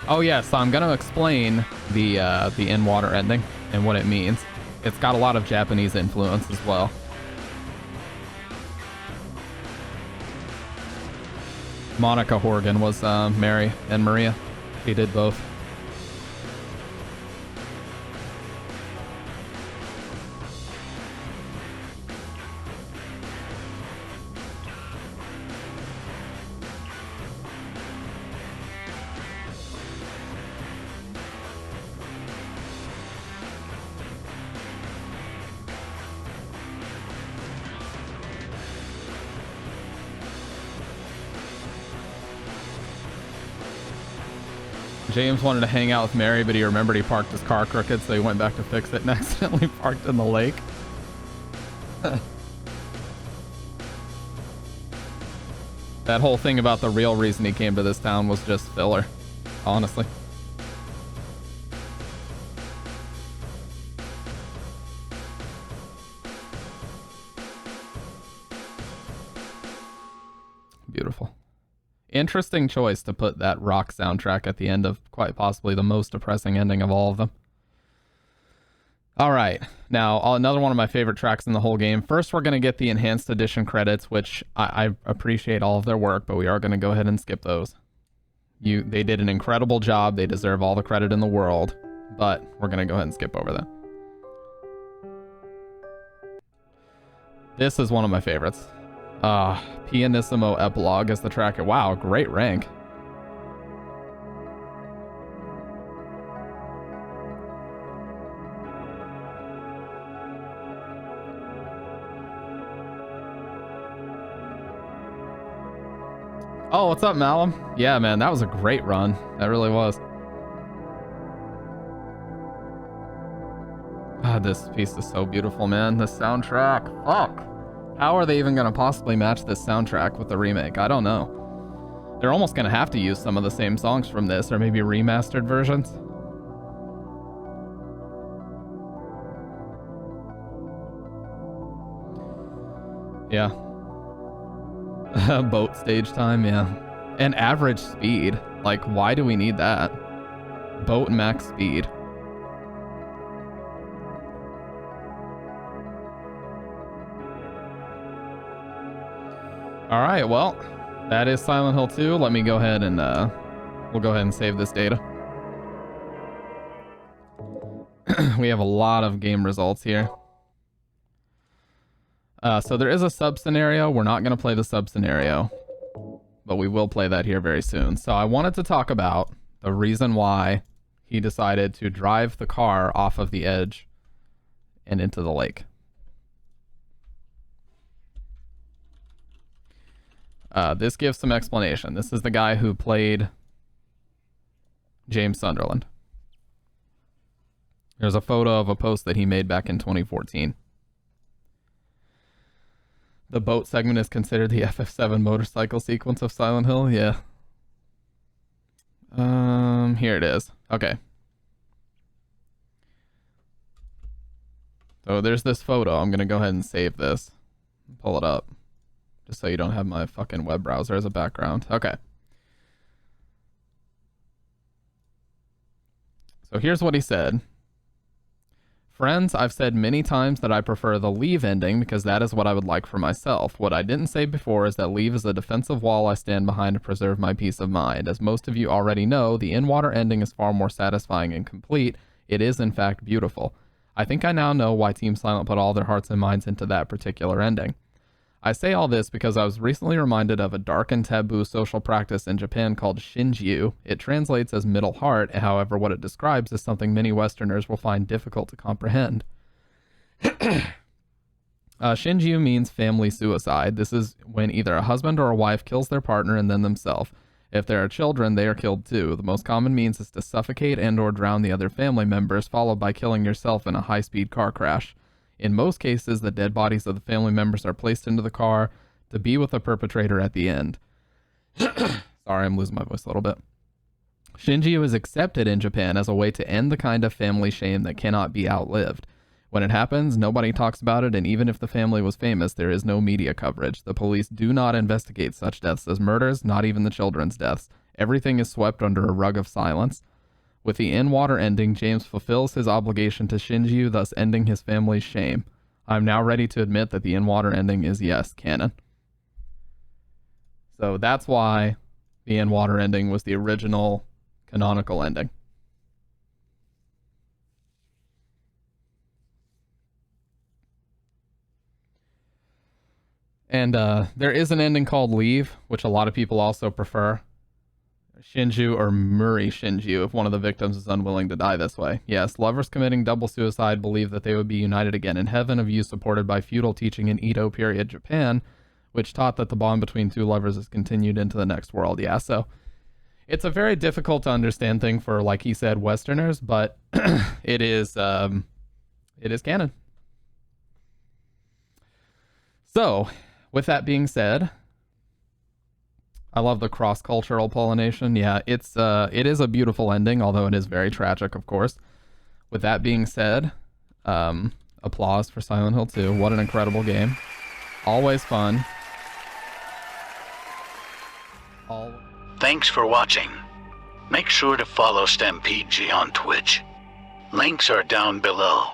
Oh yeah, so I'm going to explain the in-water ending and what it means. It's got a lot of Japanese influence as well. Monica Horgan was Mary and Maria. He did both. James wanted to hang out with Mary, but he remembered he parked his car crooked, so he went back to fix it and accidentally parked in the lake. That whole thing about the real reason he came to this town was just filler, honestly. Beautiful. Interesting choice to put that rock soundtrack at the end of quite possibly the most depressing ending of all of them. All right, now another one of my favorite tracks in the whole game. First, we're going to get the Enhanced Edition credits, which I appreciate all of their work, but we are going to go ahead and skip those. They did an incredible job. They deserve all the credit in the world, but we're going to go ahead and skip over that. This is one of my favorites. Pianissimo Epilogue is the track. Wow, great rank. Oh, what's up, Malum? Yeah, man, that was a great run. That really was. God, this piece is so beautiful, man. The soundtrack. Fuck. How are they even going to possibly match this soundtrack with the remake? I don't know. They're almost going to have to use some of the same songs from this, or maybe remastered versions. Yeah. Boat stage time, yeah. And average speed. Like, why do we need that? Boat max speed. All right, well, that is Silent Hill 2. Let me go ahead and we'll go ahead and save this data. We have a lot of game results here. So there is a sub-scenario. We're not going to play the sub-scenario, but we will play that here very soon. So I wanted to talk about the reason why he decided to drive the car off of the edge and into the lake. This gives some explanation. This is the guy who played James Sunderland. There's a photo of a post that he made back in 2014. The boat segment is considered the FF7 motorcycle sequence of Silent Hill. Yeah. Here it is. Okay. So there's this photo. I'm gonna go ahead and save this. Pull it up. Just so you don't have my fucking web browser as a background. Okay. So here's what he said. Friends, I've said many times that I prefer the Leave ending because that is what I would like for myself. What I didn't say before is that Leave is a defensive wall I stand behind to preserve my peace of mind. As most of you already know, the in-water ending is far more satisfying and complete. It is, in fact, beautiful. I think I now know why Team Silent put all their hearts and minds into that particular ending. I say all this because I was recently reminded of a dark and taboo social practice in Japan called Shinju. It translates as middle heart, however, what it describes is something many Westerners will find difficult to comprehend. Shinju means family suicide. This is when either a husband or a wife kills their partner and then themselves. If there are children, they are killed too. The most common means is to suffocate and or drown the other family members, followed by killing yourself in a high-speed car crash. In most cases, the dead bodies of the family members are placed into the car to be with the perpetrator at the end. Sorry, I'm losing my voice a little bit. Shinju is accepted in Japan as a way to end the kind of family shame that cannot be outlived. When it happens, nobody talks about it, and even if the family was famous, there is no media coverage. The police do not investigate such deaths as murders, not even the children's deaths. Everything is swept under a rug of silence. With the in-water ending, James fulfills his obligation to Shinju, thus ending his family's shame. I'm now ready to admit that the in-water ending is, yes, canon. So that's why the in-water ending was the original canonical ending. And there is an ending called Leave, which a lot of people also prefer. Shinju or Muri Shinju, if one of the victims is unwilling to die this way. Yes, lovers committing double suicide believe that they would be united again in heaven, a view supported by feudal teaching in Edo period Japan, which taught that the bond between two lovers is continued into the next world. Yeah, so it's a very difficult to understand thing for, like he said, Westerners, but it is canon. So, with that being said, I love the cross-cultural pollination. Yeah, it is a beautiful ending, although it is very tragic, of course. With that being said, applause for Silent Hill 2. What an incredible game. Always fun. Thanks for watching. Make sure to follow Stampede G on Twitch. Links are down below.